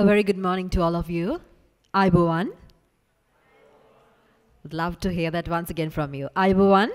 A very good morning to all of you. Aibowan. Would love to hear that once again from you. Aibowan.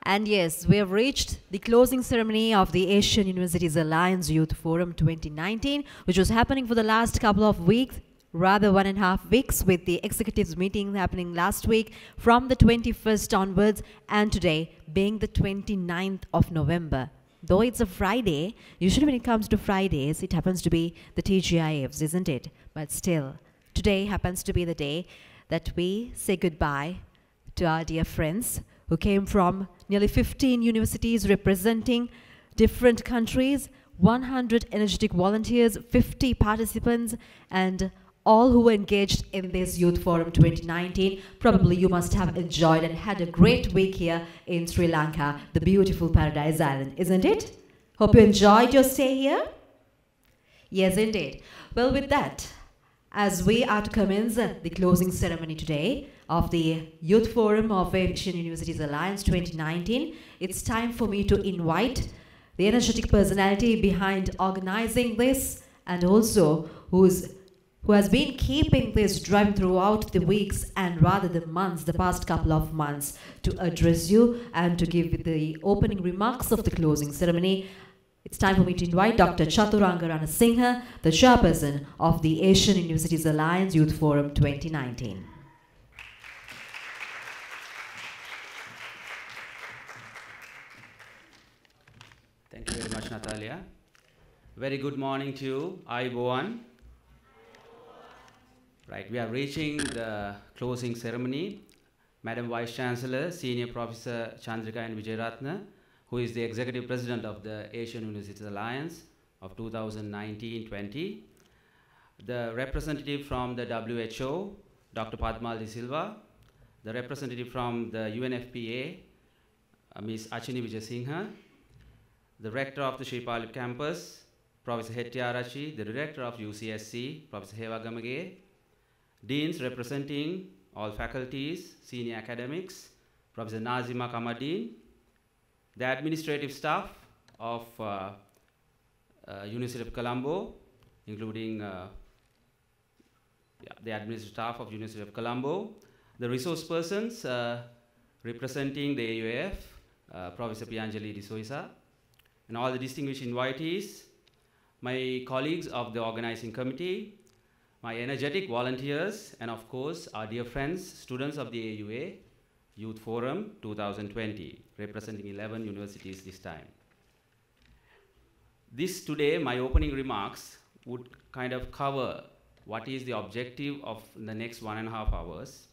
And yes, we have reached the closing ceremony of the Asian Universities Alliance Youth Forum 2019, which was happening for the last couple of weeks, rather 1.5 weeks, with the executives meeting happening last week from the 21st onwards, and today being the 29th of November. Though it's a Friday, usually when it comes to Fridays, it happens to be the TGIFs, isn't it? But still, today happens to be the day that we say goodbye to our dear friends who came from nearly 15 universities representing different countries, 100 energetic volunteers, 50 participants, and all who were engaged in this Youth Forum 2019. Probably you must have enjoyed and had a great week here in Sri Lanka, the beautiful Paradise Island, isn't it? Hope you enjoyed your stay here. Yes, indeed. Well, with that, as we are to commence the closing ceremony today of the Youth Forum of Asian Universities Alliance 2019, it's time for me to invite the energetic personality behind organizing this, and also who has been keeping this driving throughout the weeks and rather the months, the past couple of months, to address you and to give the opening remarks of the closing ceremony. It's time for me to invite Dr. Chaturanga Ranasinghe, the chairperson of the Asian Universities Alliance Youth Forum 2019. Thank you very much, Natalia. Very good morning to you, Aibowan. Right, we are reaching the closing ceremony. Madam Vice Chancellor, Senior Professor Chandrika and Vijayaratna, who is the Executive President of the Asian Universities Alliance of 2019-20. The representative from the WHO, Dr. Padmal De Silva. The representative from the UNFPA, Ms. Achini Vijayasinghe. The rector of the Shripali campus, Professor Hettiarachi. The director of UCSC, Professor Hewa Gamage. Deans representing all faculties, senior academics, Professor Nazima Kamadeen, the administrative staff of University of Colombo, including the administrative staff of University of Colombo, the resource persons representing the AUF, Professor Pianjali D'Souza, and all the distinguished invitees, my colleagues of the organizing committee, my energetic volunteers, and of course, our dear friends, students of the AUA Youth Forum 2020, representing 11 universities this time. Today, my opening remarks would kind of cover what is the objective of the next 1.5 hours.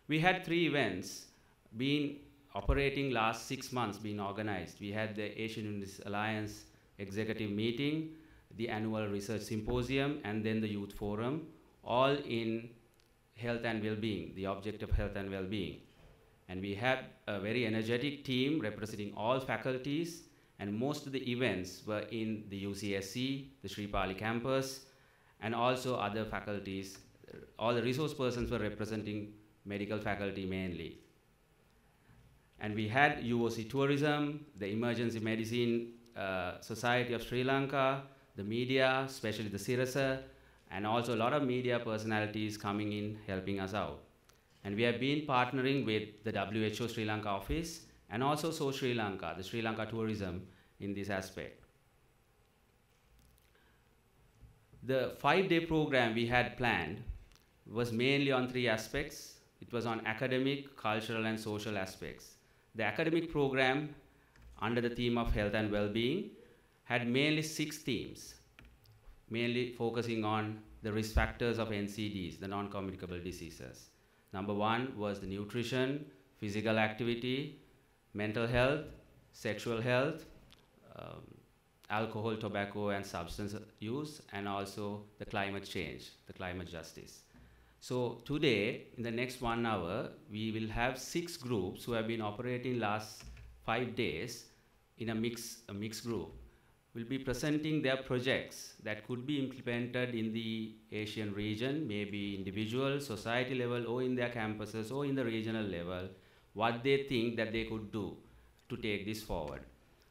We had 3 events been operating last 6 months, being organized. We had the Asian Universities Alliance Executive Meeting, the annual research symposium, and then the Youth Forum, all in health and well-being, the object of health and well-being. And we had a very energetic team representing all faculties, and most of the events were in the UCSC, the Shripali campus, and also other faculties. All the resource persons were representing medical faculty mainly. And we had UOC Tourism, the Emergency Medicine Society of Sri Lanka, the media, especially the Sirasa, and also a lot of media personalities coming in, helping us out. And we have been partnering with the WHO Sri Lanka office, and also So Sri Lanka, the Sri Lanka tourism in this aspect. The 5-day program we had planned was mainly on 3 aspects. It was on academic, cultural, and social aspects. The academic program, under the theme of health and well-being, had mainly 6 themes, mainly focusing on the risk factors of NCDs, the non-communicable diseases. Number 1 was the nutrition, physical activity, mental health, sexual health, alcohol, tobacco, and substance use, and also the climate change, the climate justice. So today, in the next 1 hour, we will have 6 groups who have been operating last 5 days in a mixed group. Will be presenting their projects that could be implemented in the Asian region, maybe individual, society level, or in their campuses, or in the regional level, what they think that they could do to take this forward.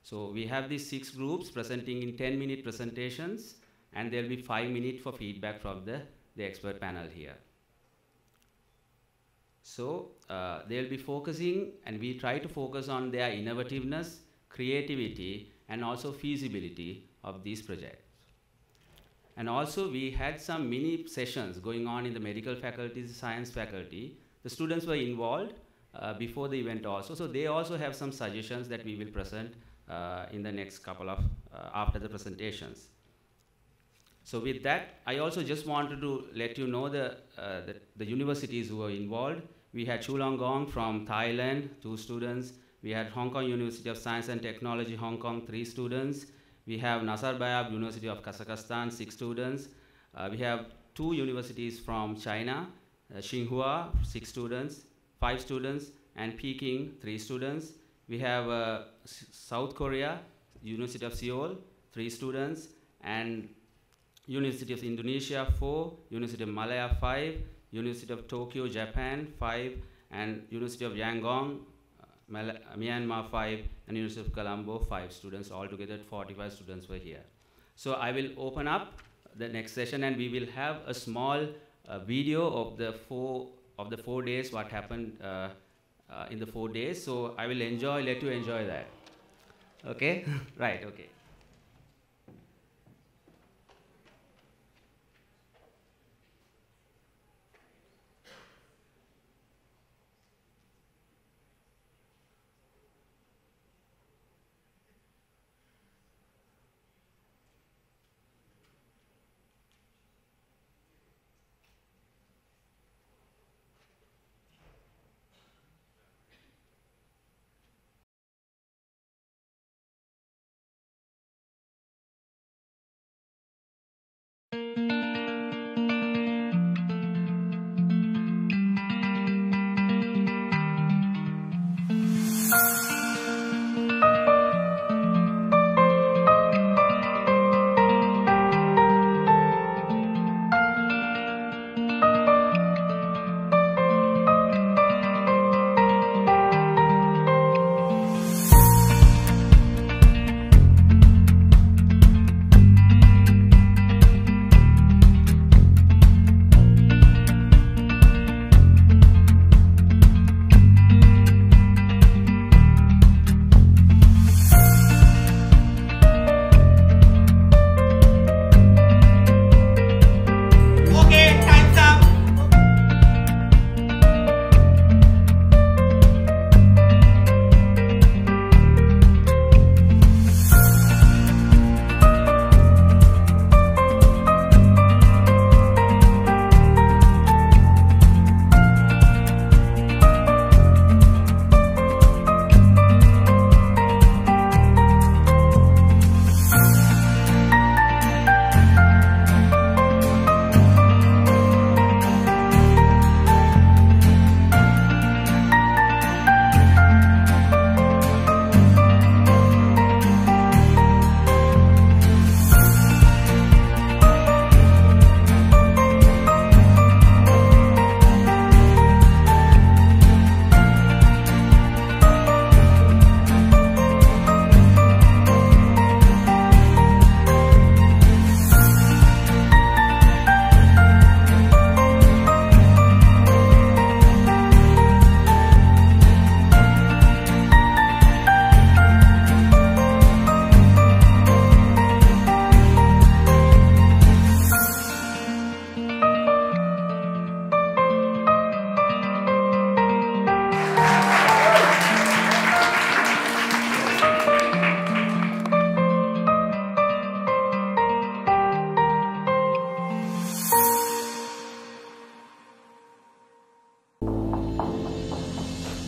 So we have these 6 groups presenting in 10-minute presentations, and there'll be 5 minutes for feedback from the expert panel here. So they'll be focusing, and we try to focus on their innovativeness, creativity, and also feasibility of these projects. And also we had some mini sessions going on in the medical faculty, the science faculty. The students were involved before the event also, so they also have some suggestions that we will present in the next couple of, after the presentations. So with that, I also just wanted to let you know the universities who were involved. We had Chulalongkorn from Thailand, 2 students. We had Hong Kong University of Science and Technology, Hong Kong, 3 students. We have Nazarbayev University of Kazakhstan, 6 students. We have 2 universities from China, Tsinghua, 6 students, 5 students, and Peking, 3 students. We have South Korea, University of Seoul, 3 students, and University of Indonesia, 4, University of Malaya, 5, University of Tokyo, Japan, 5, and University of Yangon, Myanmar, 5, and University of Colombo, 5 students. Altogether 45 students were here. So I will open up the next session, and we will have a small video of the 4 days, what happened in the 4 days. So I will let you enjoy that. Okay? Right, okay.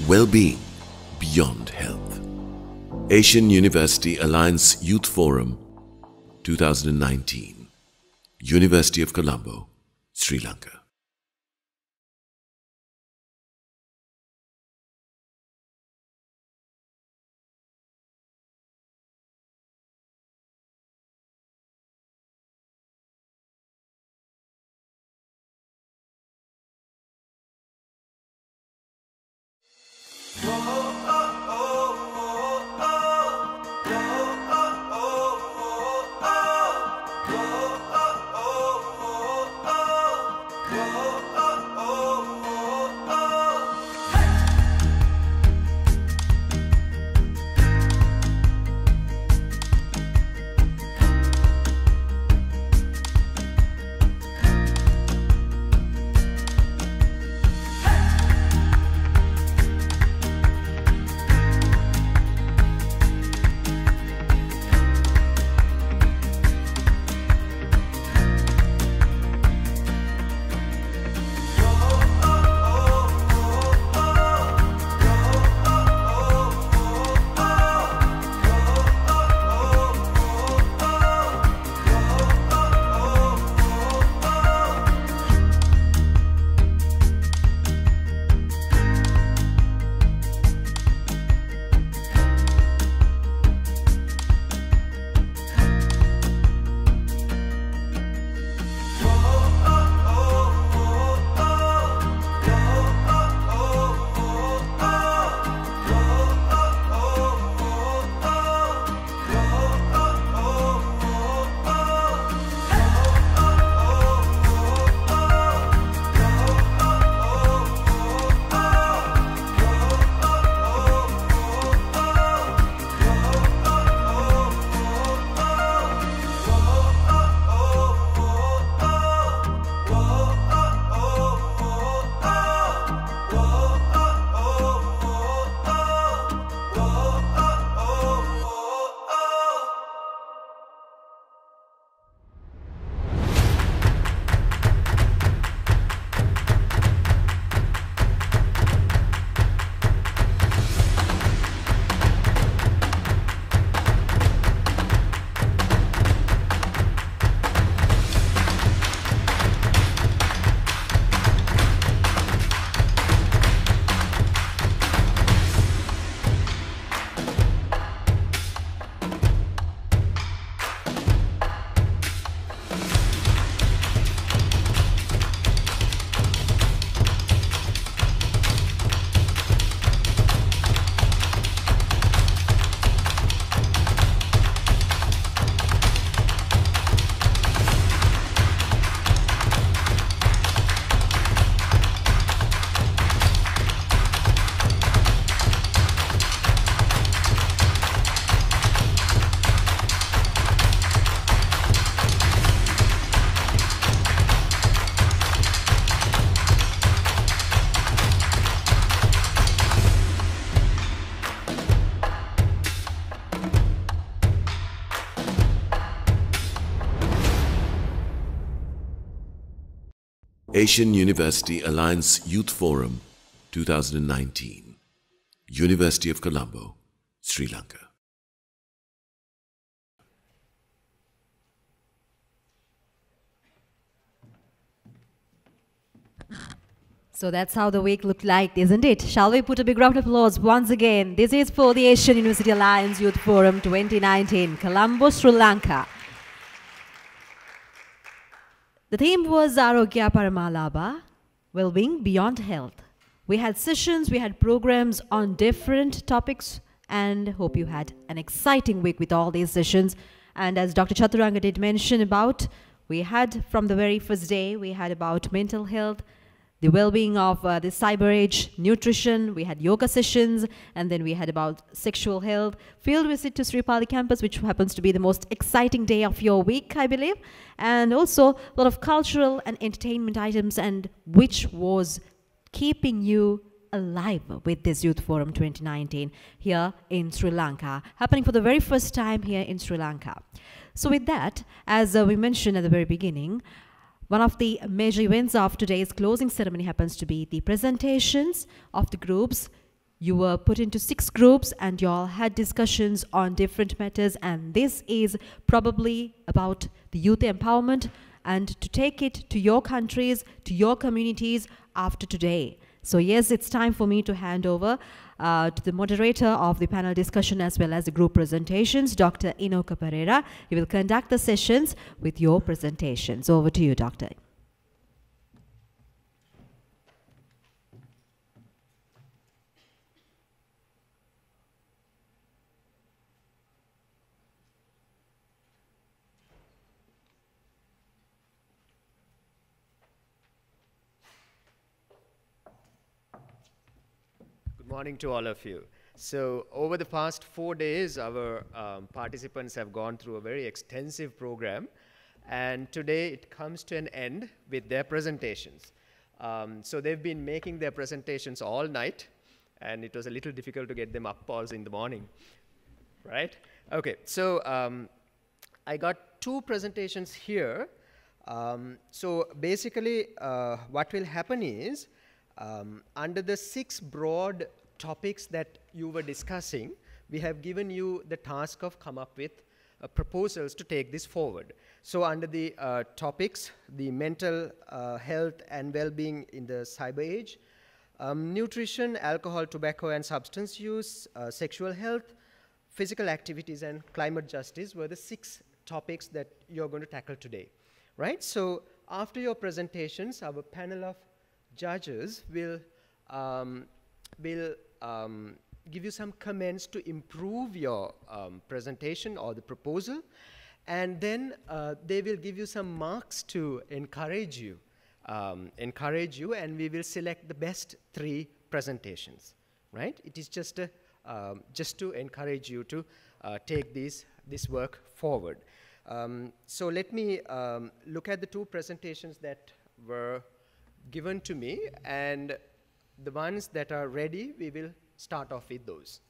Well-being beyond health. Asian University Alliance Youth Forum 2019. University of Colombo, Sri Lanka. Oh, Asian University Alliance Youth Forum 2019. University of Colombo, Sri Lanka. So that's how the week looked like, isn't it? Shall we put a big round of applause once again? This is for the Asian University Alliance Youth Forum 2019, Colombo, Sri Lanka. The theme was Arogya Paramalabha, well-being beyond health. We had sessions, we had programs on different topics, and hope you had an exciting week with all these sessions. And as Dr. Chaturanga did mention about, we had from the very first day, we had about mental health, the well-being of the cyber age, nutrition, we had yoga sessions, and then we had about sexual health, field visit to Sri Pali campus, which happens to be the most exciting day of your week, I believe, and also a lot of cultural and entertainment items, and which was keeping you alive with this Youth Forum 2019 here in Sri Lanka, happening for the very first time here in Sri Lanka. So with that, as we mentioned at the very beginning, one of the major events of today's closing ceremony happens to be the presentations of the groups. You were put into 6 groups and you all had discussions on different matters, and this is probably about the youth empowerment and to take it to your countries, to your communities after today. So yes, it's time for me to hand over to the moderator of the panel discussion as well as the group presentations, Dr. Inoka Pereira. He will conduct the sessions with your presentations. Over to you, Doctor. Good morning to all of you. So over the past 4 days, our participants have gone through a very extensive program, and today it comes to an end with their presentations. So they've been making their presentations all night, and it was a little difficult to get them up also in the morning, right? Okay, so I got 2 presentations here. So basically what will happen is, under the 6 broad topics that you were discussing, we have given you the task of come up with proposals to take this forward. So under the topics, the mental health and well-being in the cyber age, nutrition, alcohol, tobacco and substance use, sexual health, physical activities and climate justice were the 6 topics that you're going to tackle today, right? So after your presentations, our panel of judges will give you some comments to improve your presentation or the proposal, and then they will give you some marks to encourage you, and we will select the best 3 presentations, right? It is just to encourage you to take this work forward. So let me look at the 2 presentations that were given to me, and the ones that are ready, we will start off with those.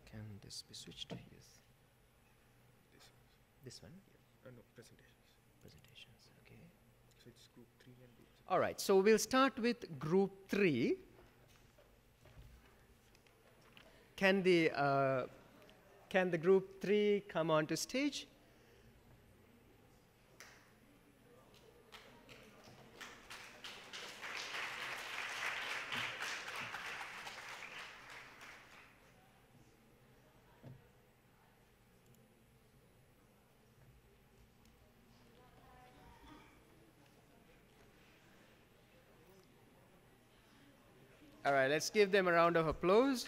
Can this be switched to his? This one? Yeah. No, presentations. Presentations, okay. So it's group 3 and group 6. All right, so we'll start with group 3. Can the group 3 come onto stage? All right, let's give them a round of applause.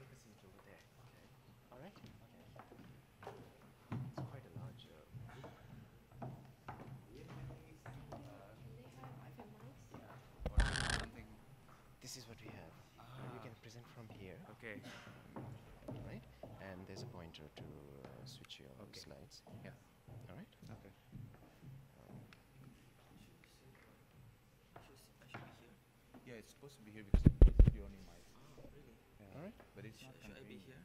Take a seat over there. Okay. All right. Okay. It's quite a large group. This is what we have. You can present from here. Okay. Right? And there's a pointer to switch your slides. Yeah. All right? Okay. Yeah, it's supposed to be here because you're on your mic. Really? Yeah. All right. But it's not Should I be here?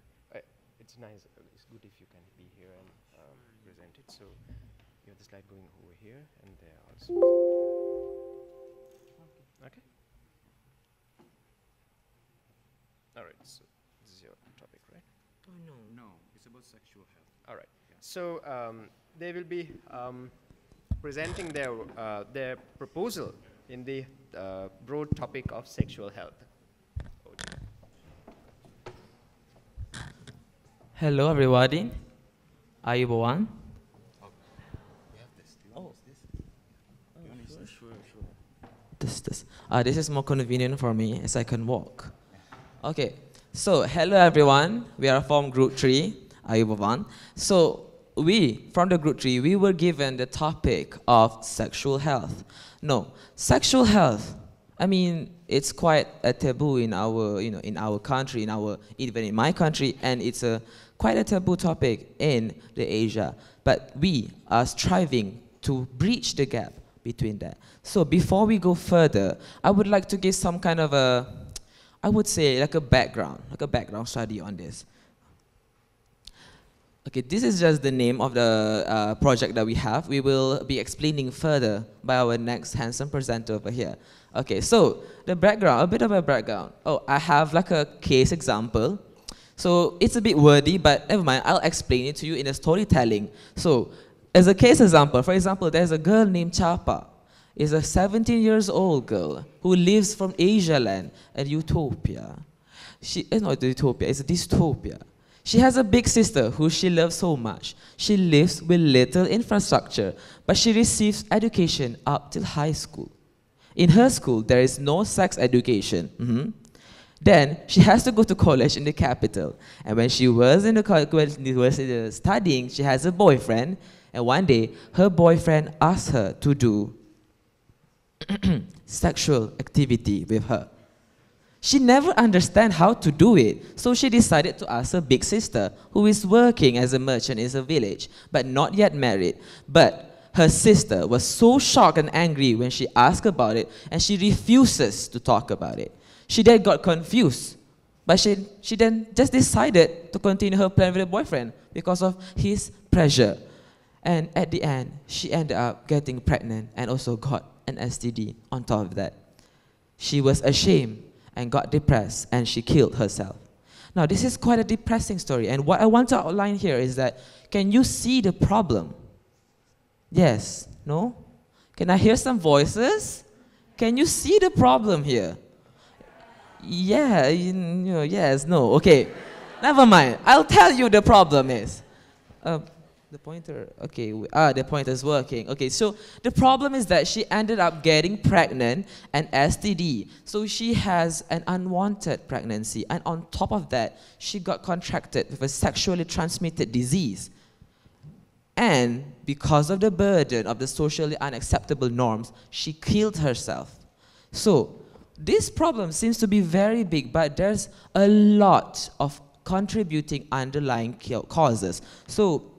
It's nice. It's good if you can be here and present it. So you have the slide going over here and there also. Okay. All right. So this is your topic, right? Oh no. No, it's about sexual health. All right. So they will be presenting their proposal in the broad topic of sexual health. Hello everybody. Are you one? We have this. Do you want to use this? Sure. This is more convenient for me as I can walk. Okay. So hello everyone. We are from Group 3. Are you one? So we from the Group 3 we were given the topic of sexual health. No, sexual health. I mean, it's quite a taboo in our, in our country, even in my country, and it's quite a taboo topic in the Asia. But we are striving to bridge the gap between that. So before we go further, I would like to give some kind of I would say like a background study on this. Okay, this is just the name of the project that we have. We will be explaining further by our next handsome presenter over here. Okay, so the background, a bit of a background. Oh, I have like a case example. So it's a bit wordy, but never mind, I'll explain it to you in a storytelling. So as a case example, for example, there's a girl named Chapa. It's a 17-year-old girl who lives from Asia land, a utopia. It's not a utopia, it's a dystopia. She has a big sister who she loves so much. She lives with little infrastructure, but she receives education up till high school. In her school, there is no sex education. Then she has to go to college in the capital. And when she was in the studying, she has a boyfriend. And one day, her boyfriend asked her to do sexual activity with her. She never understand how to do it, so she decided to ask her big sister, who is working as a merchant in the village, but not yet married. But her sister was so shocked and angry when she asked about it, and she refuses to talk about it. She then got confused, but she then just decided to continue her plan with her boyfriend because of his pressure. And at the end, she ended up getting pregnant and also got an STD on top of that. She was ashamed and got depressed, and she killed herself. Now, this is quite a depressing story, and what I want to outline here is that, can you see the problem? Yes? No? Can I hear some voices? Can you see the problem here? Yeah, yes, no, okay. Never mind, I'll tell you the problem is. The pointer, okay, the pointer is working. Okay, so the problem is that she ended up getting pregnant and STD. So she has an unwanted pregnancy, and on top of that, she got contracted with a sexually transmitted disease. And because of the burden of the socially unacceptable norms, she killed herself. So this problem seems to be very big, but there's a lot of contributing underlying causes. So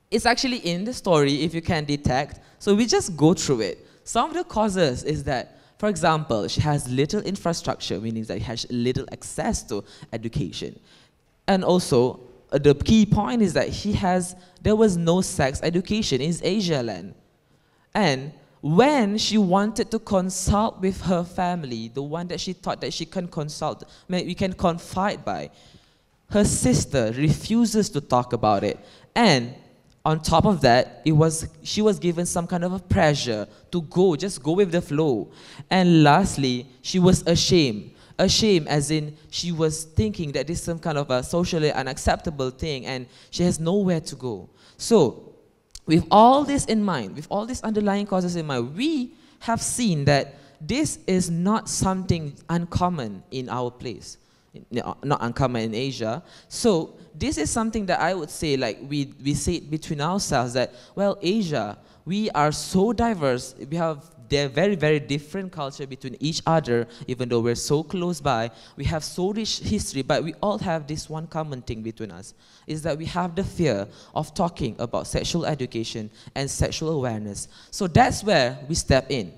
it's actually in the story, if you can detect. So we just go through it. Some of the causes is that, for example, she has little infrastructure, meaning that she has little access to education. And also, the key point is that there was no sex education in Asia land. And when she wanted to consult with her family, the one that she thought that she can consult, we can confide by, her sister refuses to talk about it. And on top of that, she was given some kind of a pressure to just go with the flow. And lastly, she was ashamed. Ashamed as in she was thinking that this is some kind of a socially unacceptable thing and she has nowhere to go. So with all this in mind, with all these underlying causes in mind, we have seen that this is not something uncommon in our place, not uncommon in Asia. So this is something that I would say, like we say it between ourselves that, well, Asia, we are so diverse. We have their very, very different culture between each other, even though we're so close by. We have so rich history, but we all have this one common thing between us, is that we have the fear of talking about sexual education and sexual awareness. So that's where we step in.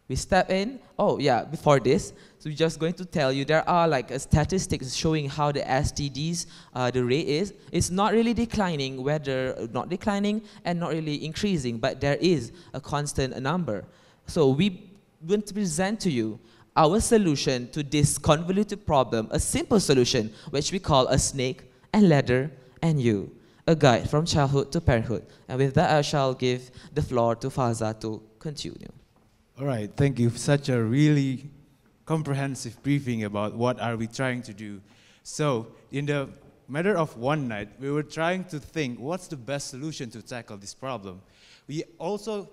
We step in. Oh yeah, before this, so we're just going to tell you there are like statistics showing how the STDs, the rate is. It's not really declining, whether not declining and not really increasing, but there is a constant number. So we want to present to you our solution to this convoluted problem, a simple solution, which we call a snake and ladder and you, a guide from childhood to parenthood. And with that, I shall give the floor to Faza to continue. All right, thank you. Such a really comprehensive briefing about what are we trying to do. So, in the matter of one night, we were trying to think what's the best solution to tackle this problem. We also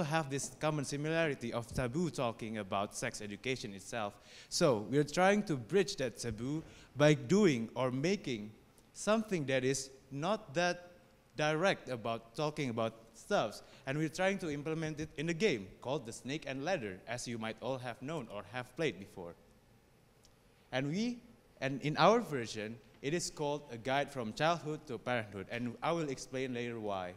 have this common similarity of taboo talking about sex education itself. So, we're trying to bridge that taboo by doing or making something that is not that direct about talking about stuffs, and we're trying to implement it in a game called the Snake and Ladder, as you might all have known or have played before. And in our version, it is called a guide from childhood to parenthood, and I will explain later why.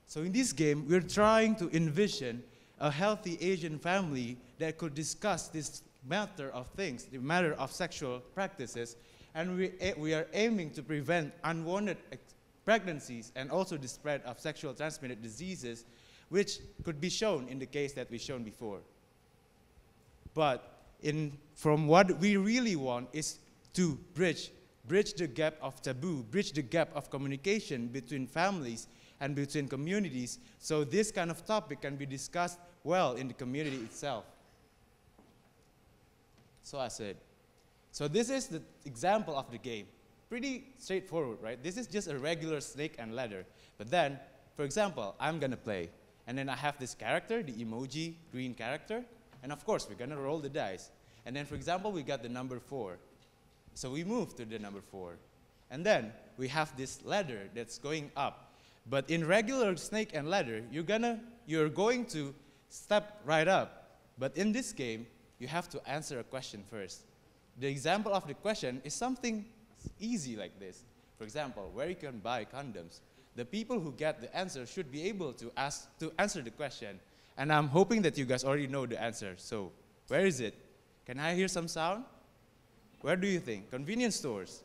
So in this game, we're trying to envision a healthy Asian family that could discuss this matter of things, the matter of sexual practices, and we are aiming to prevent unwanted pregnancies and also the spread of sexual transmitted diseases, which could be shown in the case that we've shown before. But from what we really want is to bridge the gap of taboo, bridge the gap of communication between families and between communities, so this kind of topic can be discussed well in the community itself. So I said, so this is the example of the game. Pretty straightforward, right? This is just a regular snake and ladder. But then, for example, I'm gonna play, and then I have this character, the emoji green character, and of course, we're gonna roll the dice. And then, for example, we got the number 4. So we move to the number 4. And then, we have this ladder that's going up. But in regular snake and ladder, you're going to step right up. But in this game, you have to answer a question first. The example of the question is something easy like this. For example, where you can buy condoms. The people who get the answer should be able to answer the question. And I'm hoping that you guys already know the answer. So, where is it? Can I hear some sound? Where do you think? Convenience stores?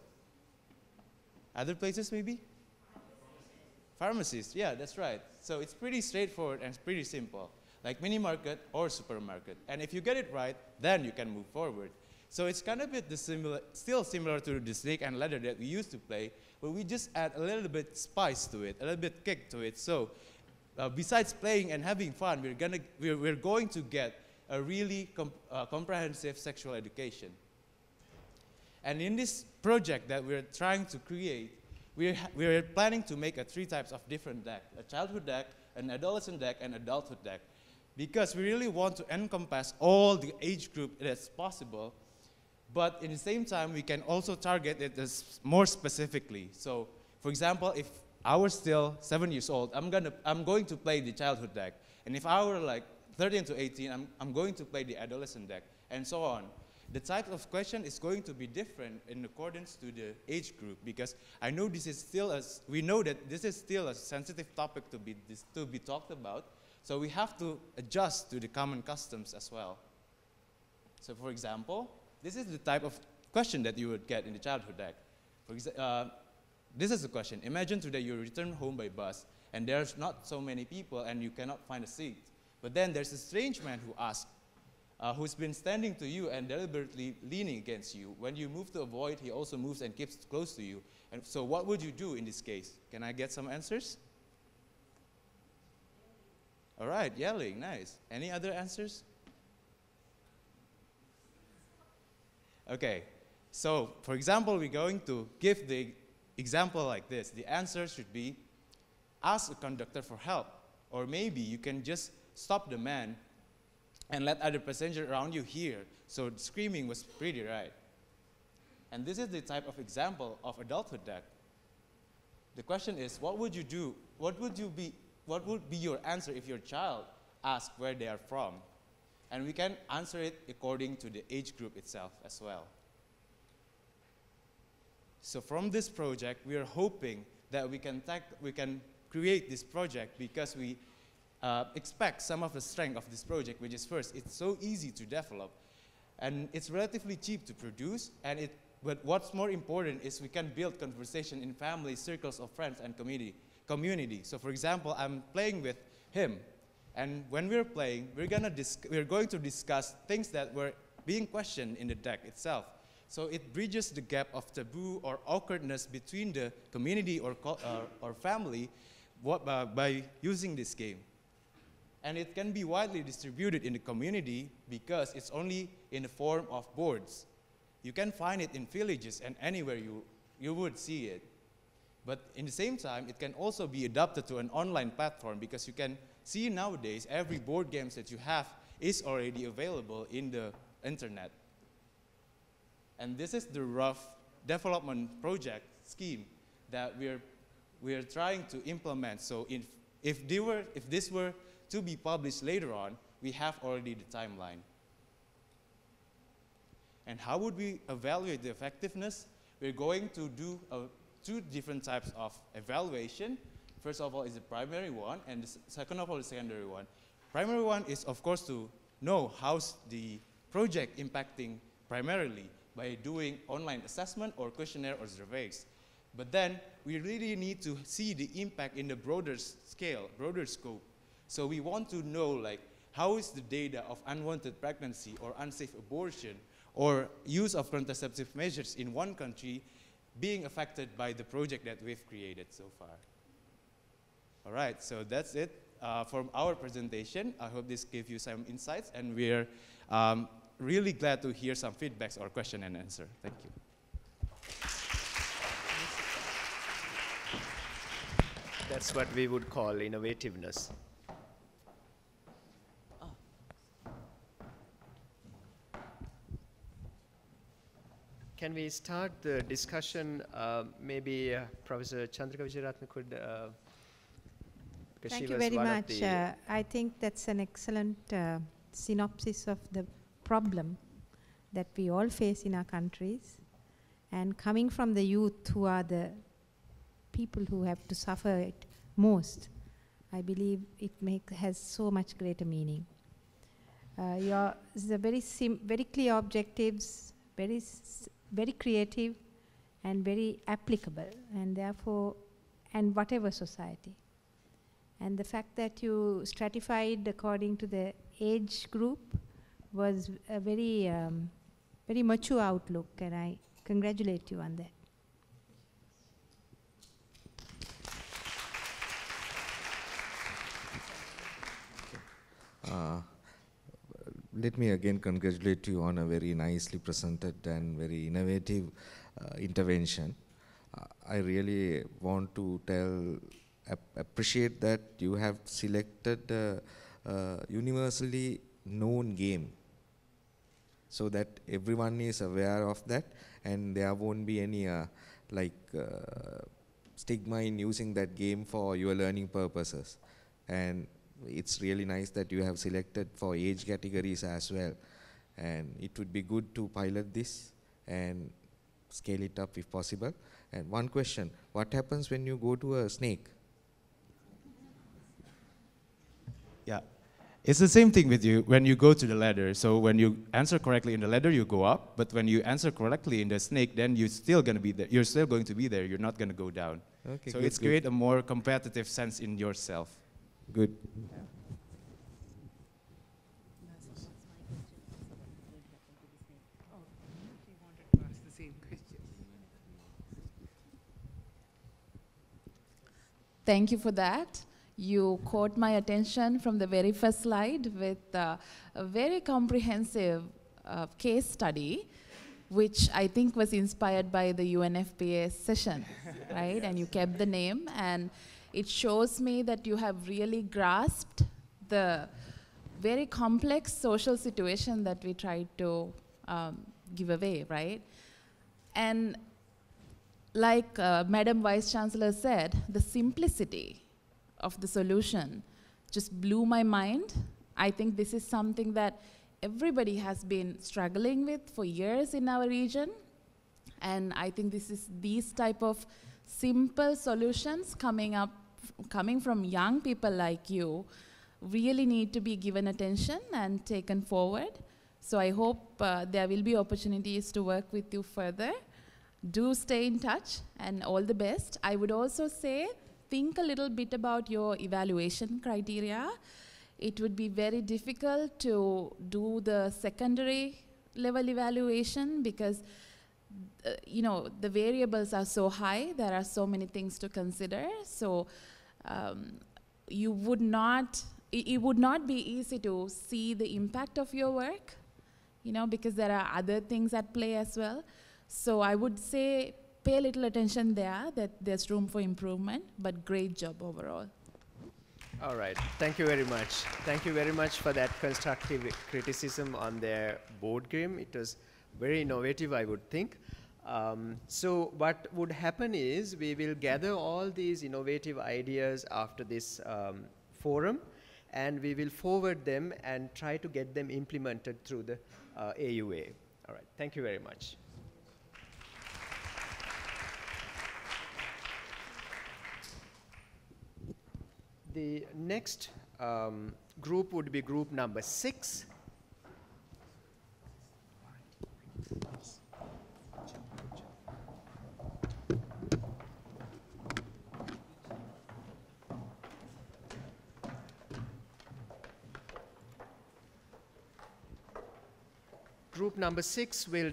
Other places maybe? Pharmacies, yeah, that's right. So it's pretty straightforward and it's pretty simple, like mini market or supermarket. And if you get it right, then you can move forward. So it's kind of still similar to the snake and ladder that we used to play, but we just add a little bit spice to it, a little bit kick to it. So besides playing and having fun, we're going to get a really comprehensive sexual education. And in this project that we're trying to create, we're planning to make 3 types of different deck: a childhood deck, an adolescent deck, and adulthood deck, because we really want to encompass all the age group that's possible. But in the same time, we can also target it more specifically. So, for example, if I was still 7 years old, I'm going to play the childhood deck. And if I were like 13 to 18, I'm going to play the adolescent deck, and so on. The type of question is going to be different in accordance to the age group, because I know we know that this is still a sensitive topic to be talked about. So we have to adjust to the common customs as well. So, for example, this is the type of question that you would get in the childhood deck. This is the question. Imagine today you return home by bus, and there's not so many people, and you cannot find a seat. But then there's a strange man who asks, who's been standing to you and deliberately leaning against you. When you move to avoid, he also moves and keeps close to you. And so what would you do in this case? Can I get some answers? All right, yelling, nice. Any other answers? Okay, so for example, we're going to give the example like this. The answer should be, ask a conductor for help. Or maybe you can just stop the man and let other passengers around you hear. So screaming was pretty right. And this is the type of example of adulthood deck. The question is, what would you do? What would be your answer if your child asked where they are from? And we can answer it according to the age group itself as well. So from this project, we are hoping that we can create this project because we expect some of the strength of this project, which is first, it's so easy to develop, and it's relatively cheap to produce, but what's more important is we can build conversation in families, circles of friends, and community. So for example, I'm playing with him, and when we're playing, we're going to discuss things that were being questioned in the deck itself. So it bridges the gap of taboo or awkwardness between the community or family by using this game. And it can be widely distributed in the community because it's only in the form of boards. You can find it in villages and anywhere you would see it. But in the same time, it can also be adapted to an online platform because you can see nowadays every board games that you have is already available in the internet. And this is the rough development project scheme that we're trying to implement. So if this were to be published later on, we have already the timeline. And how would we evaluate the effectiveness? We're going to do two different types of evaluation. First of all is the primary one, and the second of all the secondary one. Primary one is, of course, to know how's the project impacting primarily by doing online assessment or questionnaire or surveys. But then we really need to see the impact in the broader scale, broader scope. So we want to know, like, how is the data of unwanted pregnancy or unsafe abortion or use of contraceptive measures in one country being affected by the project that we've created so far. All right, so that's it from our presentation. I hope this gave you some insights, and we're really glad to hear some feedbacks or question and answer. Thank you. That's what we would call innovativeness. Can we start the discussion? Maybe Professor Chandrika Vijayaratne could. Thank you very much. I think that's an excellent synopsis of the problem that we all face in our countries. And coming from the youth, who are the people who have to suffer it most, I believe it has so much greater meaning. This is a very clear objectives, very creative and very applicable, and therefore, and whatever society. And the fact that you stratified according to the age group was a very, very mature outlook, and I congratulate you on that. Let me again congratulate you on a very nicely presented and very innovative intervention. I really want to appreciate that you have selected a universally known game so that everyone is aware of that and there won't be any stigma in using that game for your learning purposes. And it's really nice that you have selected for age categories as well. And it would be good to pilot this and scale it up if possible. And one question, what happens when you go to a snake? Yeah, it's the same thing with you when you go to the ladder. So when you answer correctly in the ladder, you go up. But when you answer correctly in the snake, then you're still going to be there. You're still going to be there. You're not going to go down. Okay, so it's create a more competitive sense in yourself. Good. Thank you for that. You caught my attention from the very first slide with a very comprehensive case study, which I think was inspired by the UNFPA session, right? And you kept the name, and it shows me that you have really grasped the very complex social situation that we try to give away, right? And like Madam Vice Chancellor said, the simplicity of the solution just blew my mind. I think this is something that everybody has been struggling with for years in our region. And I think these type of simple solutions coming from young people like you really need to be given attention and taken forward. So I hope there will be opportunities to work with you further. Do stay in touch and all the best. I would also say, think a little bit about your evaluation criteria. It would be very difficult to do the secondary level evaluation because you know, the variables are so high, there are so many things to consider. So it would not be easy to see the impact of your work, you know, because there are other things at play as well. So I would say pay a little attention there, that there's room for improvement, but great job overall. All right, thank you very much. Thank you very much for that constructive criticism on their board game. It was very innovative, I would think. So what would happen is we will gather all these innovative ideas after this forum, and we will forward them and try to get them implemented through the AUA. All right, thank you very much. The next group would be group number 6. Group number 6 will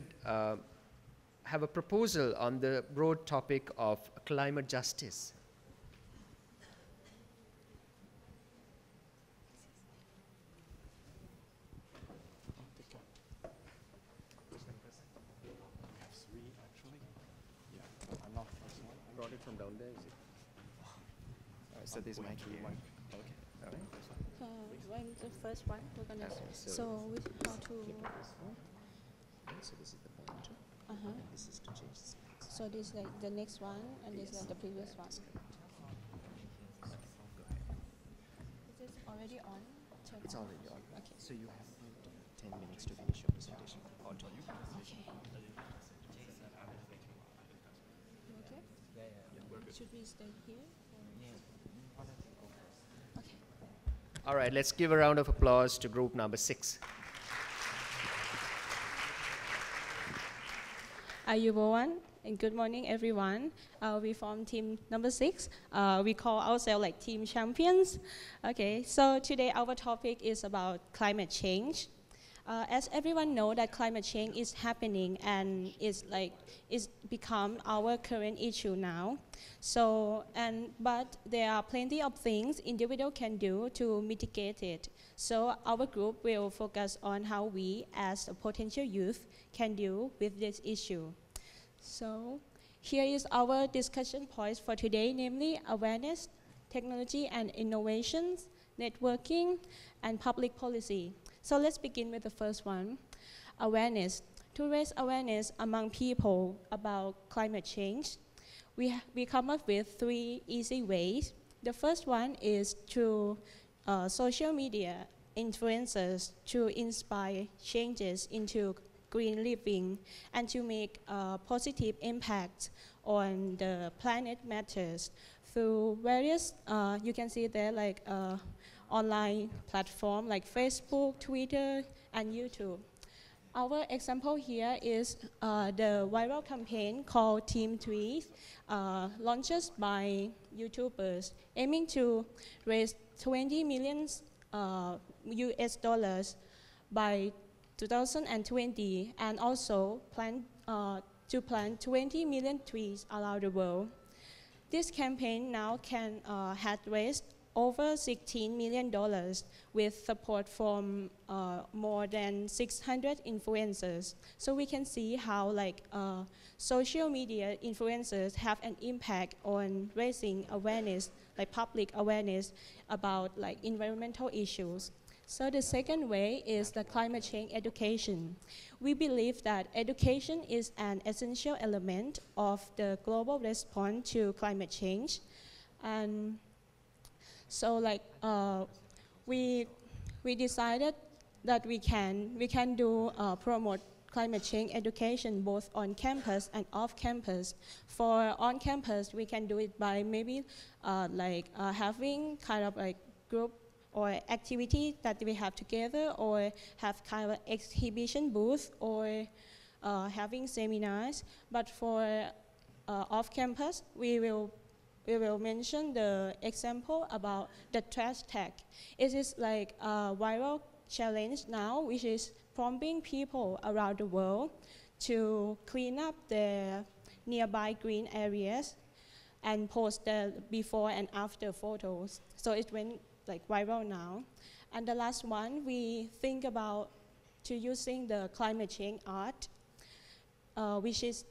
have a proposal on the broad topic of climate justice. From down there, is it? So this mic here. Okay. All right. When the first one, we're gonna. So we how to. So this is the pointer. And this is to change the slides. So this is like the next one, and this is like the previous one. Is this already on? It's already on. Okay. So you have 10 minutes to finish your presentation. Okay. Should we stay here? Okay. All right, let's give a round of applause to group number 6. Ayubowan, and good morning, everyone. We form team number 6. We call ourselves like team champions. Okay, so today our topic is about climate change. As everyone knows that climate change is happening and it's become our current issue now. So, but there are plenty of things individual can do to mitigate it. So our group will focus on how we as a potential youth can deal with this issue. So here is our discussion points for today, namely awareness, technology and innovations, networking, and public policy. So let's begin with the first one, awareness. To raise awareness among people about climate change, we come up with 3 easy ways. The first one is through social media influencers to inspire changes into green living and to make a positive impact on the planet matters through various, you can see there like online platform like Facebook, Twitter, and YouTube. Our example here is the viral campaign called Team Tweet, launched by YouTubers, aiming to raise 20 million US dollars by 2020, and also plan to plant 20 million trees around the world. This campaign now had raised over $16 million with support from more than 600 influencers. So we can see how social media influencers have an impact on raising awareness, like public awareness about environmental issues. So the second way is the climate change education. We believe that education is an essential element of the global response to climate change. And so like we decided that we can do promote climate change education both on campus and off campus. For on campus, we can do it by maybe having kind of like group or activity that we have together, or have kind of exhibition booth, or having seminars. But for off campus, we will mention the example about the trash tag. It is like a viral challenge now, which is prompting people around the world to clean up their nearby green areas and post the before and after photos. So it went like viral now. And the last one, we think about to using the climate change art, which is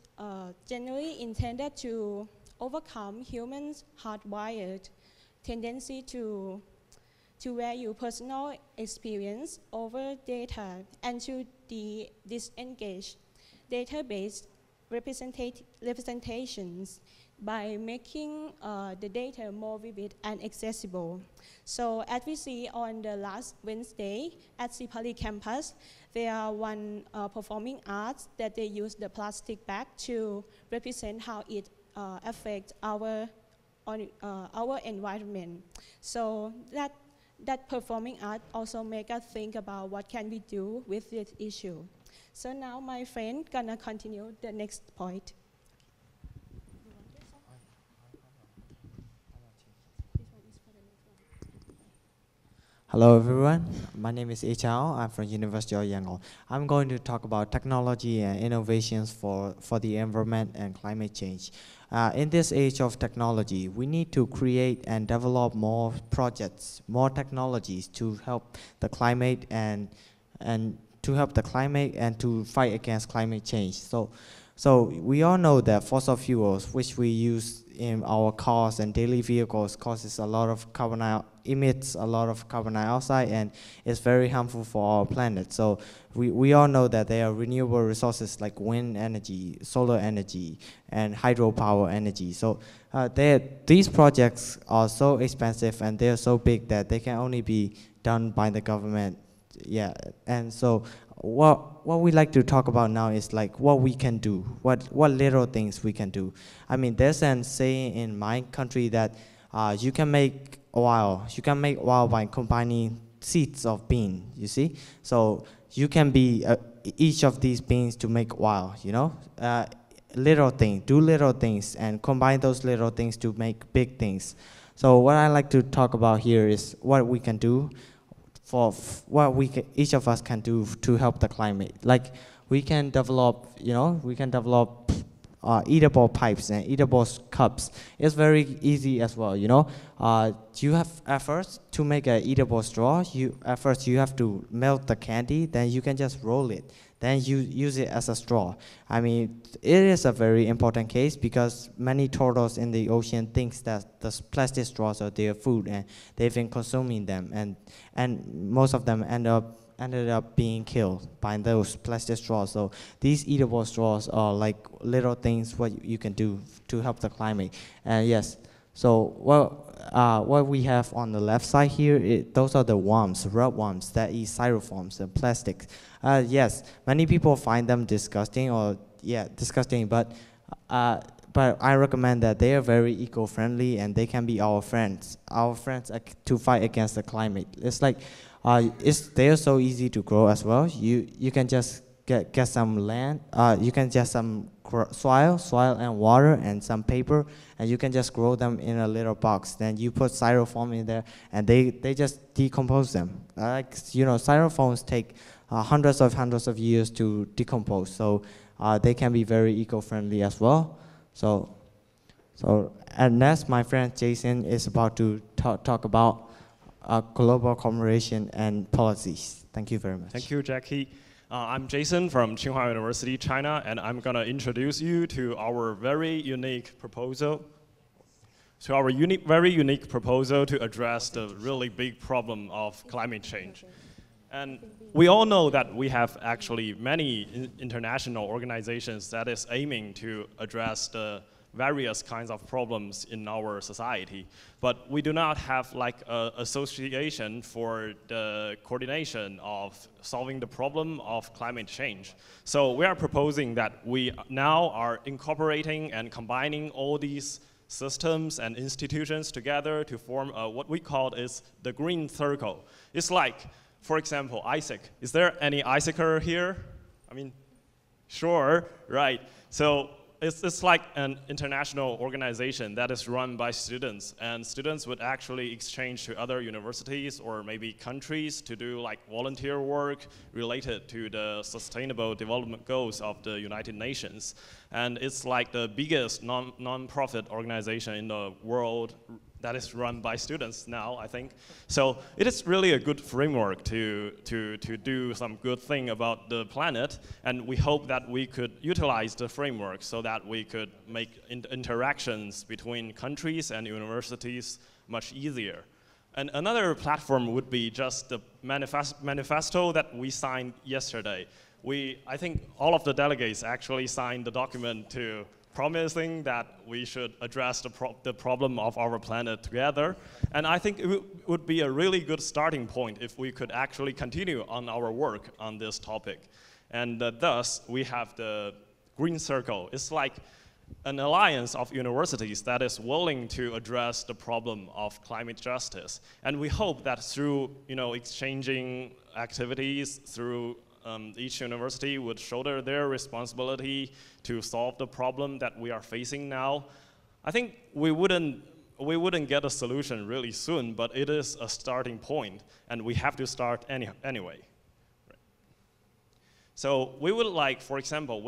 generally intended to overcome humans' hardwired tendency to value personal experience over data and to disengage data-based representations by making the data more vivid and accessible. So as we see on the last Wednesday at Sipali campus, there are one performing arts that they use the plastic bag to represent how it affects our environment. So that performing art also make us think about what can we do with this issue. So now my friend gonna continue the next point. Hello everyone, my name is Chao. I'm from University of Yangon. I'm going to talk about technology and innovations for the environment and climate change. In this age of technology, we need to create and develop more projects, more technologies to help the climate and to fight against climate change. So we all know that fossil fuels, which we use in our cars and daily vehicles, emits a lot of carbon dioxide, and is very harmful for our planet. So we all know that there are renewable resources like wind energy, solar energy, and hydropower energy. So these projects are so expensive and they're so big that they can only be done by the government. Yeah, and so what we like to talk about now is like what we can do, what little things we can do. I mean, there's an saying in my country that you can make oil by combining seeds of bean, you see? So you can be each of these beans to make oil, you know? Do little things and combine those little things to make big things. So what I like to talk about here is what we can do for what each of us can do to help the climate. Like we can develop, eatable pipes and eatable cups. It's very easy as well, you know. You have at first to make an eatable straw. At first you have to melt the candy, then you can just roll it. Then you use it as a straw. I mean, it is a very important case because many turtles in the ocean think that the plastic straws are their food and they've been consuming them, and most of them ended up being killed by those plastic straws. So these eatable straws are like little things what you can do to help the climate. And yes, so what we have on the left side here, those are the worms, red worms that eat styrofoams and plastics. Yes, many people find them disgusting, but I recommend that they are very eco-friendly and they can be our friends to fight against the climate. It's like they're so easy to grow as well. You can just get some land, you can just some soil and water and some paper, and you can just grow them in a little box. Then you put styrofoam in there and they just decompose them. Styrofoams take hundreds of years to decompose, so they can be very eco-friendly as well. And next, my friend Jason is about to talk about global cooperation and policies. Thank you very much. Thank you, Jackie. I'm Jason from Tsinghua University, China, and I'm going to introduce you to our very unique proposal. Very unique proposal to address the really big problem of climate change. And we all know that we have actually many international organizations that is aiming to address the various kinds of problems in our society. But we do not have like an association for the coordination of solving the problem of climate change. So we are proposing that we now are incorporating and combining all these systems and institutions together to form what we call is the green circle. It's like, for example, ISIC. Is there any ISICer here? I mean, sure, right. So it's like an international organization that is run by students, and students would actually exchange to other universities or maybe countries to do like volunteer work related to the sustainable development goals of the United Nations. And it's like the biggest non-profit organization in the world that is run by students now, I think. So it is really a good framework to do some good thing about the planet, and we hope that we could utilize the framework so that we could make interactions between countries and universities much easier. And another platform would be just the manifesto that we signed yesterday. I think all of the delegates actually signed the document to promising that we should address the problem of our planet together. And I think it would be a really good starting point if we could actually continue on our work on this topic. And thus, we have the Green Circle. It's like an alliance of universities that is willing to address the problem of climate justice. And we hope that through exchanging activities, through each university would shoulder their responsibility to solve the problem that we are facing now. I think we wouldn't get a solution really soon, but it is a starting point, and we have to start anyway. So we would like, for example,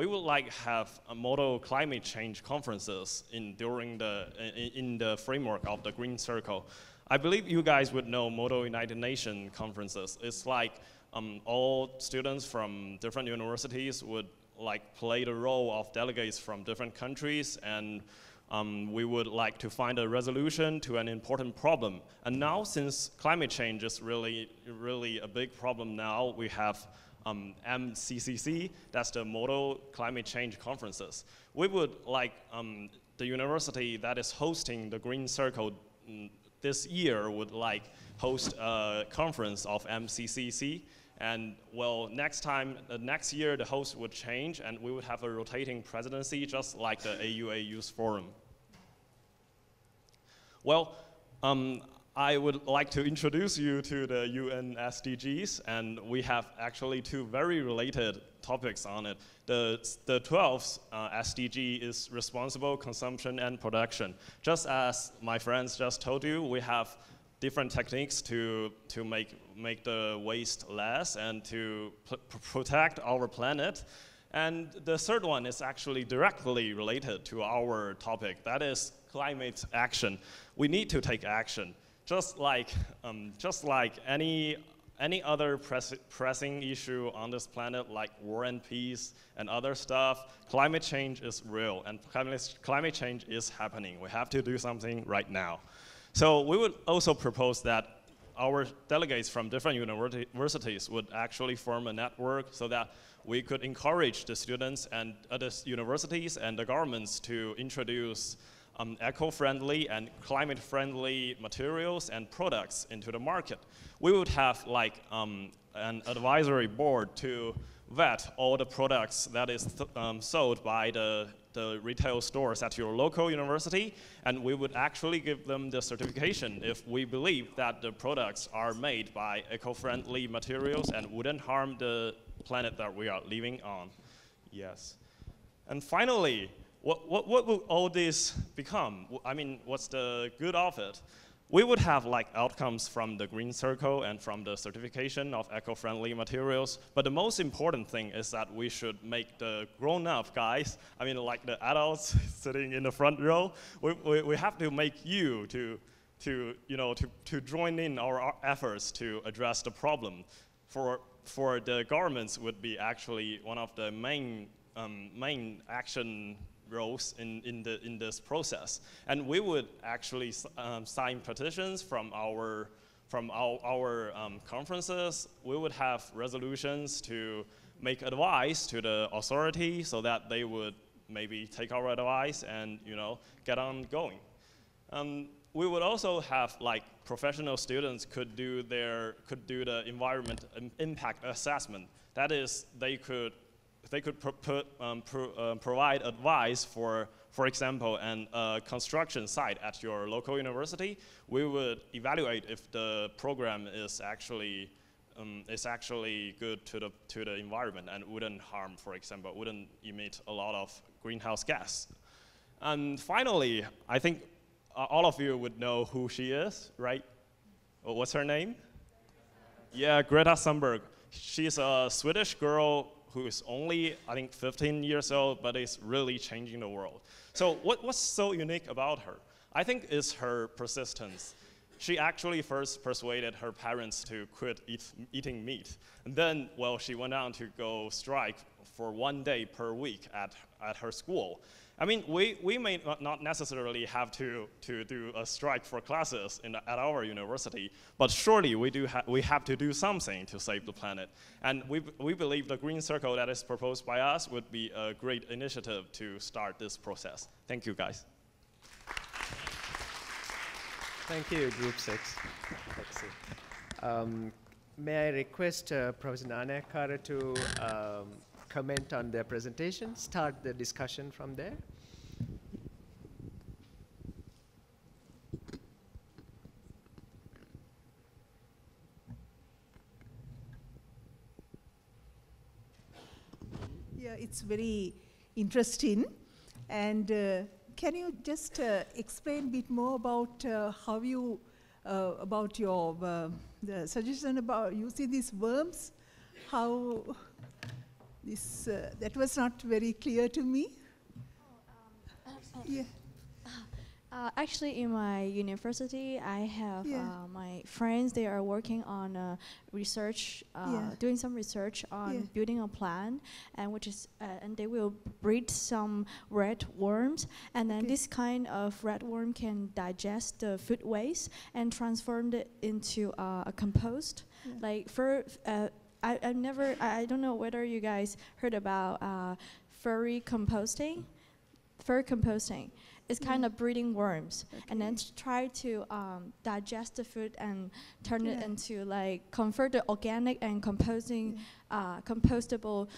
have a model climate change conferences in the framework of the Green Circle. I believe you guys would know Model United Nations conferences. It's like all students from different universities would play the role of delegates from different countries, and we would like to find a resolution to an important problem. And now, since climate change is really a big problem now, we have MCCC, that's the Model Climate Change Conferences. We would like the university that is hosting the Green Circle this year would host a conference of MCCC. And well, next year the host would change, and we would have a rotating presidency, just like the AUA Youth Forum. Well, I would like to introduce you to the UN SDGs, and we have actually two very related topics on it. The 12th SDG is responsible consumption and production. Just as my friends just told you, we have different techniques to make the waste less and to protect our planet. And the third one is actually directly related to our topic. That is climate action. We need to take action. Just like any other pressing issue on this planet, like war and peace and other stuff, climate change is real, and climate change is happening. We have to do something right now. So we would also propose that our delegates from different universities would actually form a network so that we could encourage the students and other universities and the governments to introduce eco-friendly and climate-friendly materials and products into the market. We would have an advisory board to vet all the products that is sold by the retail stores at your local university, and we would actually give them the certification if we believe that the products are made by eco-friendly materials and wouldn't harm the planet that we are living on. Yes. And finally, what will all this become? I mean, what's the good of it? We would have outcomes from the Green Circle and from the certification of eco-friendly materials, but the most important thing is that we should make the grown-up guys, I mean the adults sitting in the front row, we have to make you to join in our efforts to address the problem. For the governments would be actually one of the main action roles in this process, and we would actually sign petitions from our from our conferences, we would have resolutions to make advice to the authority so that they would maybe take our advice and get on going. We would also have like professional students could do the environment impact assessment. That is, they could provide advice for example, a construction site at your local university. We would evaluate if the program is actually good to the environment and wouldn't harm, for example, wouldn't emit a lot of greenhouse gas. And finally, I think all of you would know who she is, right? What's her name? Yeah, Greta Thunberg. She's a Swedish girl who is only, I think, 15 years old, but is really changing the world. So what's so unique about her? I think is her persistence. She actually first persuaded her parents to quit eating meat. And then, well, she went on to go strike for 1 day per week at her school. I mean, we may not necessarily have to do a strike for classes at our university, but surely we have to do something to save the planet. And we believe the Green Circle that is proposed by us would be a great initiative to start this process. Thank you, guys. Thank you, Group 6. May I request Professor Nanayake to comment on their presentation, start the discussion from there? Yeah, it's very interesting. And can you just explain a bit more about how you, about your the suggestion about using these worms? How this that was not very clear to me. Yeah. Actually, in my university, I have my friends. They are working on research, doing some research on building a plant, and and they will breed some red worms, and then this kind of red worm can digest the food waste and transform it into a compost. Like I don't know whether you guys heard about fur composting. It's kind of breeding worms, and then try to digest the food and turn it into convert the organic and compostable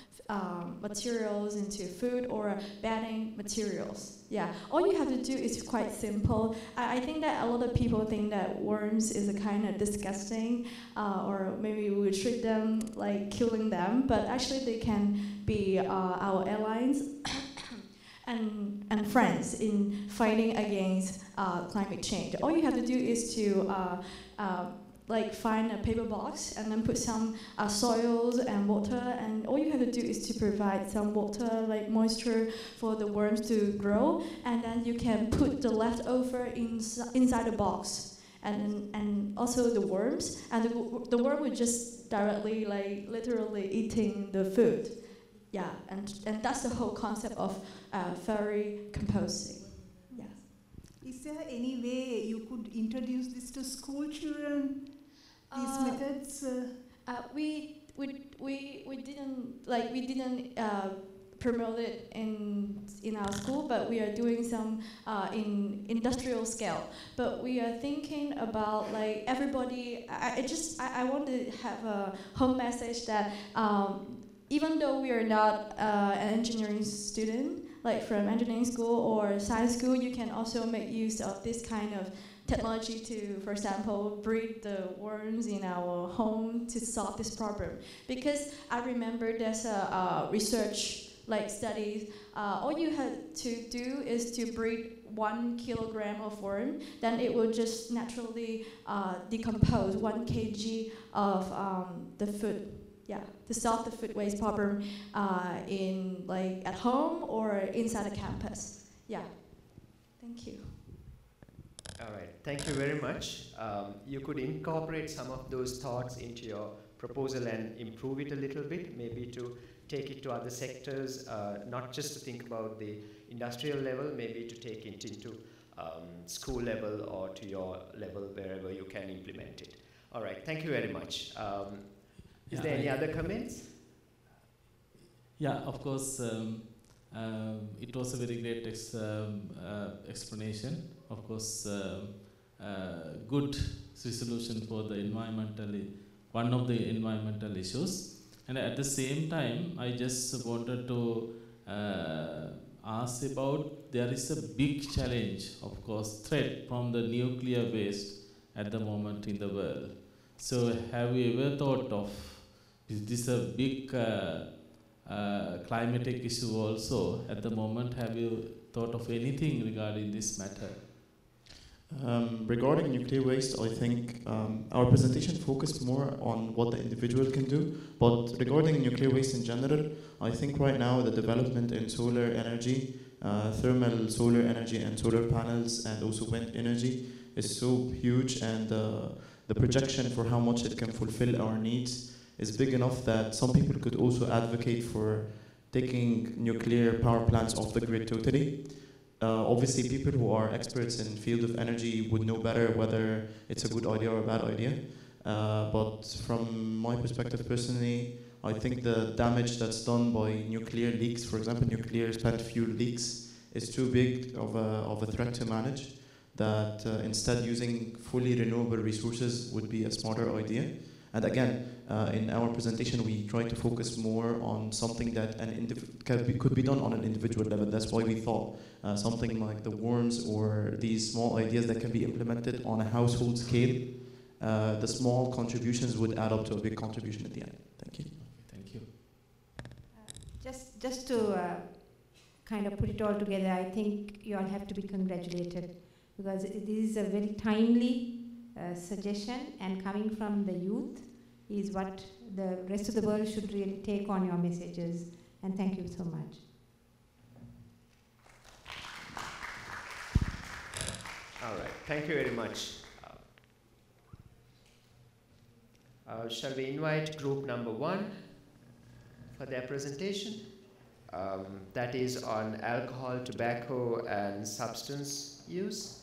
materials into food or bedding materials. Yeah, all you have to do is quite simple. I think that a lot of people think that worms is a kind of disgusting, or maybe we would treat them like killing them, but actually they can be our allies. And friends in fighting against climate change. All you have to do is to find a paper box and then put some soils and water, and all you have to do is to provide some water, moisture for the worms to grow, and then you can put the leftover inside the box. And also the worms, and the worm would just directly, literally eating the food. Yeah, and that's the whole concept of furry composting. Yeah. Is there any way you could introduce this to school children? These methods. We didn't promote it in our school, but we are doing some in industrial scale. But we are thinking about everybody. I want to have a home message that. Even though we are not an engineering student, from engineering school or science school, you can also make use of this kind of technology to, for example, breed the worms in our home to solve this problem. Because I remember there's a research studies. All you had to do is to breed 1 kilogram of worm, then it will just naturally decompose 1 kg of the food. Yeah, to solve the food waste problem in at home or inside the campus. Yeah, thank you. All right, thank you very much. You could incorporate some of those thoughts into your proposal and improve it a little bit, maybe to take it to other sectors, not just to think about the industrial level, maybe to take it into school level or to your level wherever you can implement it. All right, thank you very much. Is there any other comments? Yeah, of course, it was a very great explanation. Of course, good resolution for the one of the environmental issues. And at the same time, I just wanted to ask about, there is a big challenge, of course, threat from the nuclear waste at the moment in the world. So have you ever thought of, is this a big climatic issue also at the moment? Have you thought of anything regarding this matter? Regarding nuclear waste, I think our presentation focused more on what the individual can do, but regarding nuclear waste in general, I think right now the development in solar energy, thermal solar energy and solar panels and also wind energy is so huge, and the projection for how much it can fulfill our needs is big enough that some people could also advocate for taking nuclear power plants off the grid totally. Obviously, people who are experts in field of energy would know better whether it's a good idea or a bad idea. But from my perspective personally, I think the damage that's done by nuclear leaks, for example, nuclear spent fuel leaks, is too big of a threat to manage, that instead using fully renewable resources would be a smarter idea. And again, in our presentation, we try to focus more on something that could be done on an individual level. That's why we thought something like the worms or these small ideas that can be implemented on a household scale, the small contributions would add up to a big contribution at the end. Thank you. Thank you. Just to kind of put it all together, I think you all have to be congratulated, because this is a very timely suggestion, and coming from the youth is what the rest of the world should really take on your messages. And thank you so much. All right, thank you very much. Shall we invite group number 1 for their presentation? That is on alcohol, tobacco, and substance use.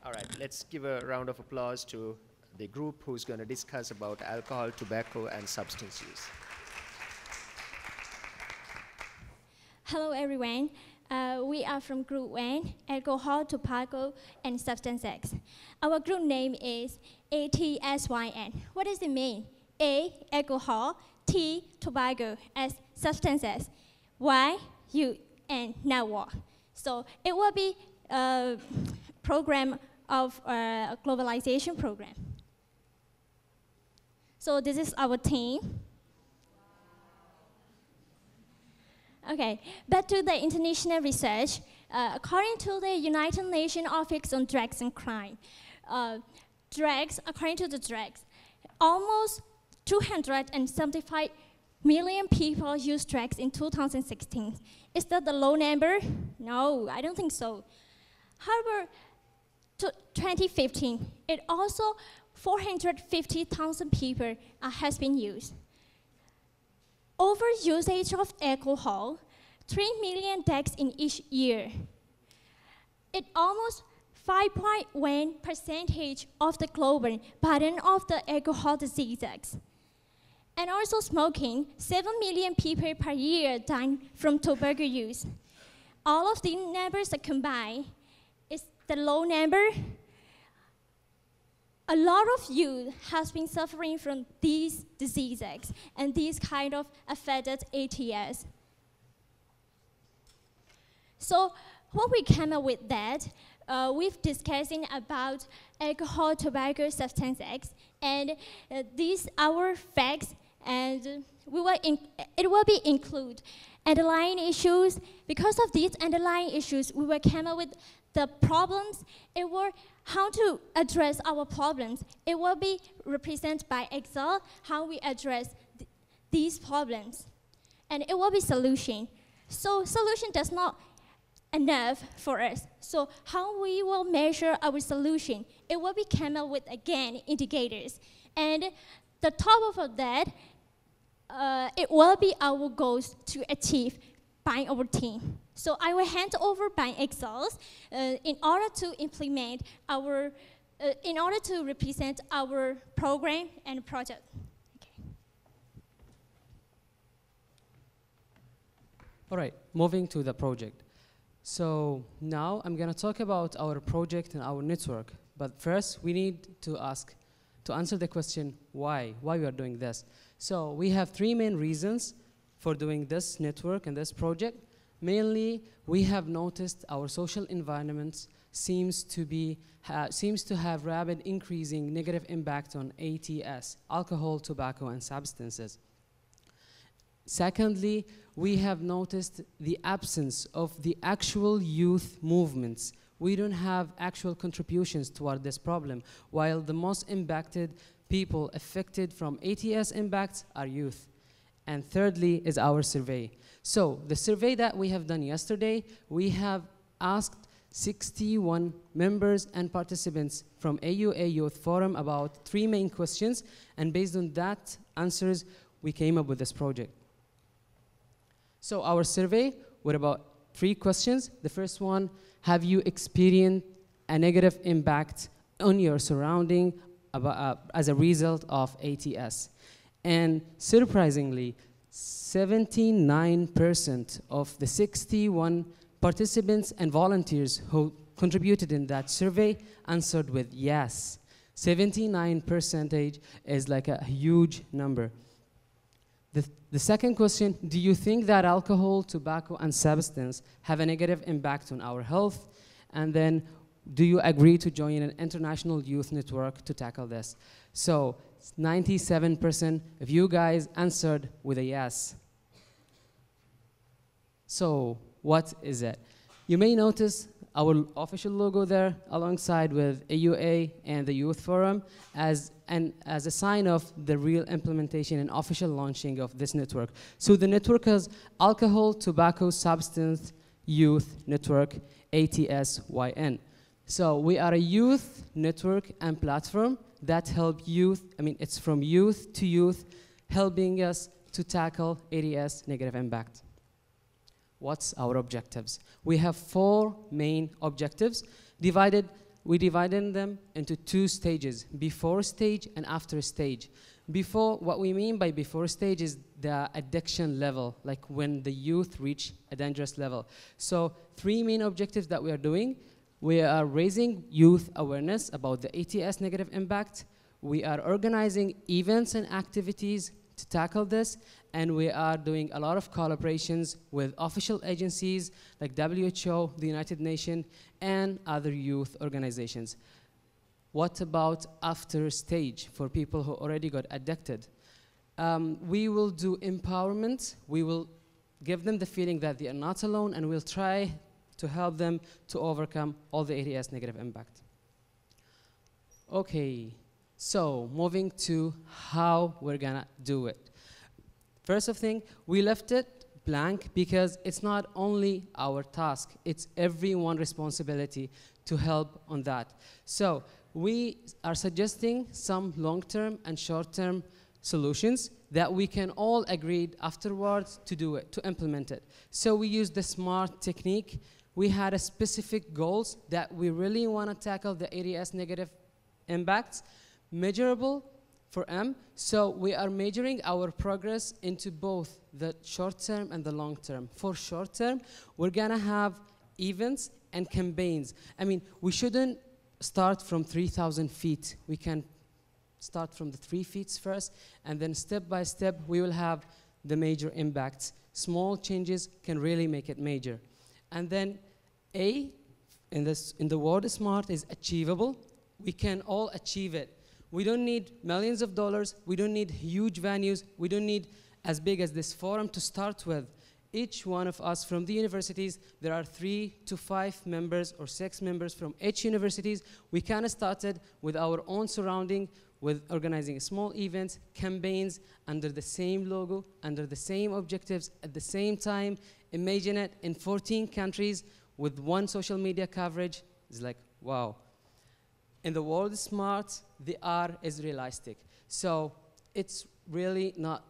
All right, let's give a round of applause to the group who's going to discuss about alcohol, tobacco, and substance use. Hello, everyone. We are from Group 1, Alcohol, Tobacco, and Substances. Our group name is ATSYN. What does it mean? A, alcohol, T, tobacco, S, substances, Y, U, and network. So it will be a program of a globalization program. So this is our team. Okay, back to the international research. According to the United Nations Office on Drugs and Crime, according to the drugs, almost 275 million people used drugs in 2016. Is that the low number? No, I don't think so. However, to 2015, it also 450,000 people has been used. Overusage of alcohol, 3 million deaths in each year. It almost 5.1% of the global burden of the alcohol diseases. And also smoking, 7 million people per year die from tobacco use. All of these numbers combined is the low number. a lot of youth has been suffering from these diseases and these kind of affected ATS. So what we came up with that, we've discussing about alcohol, tobacco, substances, and these our facts, and it will be include underlying issues. Because of these underlying issues, we will come up with the problems. It will how to address our problems. It will be represented by Excel, how we address these problems. And it will be solution. So solution does not enough for us. So how we will measure our solution? It will be come up with, again, indicators. And the top of that, it will be our goals to achieve by our team. So I will hand over by Excel in order to implement our, in order to represent our program and project. All right, moving to the project. So now I'm going to talk about our project and our network. But first, we need to answer the question, why we are doing this. So we have three main reasons for doing this network and this project. Mainly, we have noticed our social environment seems to have rapid increasing negative impact on ATS, alcohol, tobacco, and substances. Secondly, we have noticed the absence of the actual youth movements. We don't have actual contributions toward this problem, while the most impacted people affected from ATS impacts are youth. And thirdly is our survey. So the survey that we have done yesterday, we have asked 61 members and participants from AUA Youth Forum about three main questions, and based on that answers, we came up with this project. So our survey with about three questions. The first one, have you experienced a negative impact on your surrounding as a result of ATS? And surprisingly, 79% of the 61 participants and volunteers who contributed in that survey answered with yes. 79% is like a huge number. The second question, do you think that alcohol, tobacco, and substance have a negative impact on our health? And then, do you agree to join an international youth network to tackle this? So, 97% of you guys answered with a yes. So, what is it? You may notice our official logo there alongside with AUA and the Youth Forum as a sign of the real implementation and official launching of this network. So the network is Alcohol, Tobacco, Substance, Youth Network, ATSYN. So we are a youth network and platform that help youth, it's from youth to youth, helping us to tackle ATS negative impact. What's our objectives? We have four main objectives. We divided them into two stages, before stage and after stage. Before, what we mean by before stage is the addiction level, like when the youth reach a dangerous level. So three main objectives that we are doing. We are raising youth awareness about the ATS negative impact. We are organizing events and activities to tackle this, and we are doing a lot of collaborations with official agencies like WHO, the United Nations, and other youth organizations. What about after stage for people who already got addicted? We will do empowerment. We will give them the feeling that they are not alone, and we'll try to help them to overcome all the ATS negative impact. Okay. So, moving to how we're gonna do it. First of thing, we left it blank because it's not only our task, it's everyone's responsibility to help on that. So, we are suggesting some long-term and short-term solutions that we can all agree afterwards to do it, to implement it. So, we use the SMART technique. We had a specific goals that we really wanna tackle the ATS negative impacts, measurable for M. So we are measuring our progress into both the short term and the long term. For short term, we're gonna have events and campaigns. We shouldn't start from 3,000 feet. We can start from the 3 feet first, and then step by step, we will have the major impacts. Small changes can really make it major. And then A, in the word smart, is achievable. We can all achieve it. We don't need millions of dollars. We don't need huge venues. We don't need as big as this forum to start with. Each one of us from the universities, there are 3 to 5 members or 6 members from each universities. We kind of started with our own surrounding, with organizing small events, campaigns, under the same logo, under the same objectives, at the same time. Imagine it in 14 countries with one social media coverage. It's like, wow. In the world smart, the R is realistic. So it's really not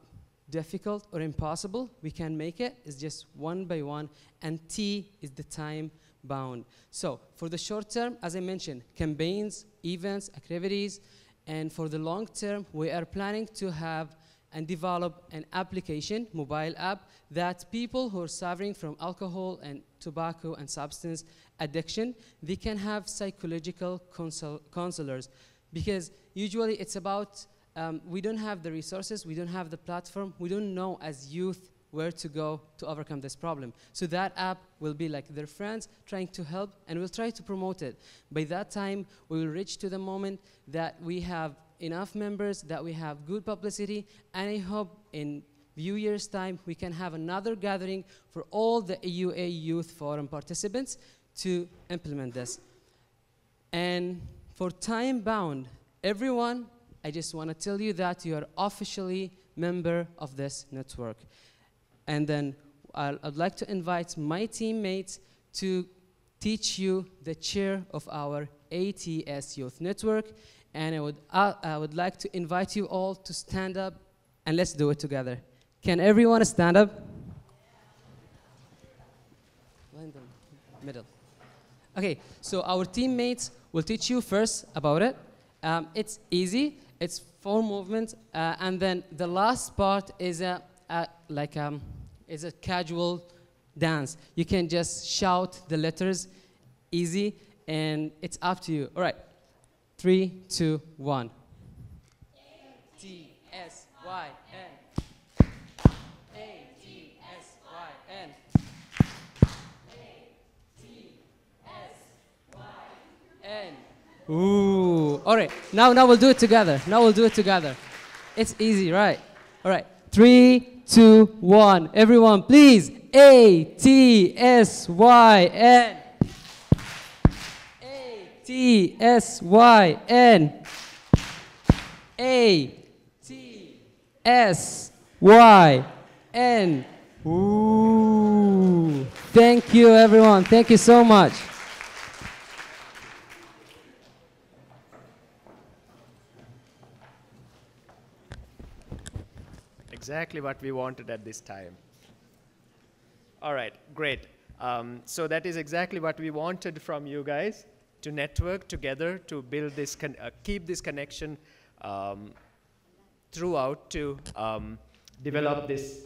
difficult or impossible. We can make it. It's just one by one. And T is the time bound. So for the short term, as I mentioned, campaigns, events, activities. And for the long term, we are planning to have and develop an application, mobile app, that people who are suffering from alcohol and tobacco and substance addiction, they can have psychological counselors. Because usually it's about, we don't have the resources, we don't have the platform, we don't know as youth where to go to overcome this problem. So that app will be like their friends trying to help, and we'll try to promote it. By that time, we will reach to the moment that we have enough members, that we have good publicity, and I hope in few years' time we can have another gathering for all the AUA Youth Forum participants to implement this. And for time bound, everyone, I just want to tell you that you are officially member of this network. And then I'd like to invite my teammates to teach you the chair of our ATS Youth Network. And I would like to invite you all to stand up, and let's do it together. Can everyone stand up? Middle. Okay, so our teammates will teach you first about it. It's easy. It's 4 movements, and then the last part is a casual dance. You can just shout the letters, easy, and it's up to you. All right, 3, 2, 1. A-T-S-Y-N. A-T-S-Y-N. A-T-S-Y-N. Ooh, all right, now we'll do it together. It's easy, right? All right, 3, 2, 1. Everyone, please. A-T-S-Y-N. A-T-S-Y-N. A-T-S-Y-N. Ooh. Thank you, everyone. Thank you so much. Exactly what we wanted at this time. All right, great. So that is exactly what we wanted from you guys, to network together, to build this, keep this connection throughout, to develop this,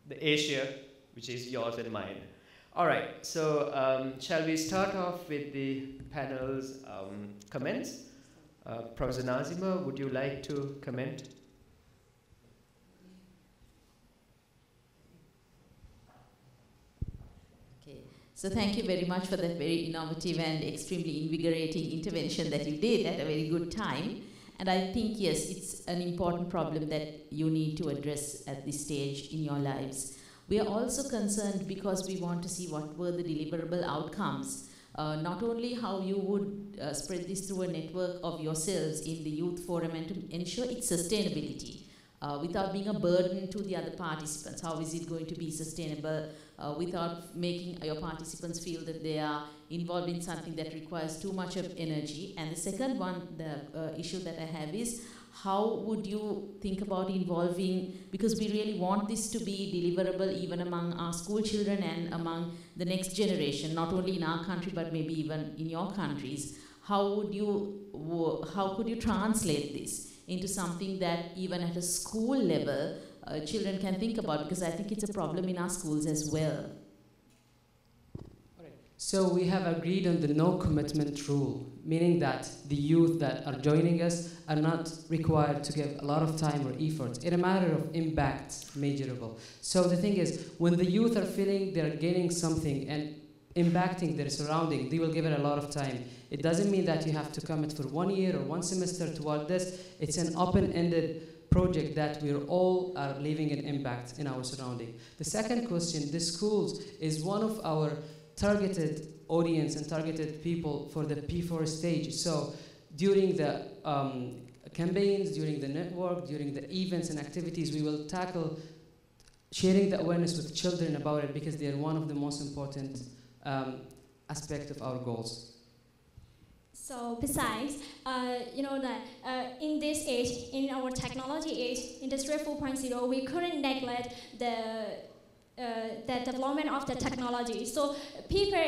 the Asia, which is yours and mine. All right, so shall we start off with the panel's comments? Professor Nazima, would you like to comment? So thank you very much for that very innovative and extremely invigorating intervention that you did at a very good time. And I think, yes, it's an important problem that you need to address at this stage in your lives. We are also concerned because we want to see what were the deliverable outcomes. Not only how you would spread this through a network of yourselves in the youth forum and to ensure its sustainability. Without being a burden to the other participants. How is it going to be sustainable without making your participants feel that they are involved in something that requires too much of energy? And the second one, the issue that I have is, how would you think about involving, because we really want this to be deliverable even among our school children and among the next generation, not only in our country but maybe even in your countries. How could you translate this into something that even at a school level, children can think about, because I think it's a problem in our schools as well. So we have agreed on the no commitment rule, meaning that the youth that are joining us are not required to give a lot of time or effort. It's a matter of impact, measurable. So the thing is, when the youth are feeling they're gaining something and impacting their surrounding, they will give it a lot of time. It doesn't mean that you have to commit for 1 year or 1 semester toward this. It's an open-ended project that we all are leaving an impact in our surrounding. The second question, the schools is one of our targeted audience and targeted people for the P4 stage. So during the campaigns, during the network, during the events and activities, we will tackle sharing the awareness with children about it because they are one of the most important aspect of our goals. So besides, you know that in this age, in our technology age, Industry 4.0, we couldn't neglect the development of the technology. So people,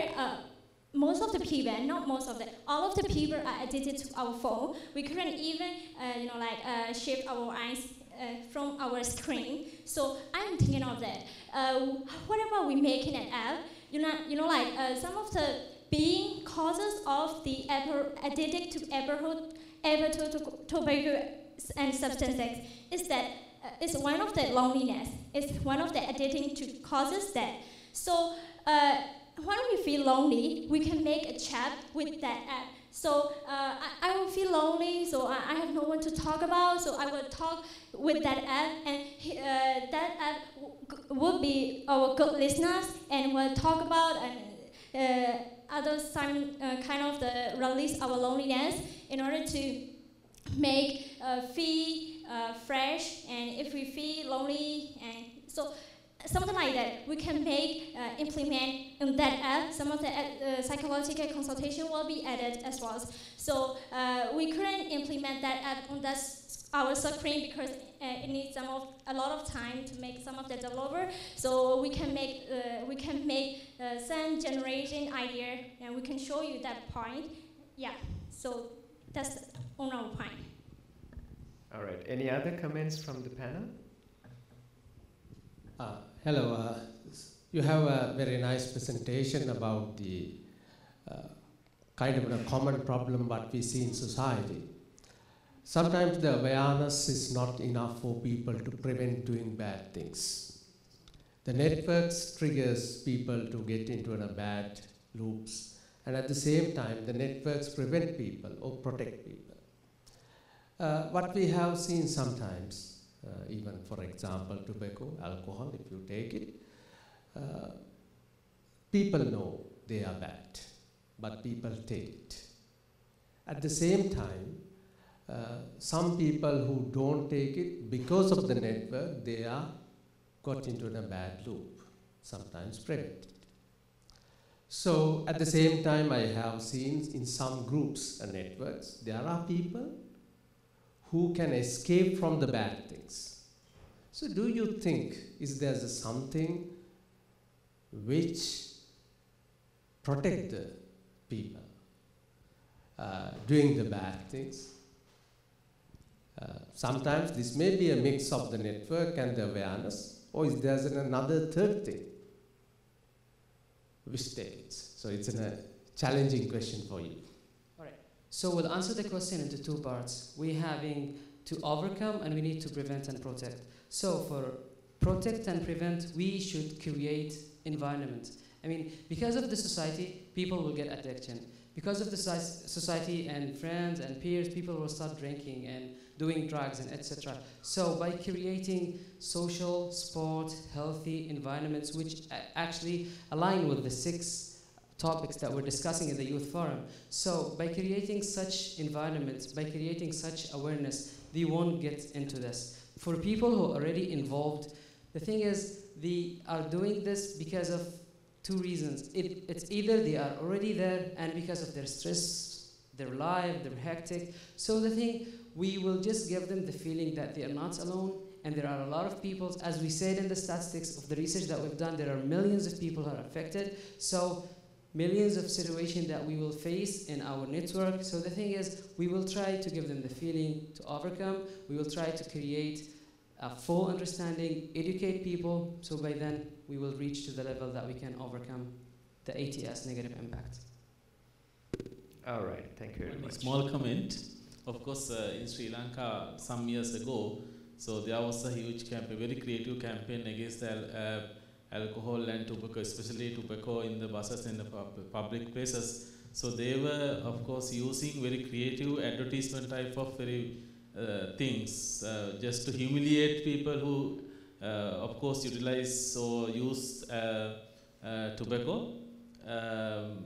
most of the people, not most of the, all of the people are addicted to our phone. We couldn't even, you know, like shift our eyes from our screen. So I'm thinking of that. What about we making an app? You know, like some of the being causes of the addicted to tobacco and substances is that it's one of the loneliness. It's one of the addicting to causes that. So when we feel lonely, we can make a chat with that app. So I will feel lonely, so I have no one to talk about, so I will talk with that app, and that app would be our good listeners, and will talk about other kind of the release our loneliness in order to make feel fresh, and if we feel lonely, and so something like that, we can make implement in that app. Some of the psychological consultation will be added as well. So we couldn't implement that app on our screen because it needs a lot of time to make some of the developer. So we can make some generation idea, and we can show you that point. Yeah. So that's on our point. All right. Any other comments from the panel? Hello. You have a very nice presentation about the kind of a common problem what we see in society. Sometimes the awareness is not enough for people to prevent doing bad things. The networks triggers people to get into a bad loops, and at the same time, the networks prevent people or protect people. What we have seen sometimes, even for example, tobacco, alcohol, if you take it, people know they are bad, but people take it. At the same time, some people who don't take it, because of the network, they are got into a bad loop, sometimes prevented. So at the same time, I have seen in some groups and networks, there are people who can escape from the bad things. So do you think, is there something which protect the people doing the bad things? Sometimes this may be a mix of the network and the awareness, or is there another third thing which states? So it's a challenging question for you. So we'll answer the question into two parts. We're having to overcome and we need to prevent and protect. So for protect and prevent, we should create environment. I mean, because of the society, people will get addiction. Because of the society and friends and peers, people will start drinking and doing drugs and etc. So by creating social, sport, healthy environments, which actually align with the 6 topics that we're discussing in the Youth Forum. So by creating such environments, by creating such awareness, they won't get into this. For people who are already involved, the thing is, they are doing this because of 2 reasons. It's either they are already there and because of their stress, their life, their hectic. So the thing, we will just give them the feeling that they are not alone, and there are a lot of people, as we said in the statistics of the research that we've done, there are millions of people who are affected. So millions of situations that we will face in our network. So the thing is, we will try to give them the feeling to overcome. We will try to create a full understanding, educate people, so by then we will reach to the level that we can overcome the ATS negative impact. All right, thank you very much. Small comment. Of course, in Sri Lanka, some years ago, so there was a huge campaign, very creative campaign against alcohol and tobacco, especially tobacco in the buses and the public places. So they were, of course, using very creative advertisement type of very things, just to humiliate people who, of course, utilize or use tobacco,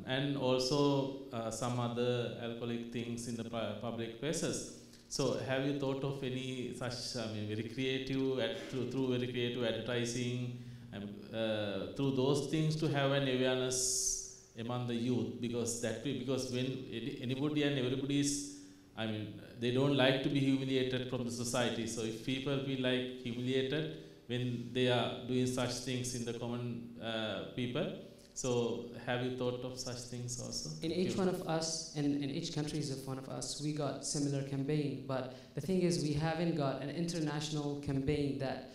and also some other alcoholic things in the public places. So have you thought of any such, very creative, through very creative advertising, through those things to have an awareness among the youth? Because when anybody and everybody is, they don't like to be humiliated from the society. So if people feel like humiliated when they are doing such things in the common people, so have you thought of such things also? In each one of us, in each country of one of us, we got similar campaign. But the thing is, we haven't got an international campaign that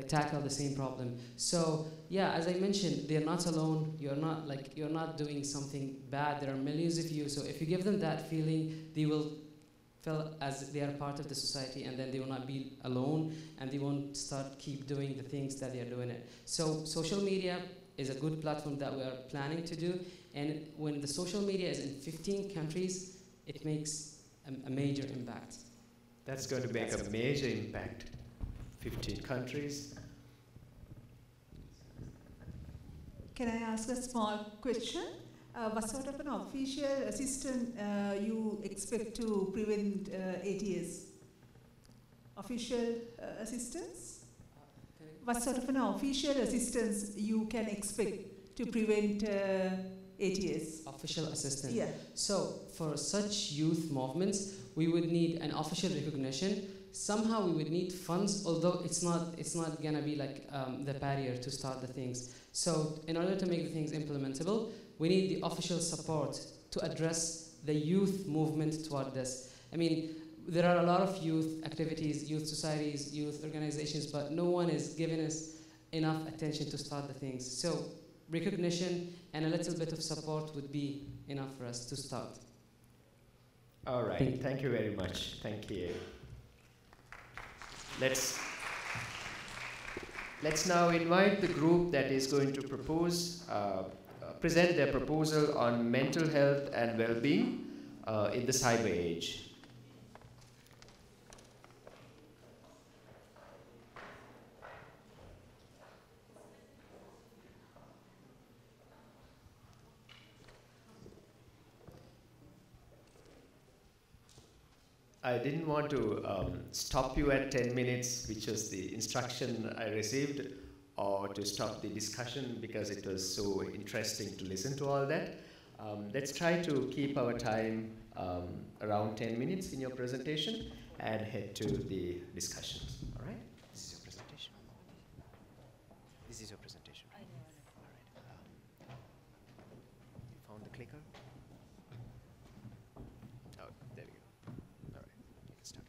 tackle the same problem. So yeah, as I mentioned, they're not alone. You're not doing something bad. There are millions of you. So if you give them that feeling, they will feel as they are part of the society, and then they will not be alone, and they won't keep doing the things that they are doing it. So social media is a good platform that we are planning to do. And when the social media is in 15 countries, it makes a major impact. That's going to make a major impact. 15 countries. Can I ask a small question? What sort of an official assistance you expect to prevent ATS? Official assistance? What sort of an official assistance you can expect to prevent ATS? Official assistance. Yeah. So for such youth movements, we would need an official recognition. Somehow we would need funds, although it's not gonna be the barrier to start the things. So in order to make the things implementable, we need the official support to address the youth movement toward this. There are a lot of youth activities, youth societies, youth organizations, but no one is giving us enough attention to start the things. So recognition and a little bit of support would be enough for us to start. All right, thank you very much. Thank you. Let's now invite the group that is going to present their proposal on mental health and well-being in the cyber age. I didn't want to stop you at 10 minutes, which was the instruction I received, or to stop the discussion because it was so interesting to listen to all that. Let's try to keep our time around 10 minutes in your presentation and head to the discussions. All right? This is your presentation. This is your presentation. All right. You found the clicker? Oh, there we go. All right. You can start.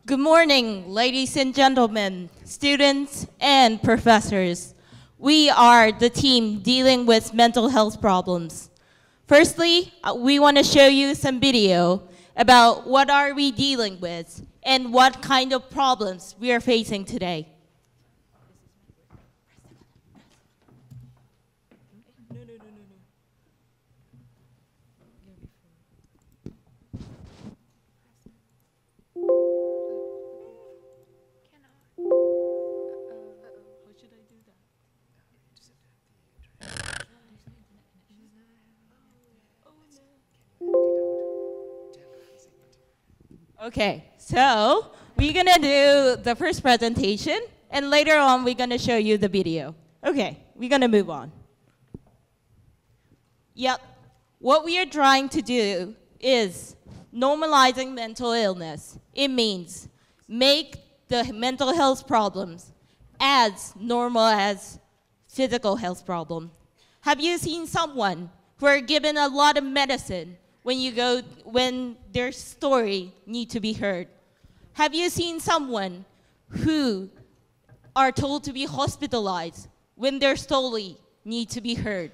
Good morning, ladies and gentlemen, students and professors. We are the team dealing with mental health problems. Firstly, we want to show you some video about what are we dealing with and what kind of problems we are facing today. Okay, so we're gonna do the first presentation, and later on we're gonna show you the video. Okay, we're gonna move on. Yep, what we are trying to do is normalizing mental illness. It means make the mental health problems as normal as physical health problem. Have you seen someone who are given a lot of medicine when their story need to be heard? Have you seen someone who are told to be hospitalized when their story need to be heard?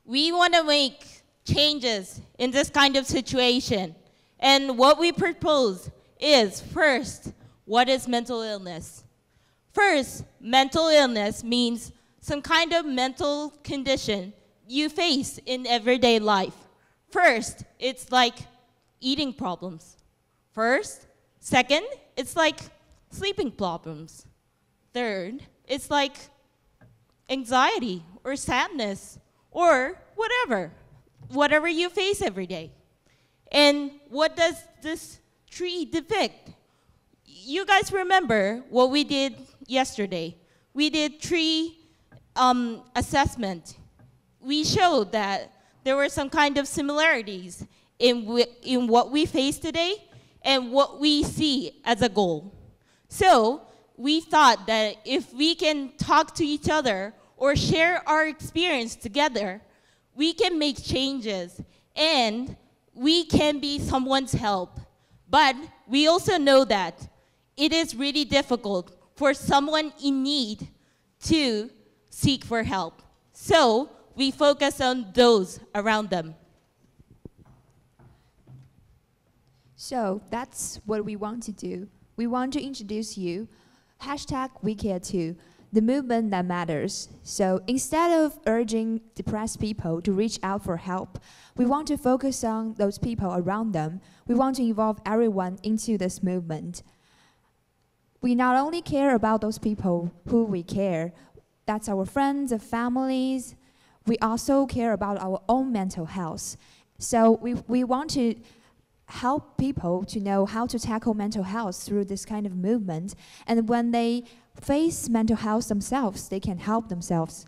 We want to make changes in this kind of situation. And what we propose is, first, what is mental illness? First, mental illness means some kind of mental condition you face in everyday life. First, it's like eating problems. Second, it's like sleeping problems. Third, it's like anxiety or sadness or whatever you face every day. And what does this tree depict? You guys remember what we did yesterday. We did tree assessment. We showed that there were some kind of similarities in what we face today and what we see as a goal. So we thought that if we can talk to each other or share our experience together, we can make changes and we can be someone's help. But we also know that it is really difficult for someone in need to seek for help. So we focus on those around them. So that's what we want to do. We want to introduce you #WeCare2, the movement that matters. So instead of urging depressed people to reach out for help, we want to focus on those people around them. We want to involve everyone into this movement. We not only care about those people who we care, that's our friends and families, we also care about our own mental health. So we want to help people to know how to tackle mental health through this kind of movement. And when they face mental health themselves, they can help themselves.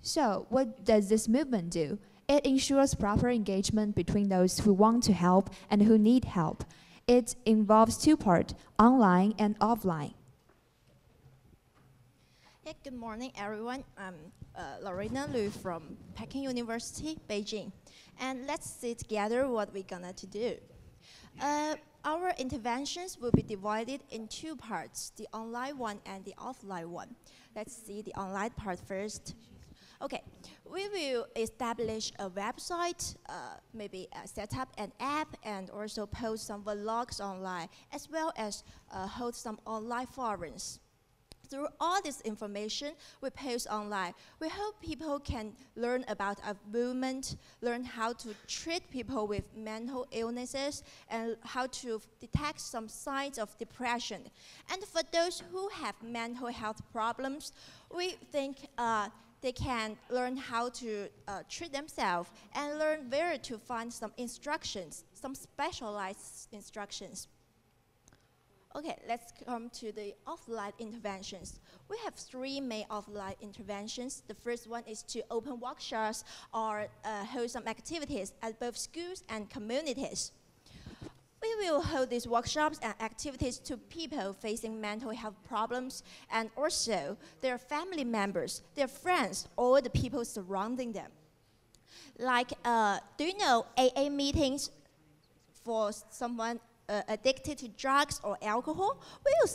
So what does this movement do? It ensures proper engagement between those who want to help and who need help. It involves two parts, online and offline. Hey, good morning, everyone. I'm Lorena Liu from Peking University, Beijing. And let's see together what we're gonna to do. Our interventions will be divided in two parts, the online one and the offline one. Let's see the online part first. Okay, we will establish a website, maybe set up an app, and also post some vlogs online, as well as hold some online forums. Through all this information we post online, we hope people can learn about our movement, learn how to treat people with mental illnesses, and how to detect some signs of depression. And for those who have mental health problems, we think they can learn how to treat themselves and learn where to find some instructions, some specialized instructions. Okay, let's come to the offline interventions. We have three main offline interventions. The first one is to open workshops or hold some activities at both schools and communities. We will hold these workshops and activities to people facing mental health problems and also their family members, their friends, or the people surrounding them. Like, do you know AA meetings for someone addicted to drugs or alcohol? We will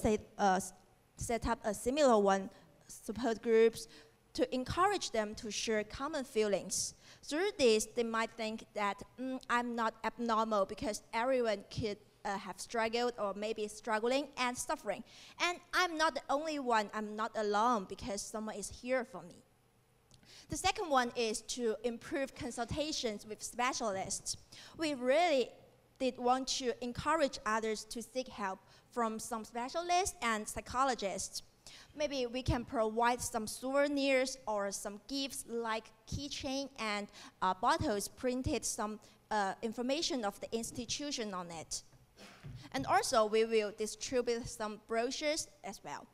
set up a similar one, support groups, to encourage them to share common feelings. Through this, they might think that I'm not abnormal because everyone could have struggled or maybe struggling and suffering. And I'm not the only one, I'm not alone because someone is here for me. The second one is to improve consultations with specialists. We really did want to encourage others to seek help from some specialists and psychologists. Maybe we can provide some souvenirs or some gifts like keychain and bottles printed some information of the institution on it. And also we will distribute some brochures as well.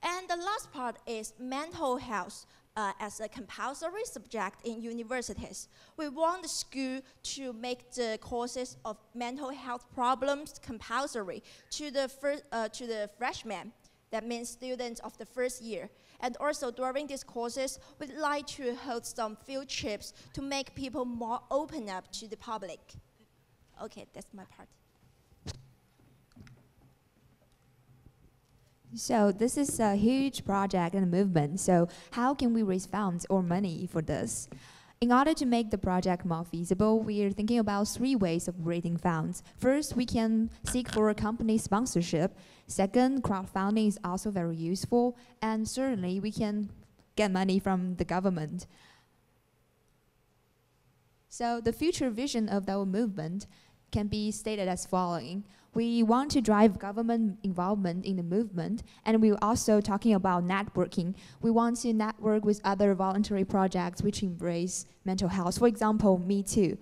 And the last part is mental health. As a compulsory subject in universities. We want the school to make the courses of mental health problems compulsory to the freshmen. That means students of the first year. And also during these courses, we'd like to hold some field trips to make people more open up to the public. Okay, that's my part. So this is a huge project and movement. So how can we raise funds or money for this? In order to make the project more feasible, we are thinking about 3 ways of raising funds. First, we can seek for a company sponsorship. Second, crowdfunding is also very useful. And thirdly, we can get money from the government. So the future vision of our movement can be stated as following. We want to drive government involvement in the movement, and we're also talking about networking. We want to network with other voluntary projects which embrace mental health. For example, Me Too.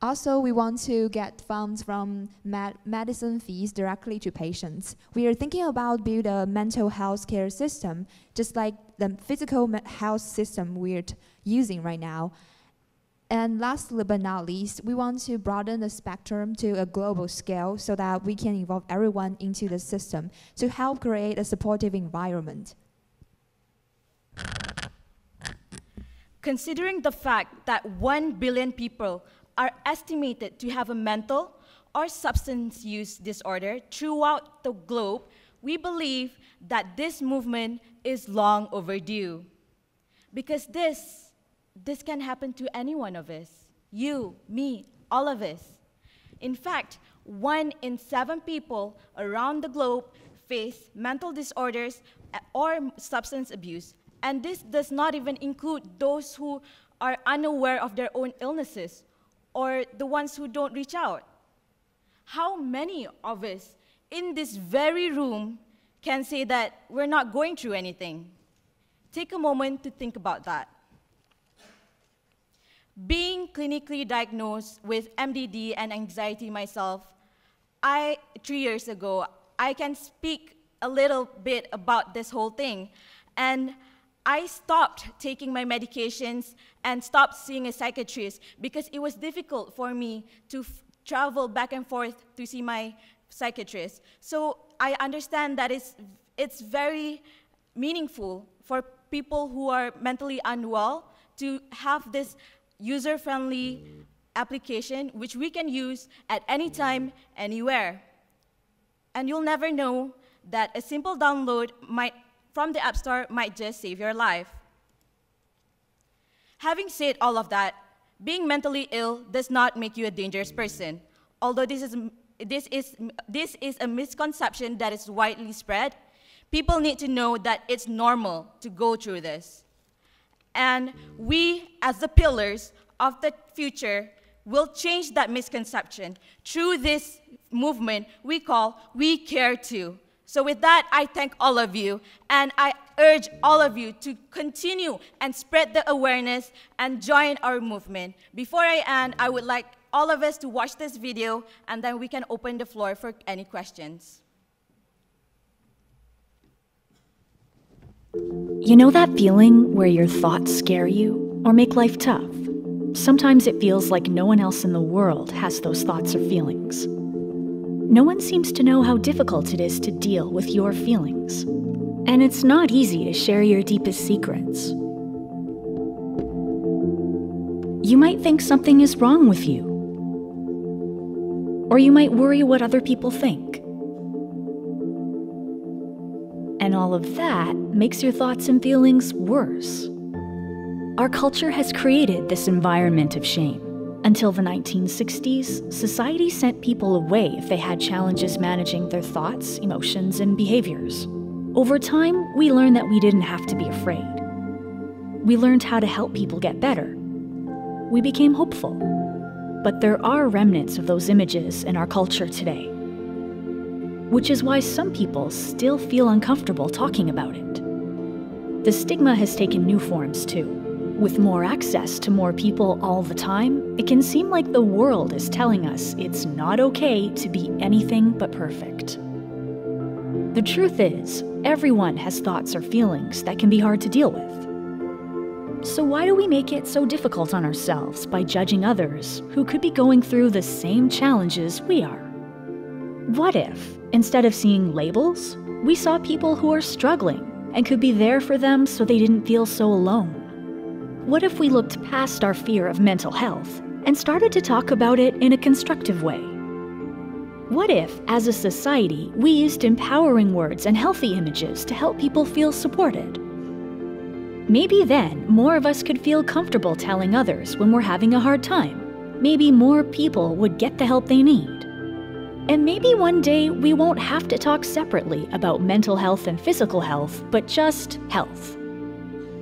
Also, we want to get funds from medicine fees directly to patients. We are thinking about build a mental health care system, just like the physical health system we're using right now. And lastly but not least, we want to broaden the spectrum to a global scale so that we can involve everyone into the system to help create a supportive environment. Considering the fact that 1 billion people are estimated to have a mental or substance use disorder throughout the globe, we believe that this movement is long overdue. Because this can happen to any one of us. You, me, all of us. In fact, 1 in 7 people around the globe face mental disorders or substance abuse. And this does not even include those who are unaware of their own illnesses or the ones who don't reach out. How many of us in this very room can say that we're not going through anything? Take a moment to think about that. Being clinically diagnosed with MDD and anxiety myself, 3 years ago, I can speak a little bit about this whole thing. And I stopped taking my medications and stopped seeing a psychiatrist because it was difficult for me to travel back and forth to see my psychiatrist. So I understand that it's very meaningful for people who are mentally unwell to have this user-friendly application which we can use at any time, anywhere. And you'll never know that a simple download from the App Store might just save your life. Having said all of that, being mentally ill does not make you a dangerous person. Although this is a misconception that is widely spread, people need to know that it's normal to go through this. And we, as the pillars of the future, will change that misconception through this movement we call We Care Too. So with that, I thank all of you, and I urge all of you to continue and spread the awareness and join our movement. Before I end, I would like all of us to watch this video, and then we can open the floor for any questions. You know that feeling where your thoughts scare you or make life tough? Sometimes it feels like no one else in the world has those thoughts or feelings. No one seems to know how difficult it is to deal with your feelings. And it's not easy to share your deepest secrets. You might think something is wrong with you. Or you might worry what other people think. And all of that makes your thoughts and feelings worse. Our culture has created this environment of shame. Until the 1960s, society sent people away if they had challenges managing their thoughts, emotions, and behaviors. Over time, we learned that we didn't have to be afraid. We learned how to help people get better. We became hopeful. But there are remnants of those images in our culture today, which is why some people still feel uncomfortable talking about it. The stigma has taken new forms too. With more access to more people all the time, it can seem like the world is telling us it's not okay to be anything but perfect. The truth is, everyone has thoughts or feelings that can be hard to deal with. So why do we make it so difficult on ourselves by judging others who could be going through the same challenges we are? What if, instead of seeing labels, we saw people who are struggling and could be there for them so they didn't feel so alone? What if we looked past our fear of mental health and started to talk about it in a constructive way? What if, as a society, we used empowering words and healthy images to help people feel supported? Maybe then more of us could feel comfortable telling others when we're having a hard time. Maybe more people would get the help they need. And maybe one day we won't have to talk separately about mental health and physical health, but just health.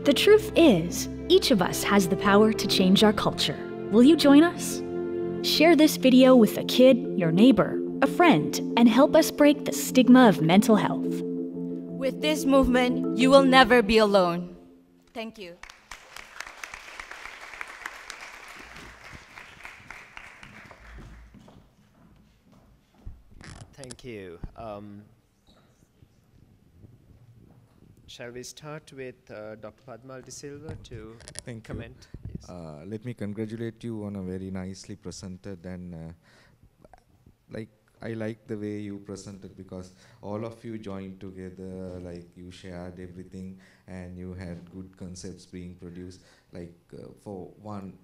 The truth is, each of us has the power to change our culture. Will you join us? Share this video with a kid, your neighbor, a friend, and help us break the stigma of mental health. With this movement, you will never be alone. Thank you. Thank you. Shall we start with Dr. Padmal De Silva to comment? Yes. Let me congratulate you on a very nicely presented, and I like the way you presented, because all of you joined together, you shared everything and you had good concepts being produced. For one,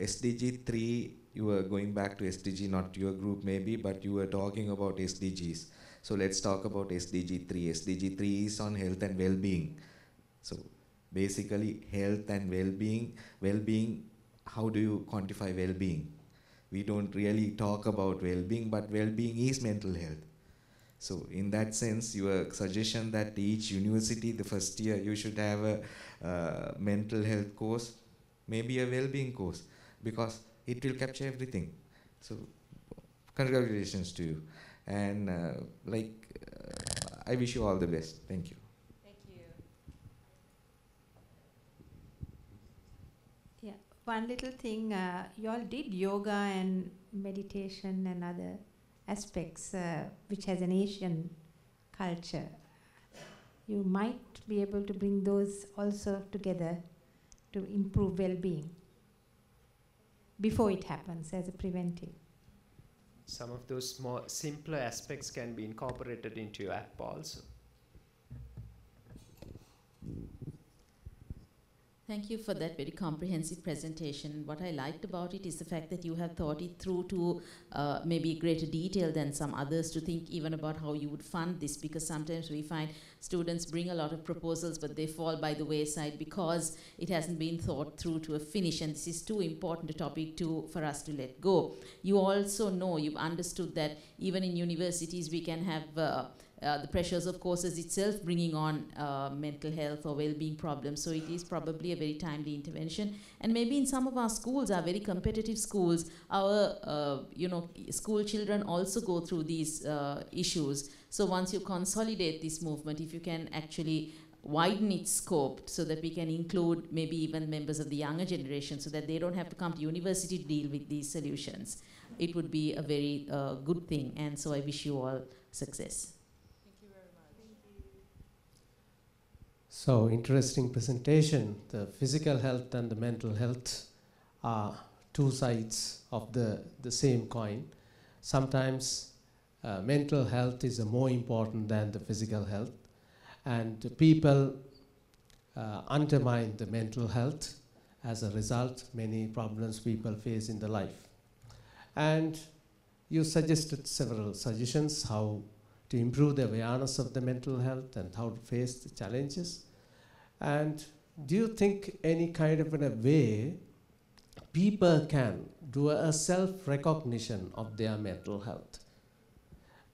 SDG 3, you were going back to SDG, not your group maybe, but you were talking about SDGs. So let's talk about SDG 3. SDG 3 is on health and well-being. So basically health and well-being, how do you quantify well-being? We don't really talk about well-being, but well-being is mental health. So in that sense, your suggestion that each university, the first year, you should have a mental health course, maybe a well-being course, because it will capture everything. So congratulations to you. And I wish you all the best. Thank you. Thank you. Yeah, one little thing, you all did yoga and meditation and other aspects, which has an Asian culture. You might be able to bring those also together to improve well-being before it happens, as a preventive. Some of those small, simpler aspects can be incorporated into your app also. Thank you for that very comprehensive presentation. What I liked about it is the fact that you have thought it through to maybe greater detail than some others, to think even about how you would fund this, because sometimes we find students bring a lot of proposals but they fall by the wayside because it hasn't been thought through to a finish, and this is too important a topic for us to let go. You also know, you've understood that even in universities we can have the pressures of courses itself bringing on mental health or well-being problems. So it is probably a very timely intervention. And maybe in some of our schools, our very competitive schools, our school children also go through these issues. So once you consolidate this movement, if you can actually widen its scope so that we can include maybe even members of the younger generation, so that they don't have to come to university to deal with these solutions, it would be a very good thing. And so I wish you all success. So, interesting presentation. The physical health and the mental health are two sides of the same coin. Sometimes mental health is more important than the physical health, and people undermine the mental health. As a result, many problems people face in their life. And you suggested several suggestions how to improve the awareness of the mental health and how to face the challenges. And do you think any kind of in a way people can do a self-recognition of their mental health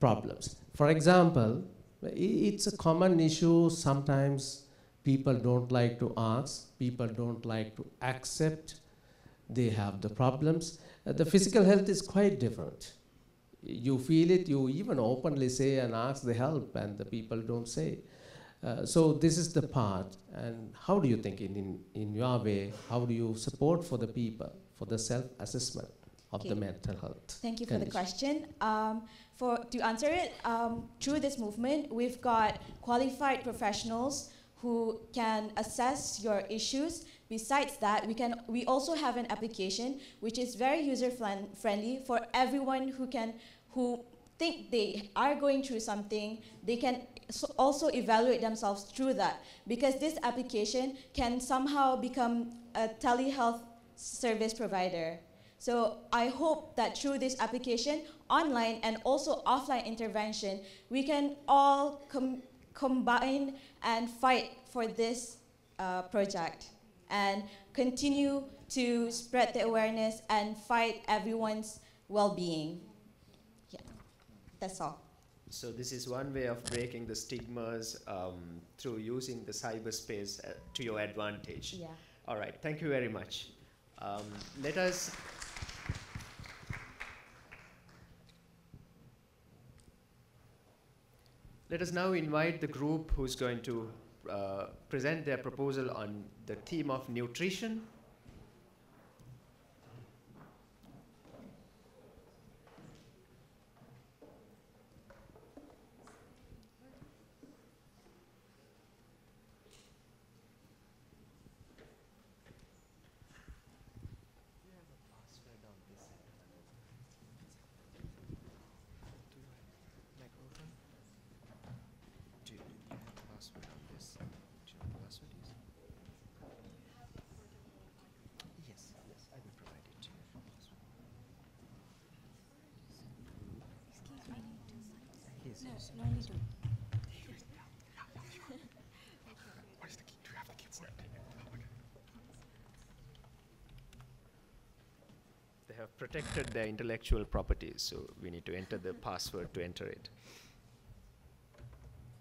problems? For example, it's a common issue. Sometimes people don't like to ask, people don't like to accept they have the problems. The physical health is quite different. You feel it, you even openly say and ask the help, and the people don't say. So this is the part. And how do you think, in your way, how do you support for the people, for the self-assessment of the mental health? Thank you for the question. To answer it, through this movement, we've got qualified professionals who can assess your issues. Besides that, we also have an application which is very user-friendly for everyone who think they are going through something. They can also evaluate themselves through that, because this application can somehow become a telehealth service provider. So I hope that through this application, online and also offline intervention, we can all combine and fight for this project and continue to spread the awareness and fight everyone's well-being. Yeah, that's all. So this is one way of breaking the stigmas through using the cyberspace to your advantage. Yeah. All right, thank you very much. Let us now invite the group who's going to present their proposal on the theme of nutrition. They have protected their intellectual properties, so we need to enter the password to enter it.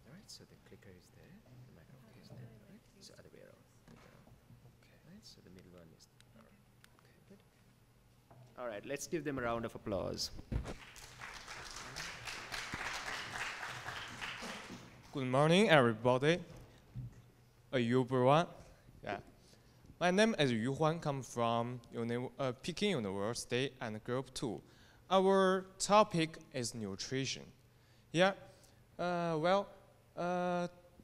All right, so the clicker is there, the microphone is there, right? So other way around. Okay. Right, so the middle one is there. Okay, good. All right, let's give them a round of applause. Good morning, everybody. Are you everyone? Yeah. My name is Yu Huan, come from Peking University and Group 2. Our topic is nutrition. Yeah. Do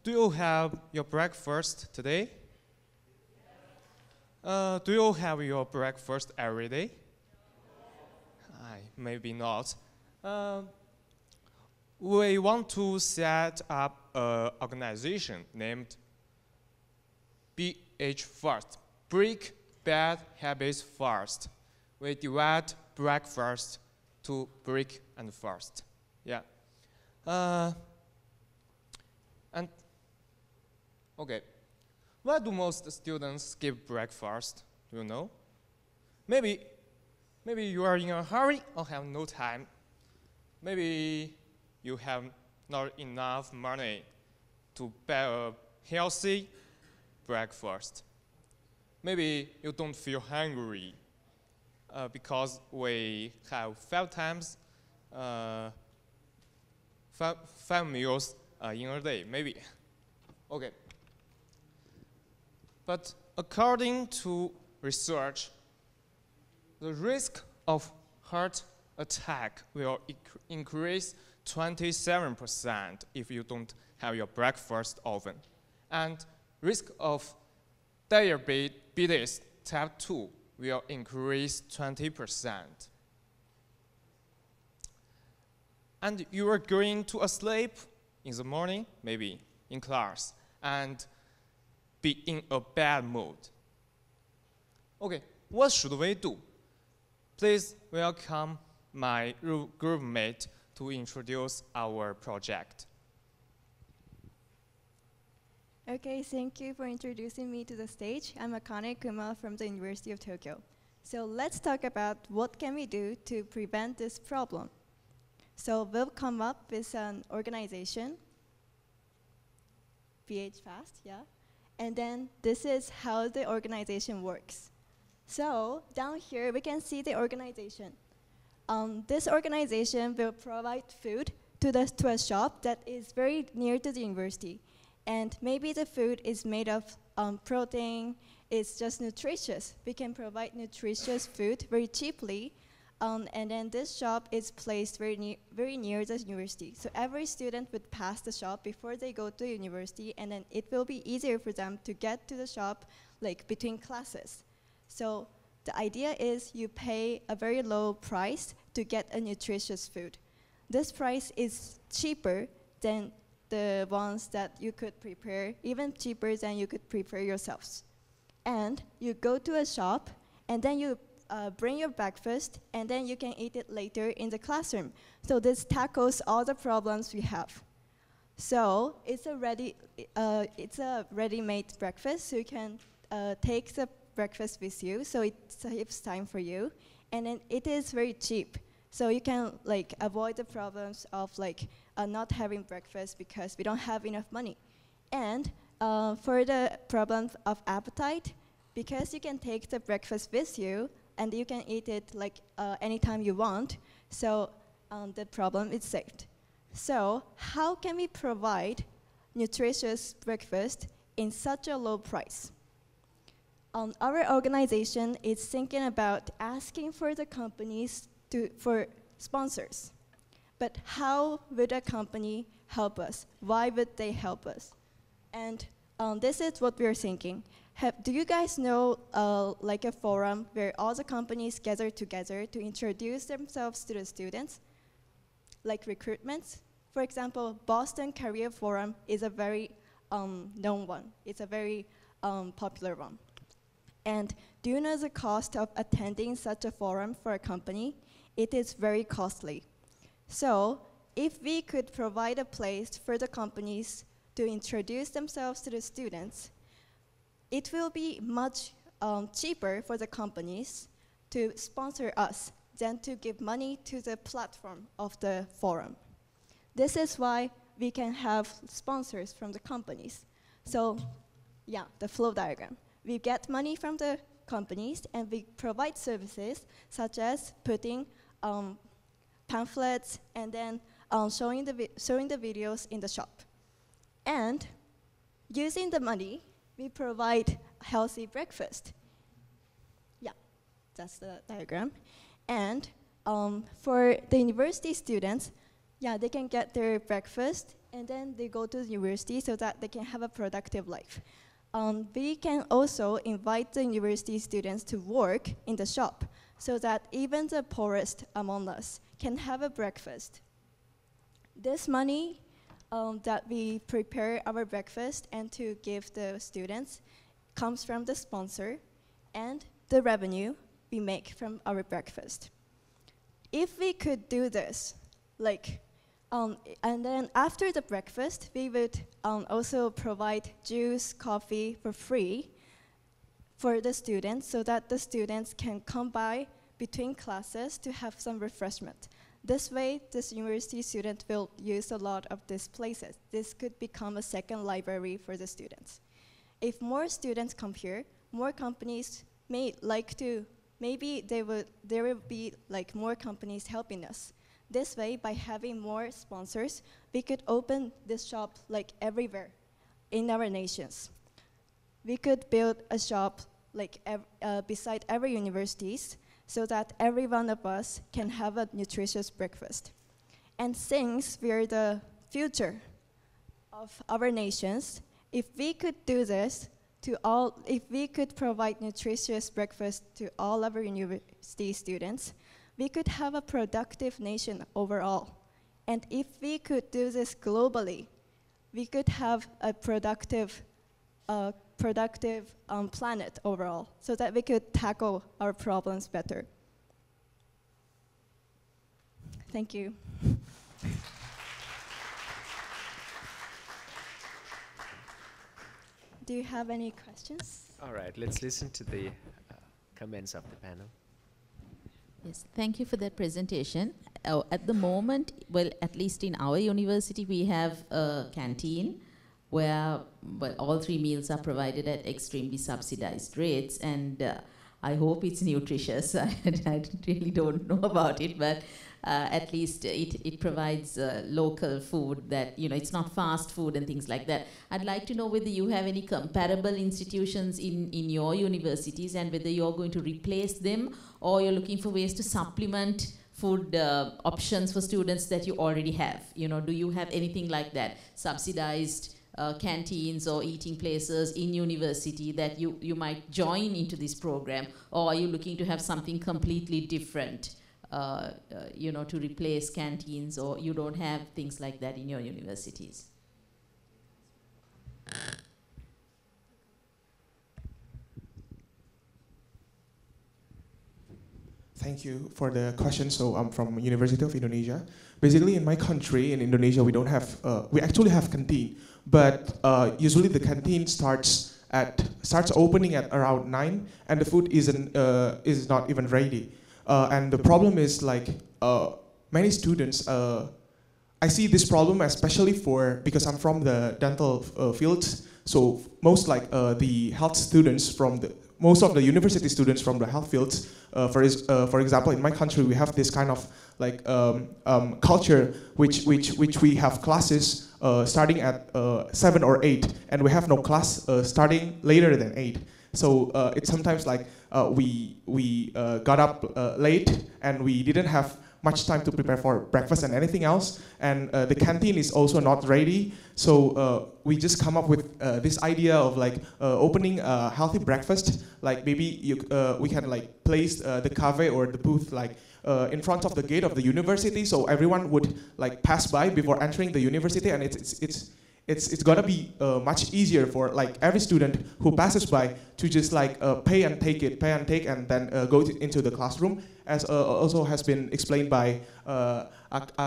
you have your breakfast today? Do you have your breakfast every day? Maybe not. We want to set up an organization named BH First, Break Bad Habits First. We divide breakfast to break and first. Yeah. And okay, why do most students skip breakfast? Do you know? Maybe you are in a hurry or have no time. Maybe you have not enough money to buy a healthy breakfast. Maybe you don't feel hungry because we have five meals in a day, maybe. Okay. But according to research, the risk of heart attack will increase 27% if you don't have your breakfast often. And risk of diabetes type 2 will increase 20%. And you are going to sleep in the morning, maybe in class, and be in a bad mood. Okay, what should we do? Please welcome my group mate to introduce our project. Okay, thank you for introducing me to the stage. I'm Akane Kuma from the University of Tokyo. So let's talk about what can we do to prevent this problem. So we'll come up with an organization, BH Fast, yeah? And then this is how the organization works. So down here, we can see the organization. This organization will provide food to a shop that is very near to the university. And maybe the food is made of protein, it's just nutritious. We can provide nutritious food very cheaply. And then this shop is placed very near the university. So every student would pass the shop before they go to university, and then it will be easier for them to get to the shop like between classes. So the idea is you pay a very low price to get a nutritious food. This price is cheaper than the ones that you could prepare, even cheaper than you could prepare yourselves. And you go to a shop, and then you bring your breakfast, and then you can eat it later in the classroom. So this tackles all the problems we have. So it's a ready-made breakfast, so you can take the breakfast with you, so it saves time for you, and then it is very cheap. So you can like avoid the problems of like not having breakfast because we don't have enough money. And for the problems of appetite, because you can take the breakfast with you and you can eat it like anytime you want, so the problem is saved. So how can we provide nutritious breakfast in such a low price? Our organization is thinking about asking for the companies for sponsors. But how would a company help us? Why would they help us? And this is what we're thinking. Do you guys know like a forum where all the companies gather together to introduce themselves to the students? Like recruitments? For example, Boston Career Forum is a very known one. It's a very popular one. And do you know the cost of attending such a forum for a company? It is very costly. So if we could provide a place for the companies to introduce themselves to the students, it will be much cheaper for the companies to sponsor us than to give money to the platform of the forum. This is why we can have sponsors from the companies. So yeah, the flow diagram. We get money from the companies and we provide services such as putting pamphlets and then showing the videos in the shop. And using the money, we provide healthy breakfast. Yeah, that's the diagram. And for the university students, yeah, they can get their breakfast and then they go to the university so that they can have a productive life. We can also invite the university students to work in the shop so that even the poorest among us can have a breakfast. This money that we prepare our breakfast and to give the students comes from the sponsor and the revenue we make from our breakfast. If we could do this, like, and then after the breakfast, we would also provide juice, coffee for free for the students so that the students can come by between classes to have some refreshment. This way, this university student will use a lot of these places. This could become a second library for the students. If more students come here, more companies may like to, maybe there will be like more companies helping us. This way, by having more sponsors, we could open this shop like everywhere in our nations. We could build a shop like beside every universities so that every one of us can have a nutritious breakfast. And since we are the future of our nations, if we could do this if we could provide nutritious breakfast to all our university students, we could have a productive nation overall. And if we could do this globally, we could have a productive planet overall so that we could tackle our problems better. Thank you. Do you have any questions? All right, let's listen to the comments of the panel. Yes, thank you for that presentation. At the moment, well, at least in our university, we have a canteen where all 3 meals are provided at extremely subsidized rates, and I hope it's nutritious. I really don't know about it, but at least it provides local food that, you know, it's not fast food and things like that. I'd like to know whether you have any comparable institutions in your universities and whether you're going to replace them or you're looking for ways to supplement food options for students that you already have. You know, do you have anything like that, subsidized canteens or eating places in university that you might join into this program, or are you looking to have something completely different, you know, to replace canteens, or you don't have things like that in your universities? thank you for the question. So I'm from University of Indonesia. Basically, in my country, in Indonesia, we don't have, we actually have canteen, but usually the canteen starts opening at around 9, and the food is not even ready. And the problem is like many students. I see this problem especially because I'm from the dental fields. So most the health students most of the university students from the health fields, for example, in my country, we have this kind of culture which we have classes starting at 7 or 8, and we have no class starting later than 8. So it's sometimes like we got up late and we didn't have much time to prepare for breakfast and anything else, and the canteen is also not ready. So we just come up with this idea of like opening a healthy breakfast. Like maybe we can like place the cafe or the booth like in front of the gate of the university, so everyone would like pass by before entering the university, and it's gonna be much easier for like every student who passes by to just like pay and take, and then go into the classroom. As also has been explained by Akane,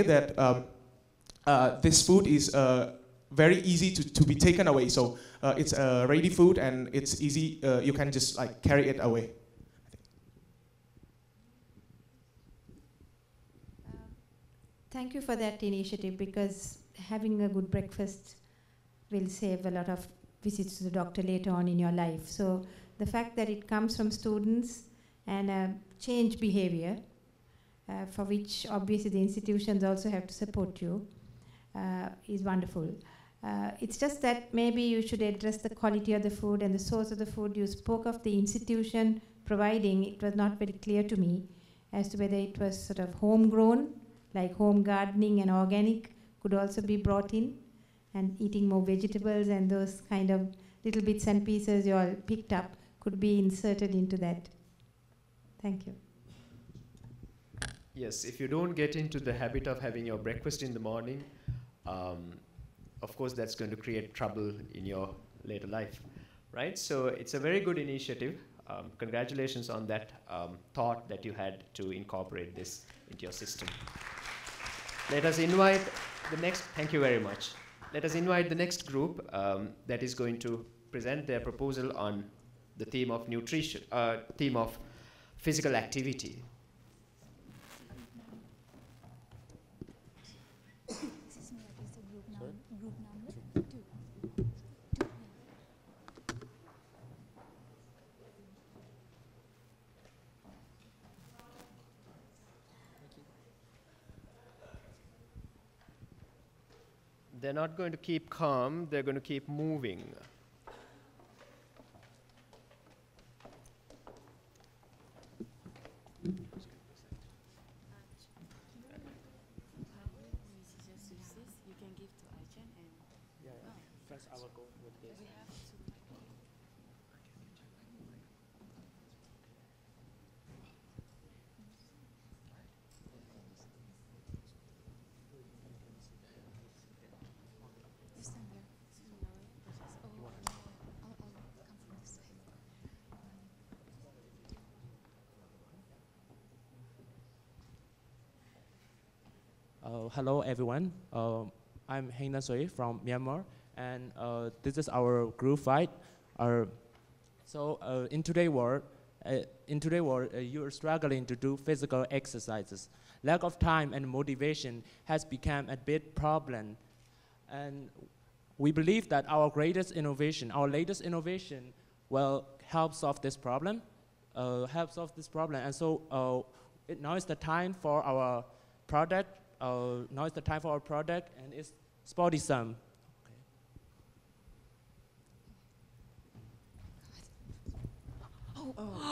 that this food is very easy to be taken away. So it's ready food and it's easy. You can just like carry it away. Thank you for that initiative, because having a good breakfast will save a lot of visits to the doctor later on in your life. So the fact that it comes from students and change behavior, for which obviously the institutions also have to support you, is wonderful. It's just that maybe you should address the quality of the food and the source of the food. You spoke of the institution providing. It was not very clear to me as to whether it was sort of homegrown, like home gardening and organic could also be brought in, and eating more vegetables and those kind of little bits and pieces you all picked up could be inserted into that. Thank you. Yes, if you don't get into the habit of having your breakfast in the morning, of course that's going to create trouble in your later life, right? So it's a very good initiative. Congratulations on that thought that you had to incorporate this into your system. Let us invite the next, thank you very much. Let us invite the next group that is going to present their proposal on the theme of nutrition, theme of physical activity. They're not going to keep calm, they're going to keep moving. Hello everyone, I'm Hainan Sui from Myanmar, and this is our group fight. In today's world, you are struggling to do physical exercises. Lack of time and motivation has become a big problem, and we believe that our latest innovation will help solve this problem. And so now is the time for our product. Now is the time for our product, and it's Sportism.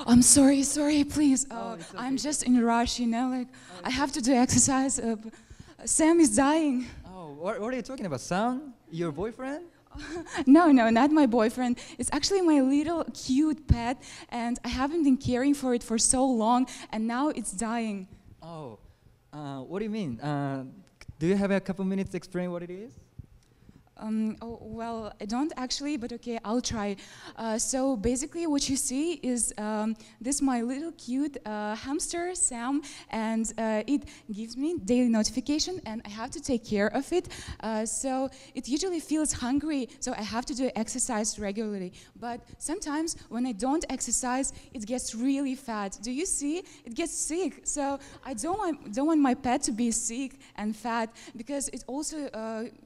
I'm sorry, please. I'm just in a rush, you know, like I have to do exercise. Sam is dying. Oh, what are you talking about? Sam? Your boyfriend? No, not my boyfriend. It's actually my little cute pet, and I haven't been caring for it for so long, and now it's dying. Oh, what do you mean? Do you have a couple minutes to explain what it is? Oh, well, I don't actually, but okay, I'll try. So basically what you see is this my little cute hamster, Sam, and it gives me daily notification and I have to take care of it. So it usually feels hungry, so I have to do exercise regularly. But sometimes when I don't exercise, it gets really fat. Do you see? It gets sick. So I don't want my pet to be sick and fat because it also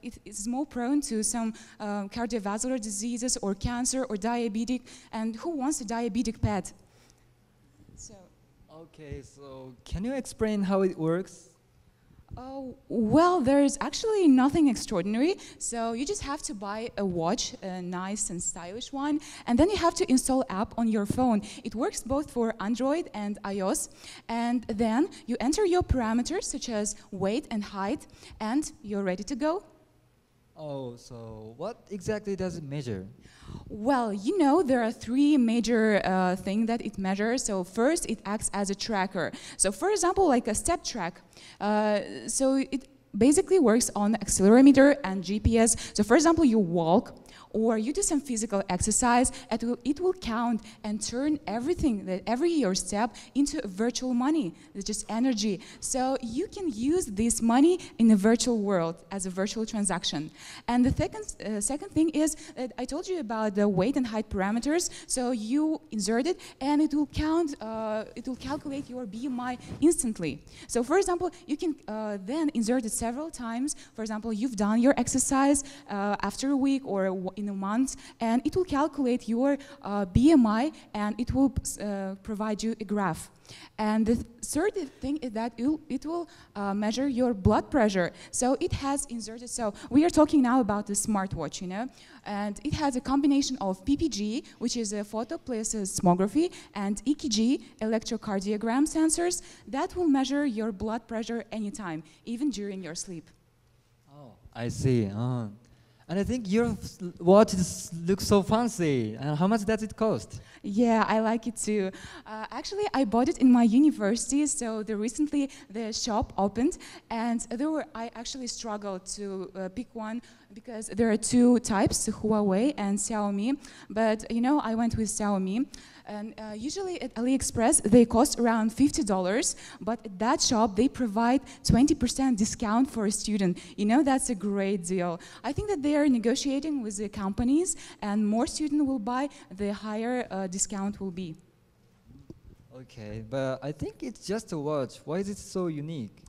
it is more prone to some cardiovascular diseases or cancer or diabetic. And who wants a diabetic pet? So. Okay, so can you explain how it works? Oh, well, there is actually nothing extraordinary. So you just have to buy a watch, a nice and stylish one, and then you have to install app on your phone. It works both for Android and iOS. And then you enter your parameters such as weight and height, and you're ready to go. Oh, so what exactly does it measure? Well, you know, there are three major things that it measures. So first, it acts as a tracker. So for example, like a step track. So it basically works on accelerometer and GPS. So for example, you walk or you do some physical exercise, it will count and turn everything, every your step into virtual money. It's just energy. So you can use this money in the virtual world as a virtual transaction. And the second thing is that I told you about the weight and height parameters. So you insert it and it will count, it will calculate your BMI instantly. So for example, you can then insert it several times. For example, you've done your exercise after a week or in a month, and it will calculate your BMI and it will provide you a graph. And the third thing is that it will measure your blood pressure. So it has inserted, so we are talking now about the smartwatch, you know, and it has a combination of PPG, which is a photoplethysmography, and EKG, electrocardiogram sensors, that will measure your blood pressure anytime, even during your sleep. Oh, I see. And I think your watch looks so fancy. How much does it cost? Yeah, I like it too. Actually, I bought it in my university, so recently the shop opened, and I actually struggled to pick one because there are two types, Huawei and Xiaomi, but you know, I went with Xiaomi. And usually at AliExpress, they cost around $50, but at that shop, they provide 20% discount for a student. You know, that's a great deal. I think that they are negotiating with the companies, and more students will buy, the higher discount will be. Okay, but I think it's just a watch. Why is it so unique?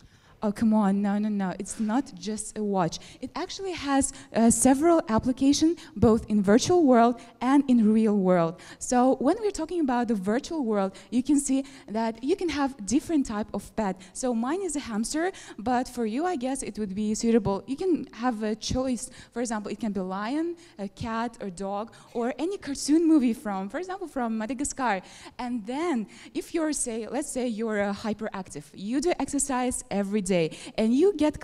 Oh, come on, no. It's not just a watch. It actually has several applications, both in virtual world and in real world. So when we're talking about the virtual world, you can see that you can have different type of pet. So mine is a hamster, but for you, I guess it would be suitable. You can have a choice. For example, it can be a lion, a cat, or dog, or any cartoon movie from, for example, from Madagascar. And then if you're, let's say you're hyperactive, you do exercise every day, and you get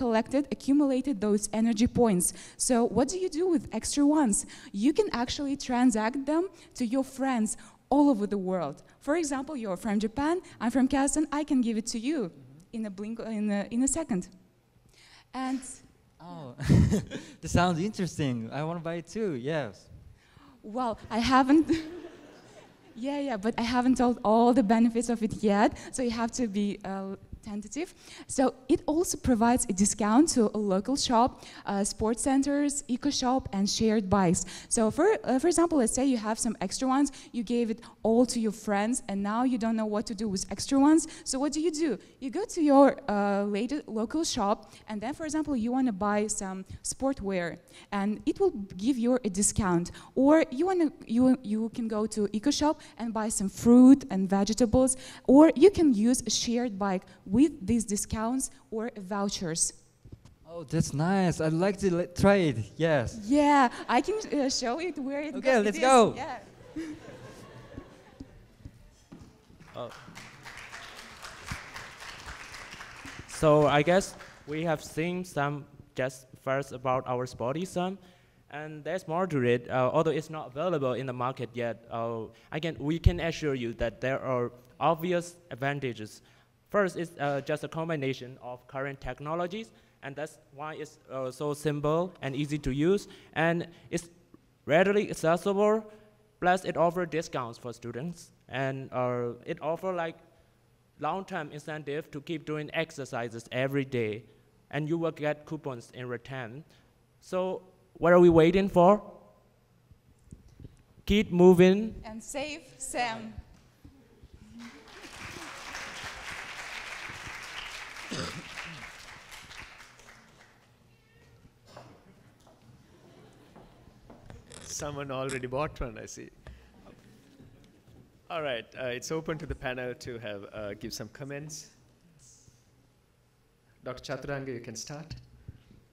accumulated those energy points. So what do you do with extra ones? You can actually transact them to your friends all over the world. For example, you're from Japan, I'm from Kazakhstan, I can give it to you in a blink, in a second. And oh, this sounds interesting. I want to buy it too. Yes. Well, I haven't. Yeah, but I haven't told all the benefits of it yet, so you have to be tentative. So it also provides a discount to a local shop, sports centers, eco shop, and shared bikes. So for example, let's say you have some extra ones, you gave it all to your friends, and now you don't know what to do with extra ones. So what do? You go to your local shop, and then, for example, you want to buy some sportwear, and it will give you a discount. Or you can go to eco shop and buy some fruit and vegetables, or you can use a shared bike with these discounts or vouchers. Oh, that's nice. I'd like to try it. Yes. Yeah, I can show it where it goes. Okay, let's go. Yeah. So I guess we have seen some just first about our body some. And there's more to it, although it's not available in the market yet. We can assure you that there are obvious advantages. First, it's just a combination of current technologies and that's why it's so simple and easy to use, and it's readily accessible. Plus, it offers discounts for students, and it offers like long-term incentive to keep doing exercises every day, and you will get coupons in return. So, what are we waiting for? Keep moving. And save Sam. Someone already bought one, I see. All right, it's open to the panel to have give some comments. Dr. Chaturanga, you can start.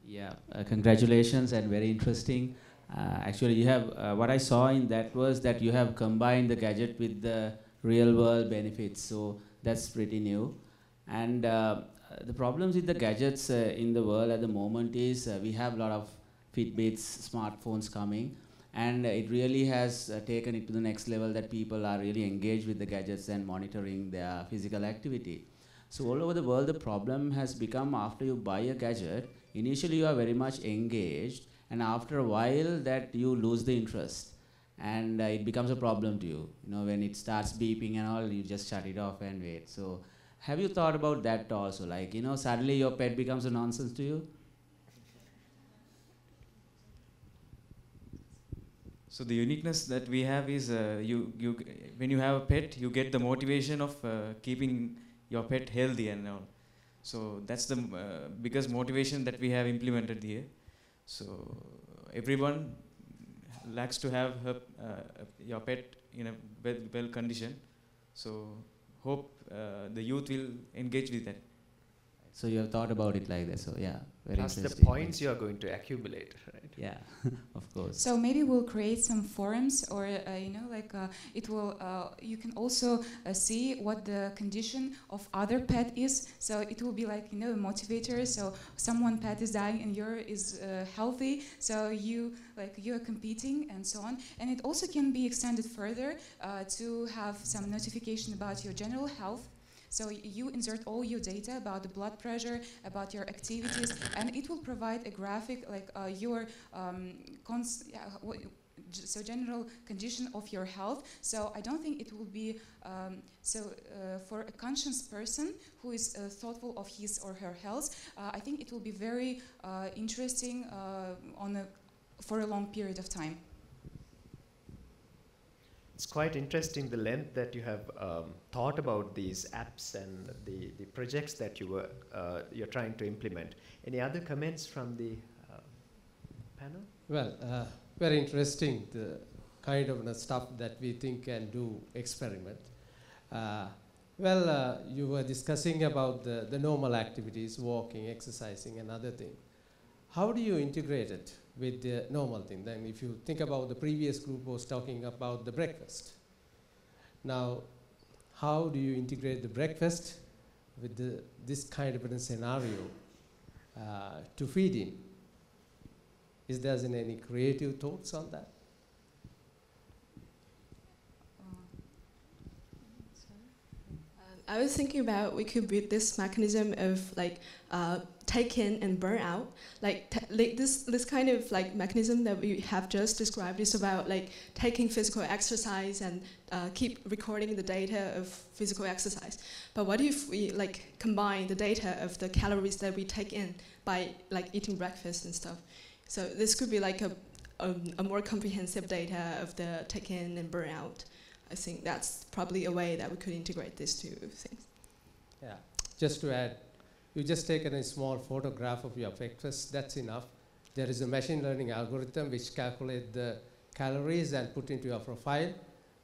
Yeah, congratulations and very interesting. Actually, you have what I saw in that was that you have combined the gadget with the real world benefits. So that's pretty new. And the problems with the gadgets in the world at the moment is we have a lot of Fitbits, smartphones coming, and it really has taken it to the next level that people are really engaged with the gadgets and monitoring their physical activity. So all over the world, the problem has become after you buy a gadget, initially you are very much engaged, and after a while that you lose the interest, and it becomes a problem to you. You know, when it starts beeping and all, you just shut it off and wait. So have you thought about that also? Like, you know, suddenly your pet becomes a nonsense to you? So the uniqueness that we have is when you have a pet, you get the motivation of keeping your pet healthy and all. So that's the biggest motivation that we have implemented here. So everyone likes to have your pet in a well condition. So hope the youth will engage with that. So you have thought about it like that. So yeah, very Plus interesting. the points you are going to accumulate, right? Yeah, of course. So maybe we'll create some forums, or you know, like it will. You can also see what the condition of other pet is. So it will be like, you know, a motivator. So someone pet is dying and yours is healthy. So you are competing and so on. And it also can be extended further to have some notification about your general health. So you insert all your data about the blood pressure, about your activities, and it will provide a graphic like your so general condition of your health. So I don't think it will be for a conscious person who is thoughtful of his or her health. I think it will be very interesting for a long period of time. It's quite interesting the length that you have thought about these apps and the projects that you're trying to implement. Any other comments from the panel? Well, very interesting, the kind of stuff that we think can do experiment. You were discussing about the normal activities, walking, exercising, and other things. How do you integrate it with the normal thing? Then if you think about the previous group was talking about the breakfast. Now, how do you integrate the breakfast with this kind of a scenario to feed in? Is there any creative thoughts on that? I was thinking about we could build this mechanism of like take in and burn out. Like this kind of like mechanism that we have just described is about like taking physical exercise and keep recording the data of physical exercise. But what if we like combine the data of the calories that we take in by like eating breakfast and stuff? So this could be like a more comprehensive data of the take in and burn out. I think that's probably a way that we could integrate these two things. Yeah, just to add, you just taken a small photograph of your breakfast, that's enough. There is a machine learning algorithm which calculates the calories and put into your profile.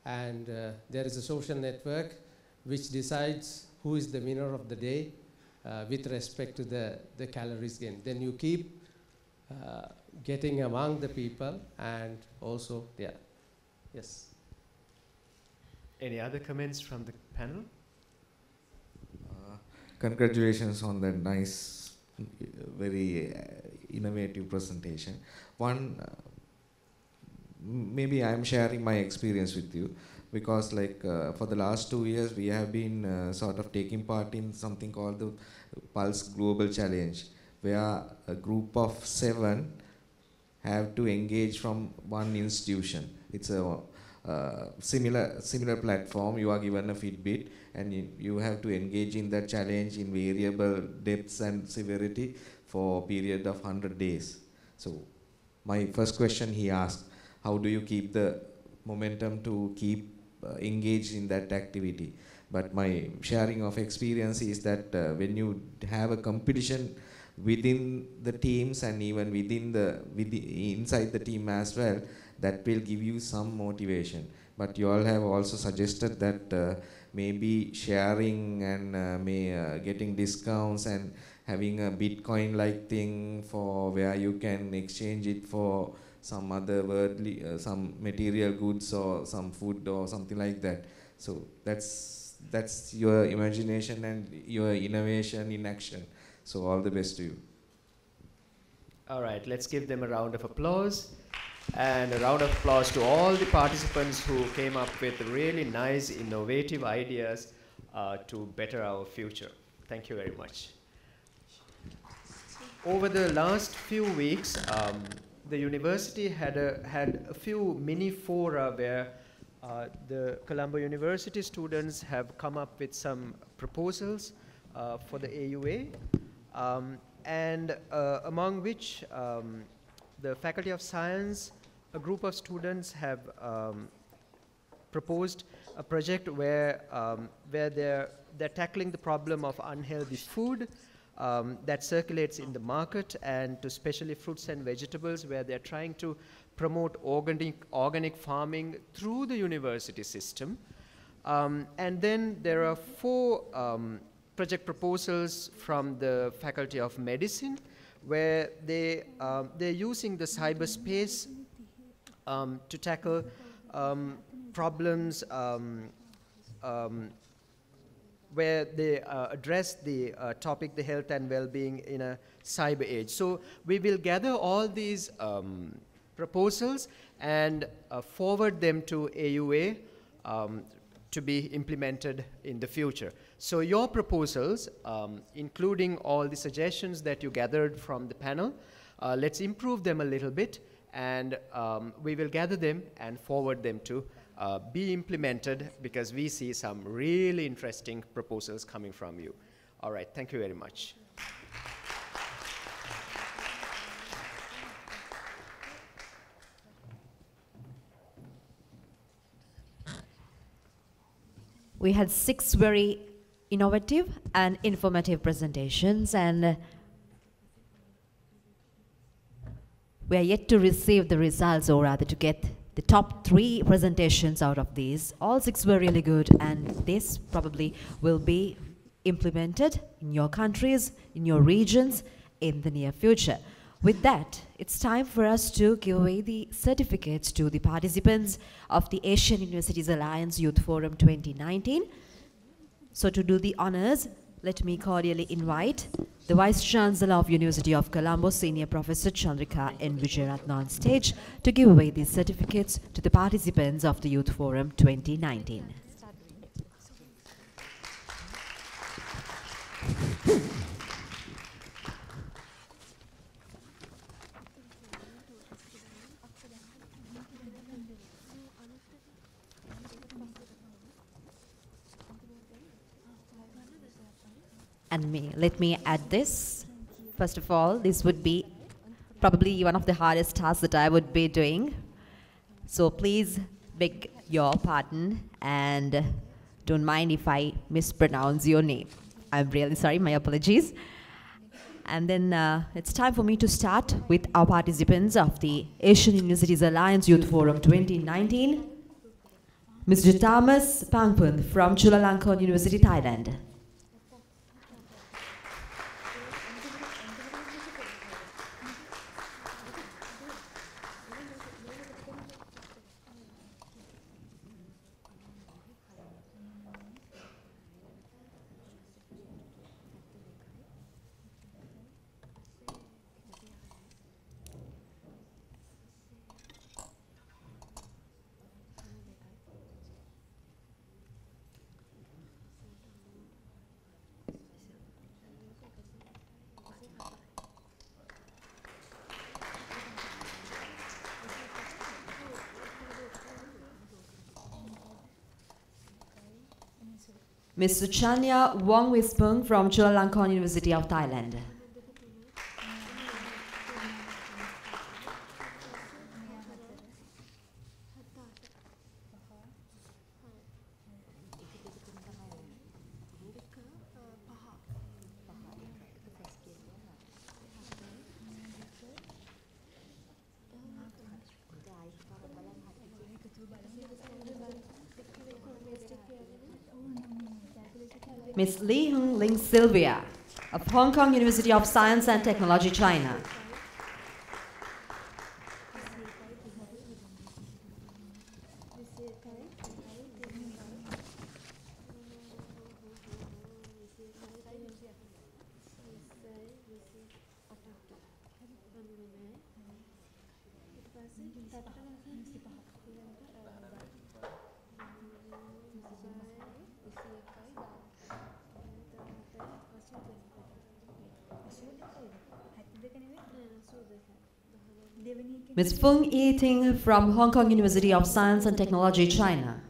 And there is a social network which decides who is the winner of the day with respect to the calories gained. Then you keep getting among the people and also, yeah, yes. Any other comments from the panel? Congratulations on that nice, very innovative presentation. One, maybe I'm sharing my experience with you, because like for the last 2 years we have been sort of taking part in something called the Pulse Global Challenge, where a group of 7 have to engage from one institution. It's a similar platform. You are given a Fitbit and you have to engage in that challenge in variable depths and severity for a period of 100 days. So my first question he asked, how do you keep the momentum to keep engaged in that activity? But my sharing of experience is that when you have a competition within the teams and even inside the team as well, that will give you some motivation. But you all have also suggested that maybe sharing and getting discounts and having a Bitcoin-like thing for where you can exchange it for some other worldly, some material goods or some food or something like that. So that's your imagination and your innovation in action. So all the best to you. All right, let's give them a round of applause. And a round of applause to all the participants who came up with really nice, innovative ideas to better our future. Thank you very much. Over the last few weeks, the university had a few mini fora where the Colombo University students have come up with some proposals for the AUA, and among which the Faculty of Science, a group of students have proposed a project where they're tackling the problem of unhealthy food that circulates in the market, and to especially fruits and vegetables, where they're trying to promote organic farming through the university system. And then there are 4 project proposals from the Faculty of Medicine, where they're using the cyberspace to tackle problems where they address the topic, the health and well-being in a cyber age. So we will gather all these proposals and forward them to AUA to be implemented in the future. So your proposals, including all the suggestions that you gathered from the panel, let's improve them a little bit, and we will gather them and forward them to be implemented, because we see some really interesting proposals coming from you. All right, thank you very much. We had 6 very innovative and informative presentations, and we are yet to receive the results, or rather to get the top 3 presentations out of these. All 6 were really good, and this probably will be implemented in your countries, in your regions, in the near future. With that, it's time for us to give away the certificates to the participants of the Asian Universities Alliance Youth Forum 2019. So to do the honors, let me cordially invite the Vice Chancellor of University of Colombo, Senior Professor Chandrika N. Vijayaratna, on stage to give away these certificates to the participants of the Youth Forum 2019. And let me add this. First of all, this would be probably one of the hardest tasks that I would be doing. So please beg your pardon and don't mind if I mispronounce your name. I'm really sorry, my apologies. And then it's time for me to start with our participants of the Asian Universities Alliance Youth Forum 2019. Mr. Thomas Pangpun from Chulalongkorn University, Thailand. Ms. Suchanya Wongwispung from Chulalongkorn University of Thailand. Ms. Lee Hung Ling Sylvia of Hong Kong University of Science and Technology, China. Ms. Fung Yi Ting from Hong Kong University of Science and Technology, China.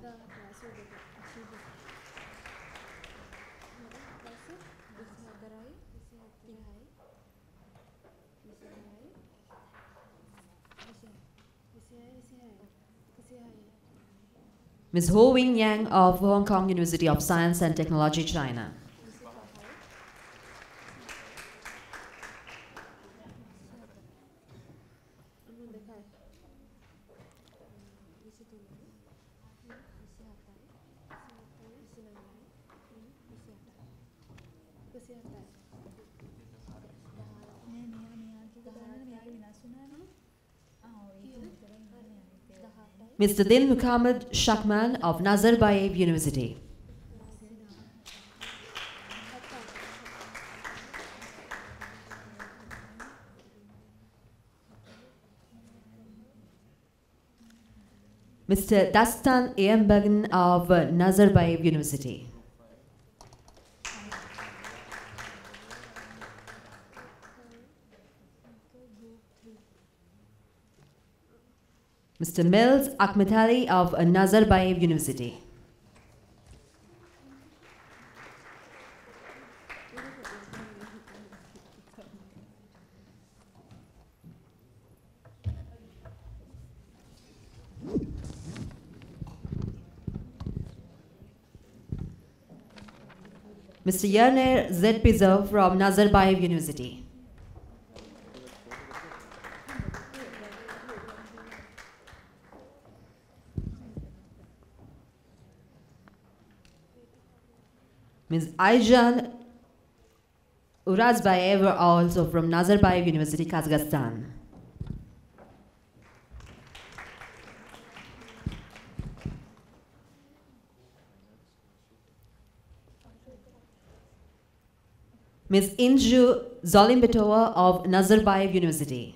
Ms. Ho Wing Yang of Hong Kong University of Science and Technology, China. Mr. Dil Muhammad Shakman of Nazarbayev University. Mr. Dastan Eyembagan of Nazarbayev University. Mr. Mills Ahmed Ali of Nazarbayev University. Mr. Yerner Zedpizov from Nazarbayev University. Ms. Ayjan Urazbayev, also from Nazarbayev University, Kazakhstan. Ms. Inju Zolimbetova of Nazarbayev University.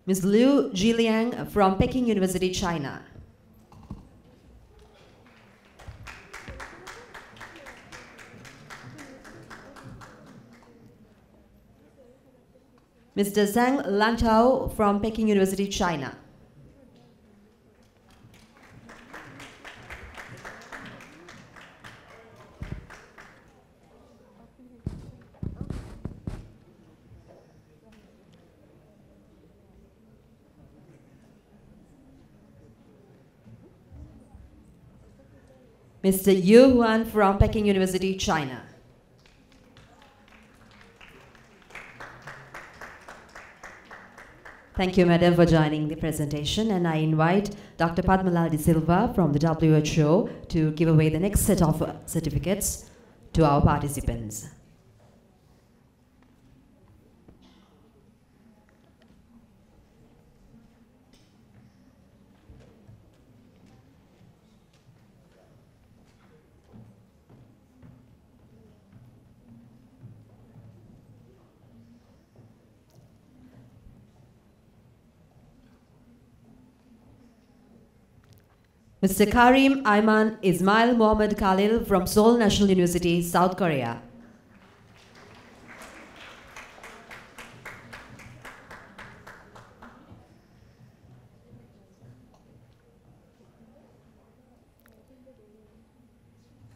Ms. Liu Jiliang from Peking University, China. Mr. Zhang Langtao from Peking University, China. Mr. Yu Huan from Peking University, China. Thank you, Madam, for joining the presentation, and I invite Dr. Padmalal De Silva from the WHO to give away the next set of certificates to our participants. Mr. Karim Ayman Ismail Mohammed Khalil from Seoul National University, South Korea.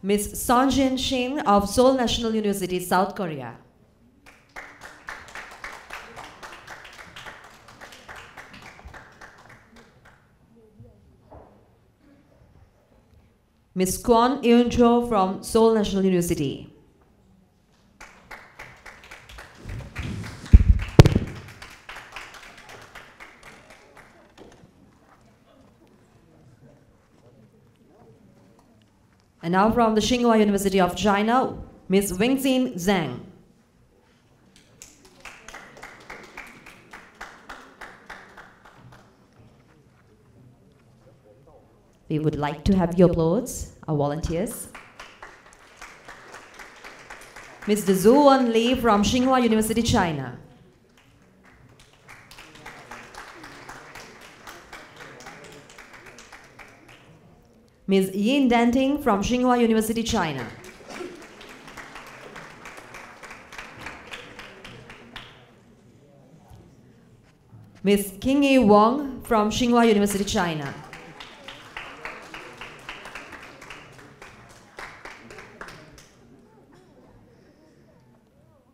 Ms. Sonjin Shin of Seoul National University, South Korea. Ms. Kwon Eun-jo from Seoul National University. And now from the Tsinghua University of China, Ms. Wingxin Zhang. We would like to have your applause, our volunteers. Mr. Zhu Wen Li from Tsinghua University, China. Ms. Yin Danting from Tsinghua University, China. Ms. King-Yi Wong from Tsinghua University, China.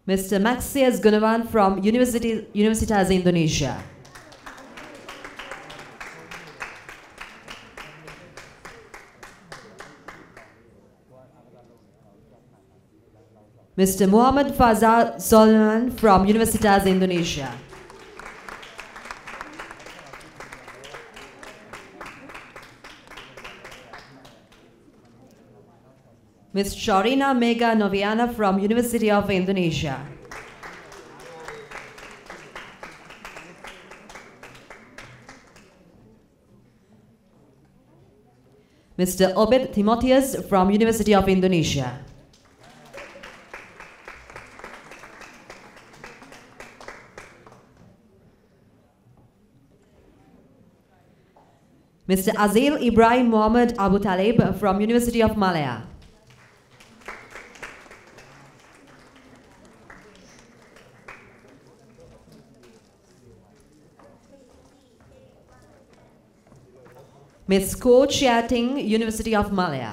Mr. Maxias Gunawan from Universitas Indonesia. Mr. Muhammad Fazal Solman from Universitas Indonesia. Ms. Shorina Mega Noviana from University of Indonesia. Mr. Obed Timotheus from University of Indonesia. Mr. Azil Ibrahim Muhammad Abu Talib from University of Malaya. Ms. Ko Chia Ting, University of Malaya.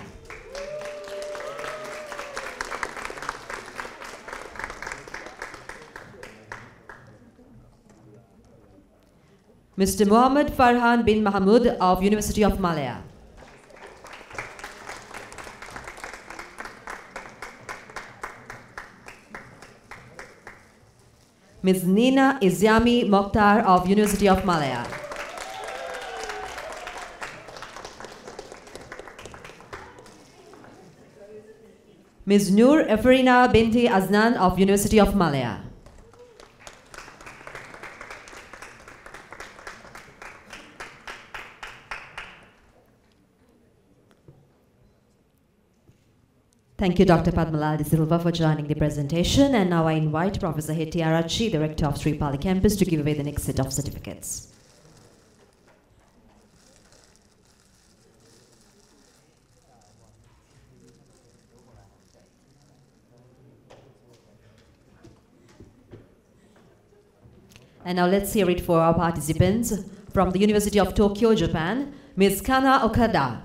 Mr. Muhammad Farhan bin Mahmud of University of Malaya. Ms. Nina Izyami Mokhtar of University of Malaya. Ms. Noor Efrina Binti Aznan of University of Malaya. Thank you, Dr. Padmalal De Silva, for joining the presentation. And now I invite Professor Hetty Arachi, the Rector of Sri Pali Campus, to give away the next set of certificates. And now let's hear it for our participants from the University of Tokyo, Japan, Ms. Kana Okada.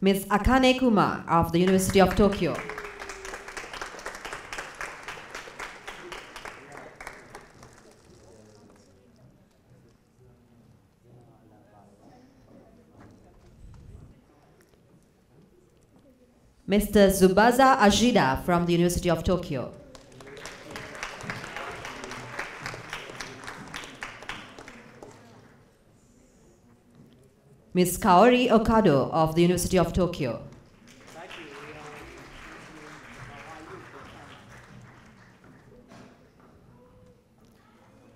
Ms. Akane Kumar of the University of Tokyo. Mr. Zubaza Ajida from the University of Tokyo. Ms. Kaori Okado of the University of Tokyo.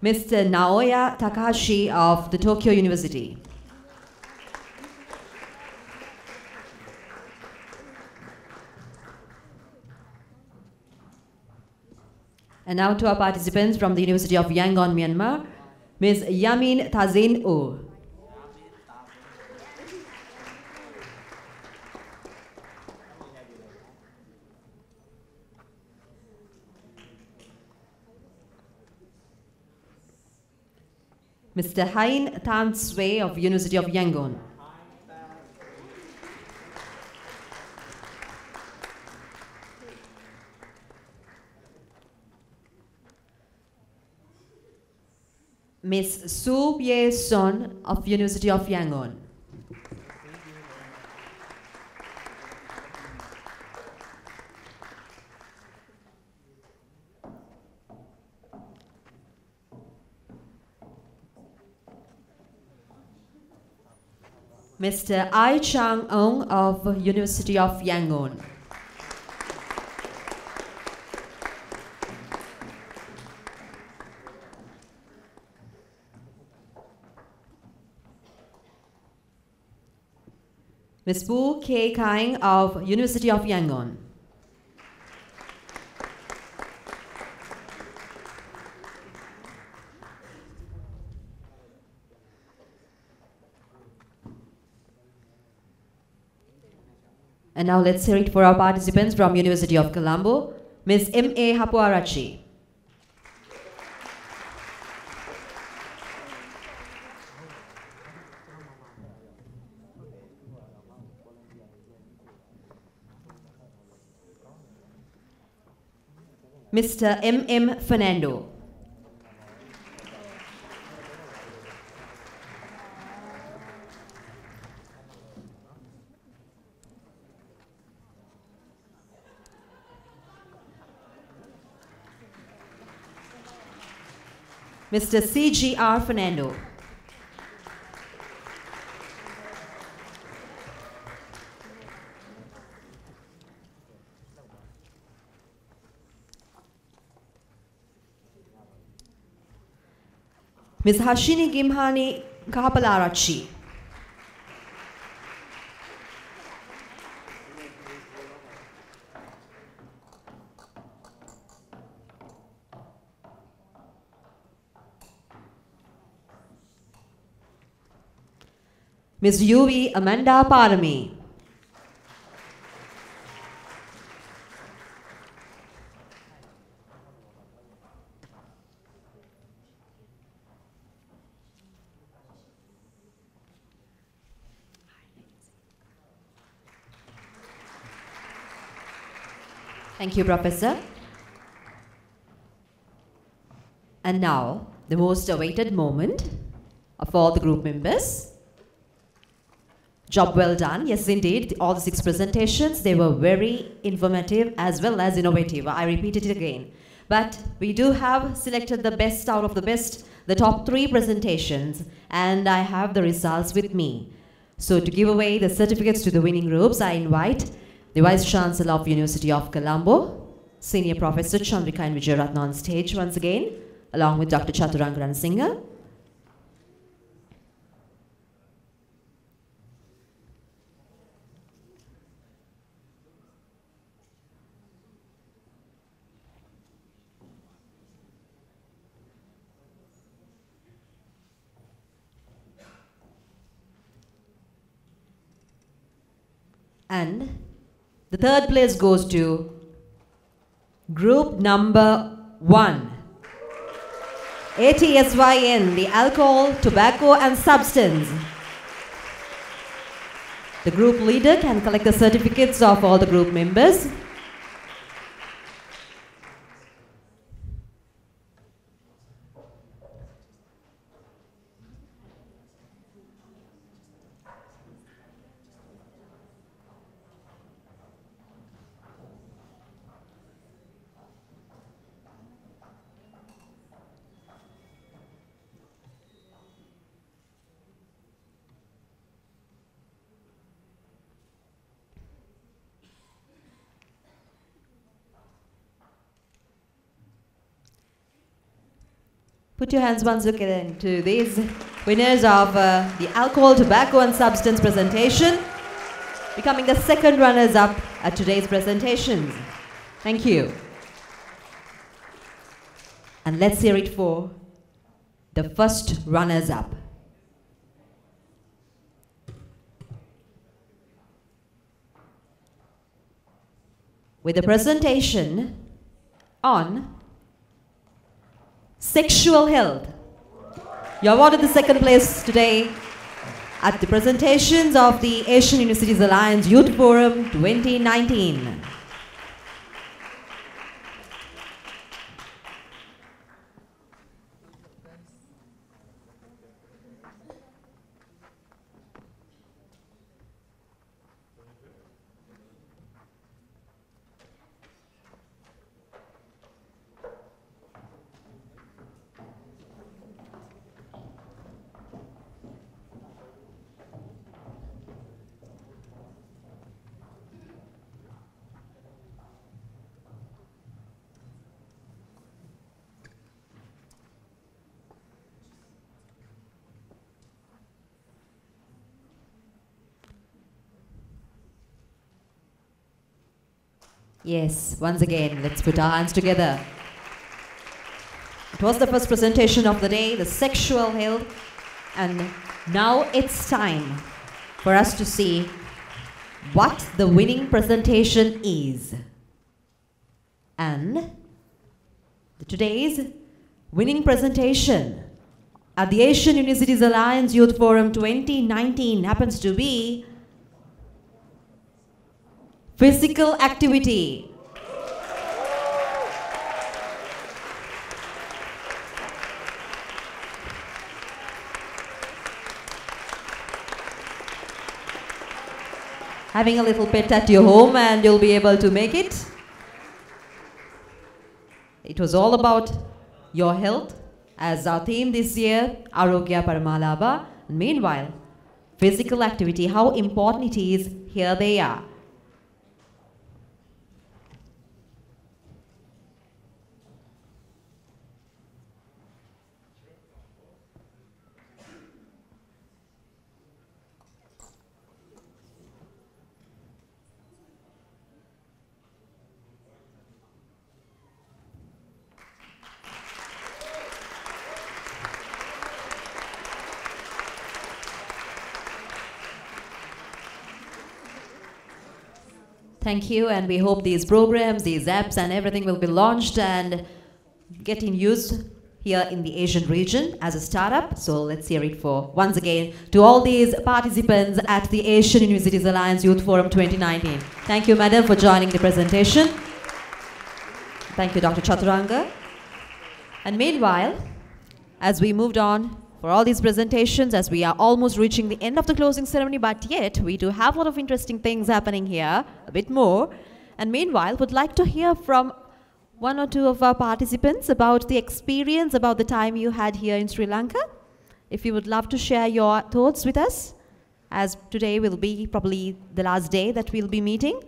Mr. Naoya Takahashi of the Tokyo University. And now to our participants from the University of Yangon, Myanmar, Ms. Yamin Tazin Oh. Mr. Hein Tan Sway of University of Yangon. Miss Su Ye Son of University of Yangon. Mr. Ai Chang-ong of University of Yangon. Ms. Bu K. Kaing of University of Yangon. And now let's hear it for our participants from University of Colombo, Ms. M.A. Hapuarachi. Mr. M.M. Fernando. Mr. C.G.R. Fernando. Ms. Hashini Gimhani Kahapalarachi. Ms. Yuvi Amanda Parami. Thank you, Professor. And now, the most awaited moment of all the group members. Job well done. Yes, indeed. All the 6 presentations, they were very informative as well as innovative. I repeat it again. But we do have selected the best out of the best, the top 3 presentations, and I have the results with me. So to give away the certificates to the winning groups, I invite the Vice Chancellor of University of Colombo, Senior Professor Chandrika and Vijayaratna on stage once again, along with Dr. Chaturangaran Singha. And the 3rd place goes to group number 1. ATSYN, the alcohol, tobacco and substance. The group leader can collect the certificates of all the group members. Put your hands once again to these winners of the alcohol, tobacco and substance presentation, becoming the 2nd runners-up at today's presentations. Thank you. And let's hear it for the 1st runners-up. With a presentation on sexual health. You awarded the second place today at the presentations of the Asian Universities Alliance Youth Forum 2019. Yes, once again, let's put our hands together. It was the first presentation of the day, the sexual health, and now it's time for us to see what the winning presentation is. And today's winning presentation at the Asian Universities Alliance Youth Forum 2019 happens to be physical activity. Having a little pet at your home and you'll be able to make it. It was all about your health as our theme this year, Arogya Paramalabha. Meanwhile, physical activity, how important it is, here they are. Thank you, and we hope these programs, these apps and everything will be launched and get in use here in the Asian region as a startup. So let's hear it for, once again, to all these participants at the Asian Universities Alliance Youth Forum 2019. Thank you, Madam, for joining the presentation. Thank you, Dr. Chaturanga. And meanwhile, as we moved on for all these presentations, as we are almost reaching the end of the closing ceremony, but yet we do have a lot of interesting things happening here, a bit more. And meanwhile, would like to hear from one or two of our participants about the experience, about the time you had here in Sri Lanka. If you would love to share your thoughts with us, as today will be probably the last day that we'll be meeting.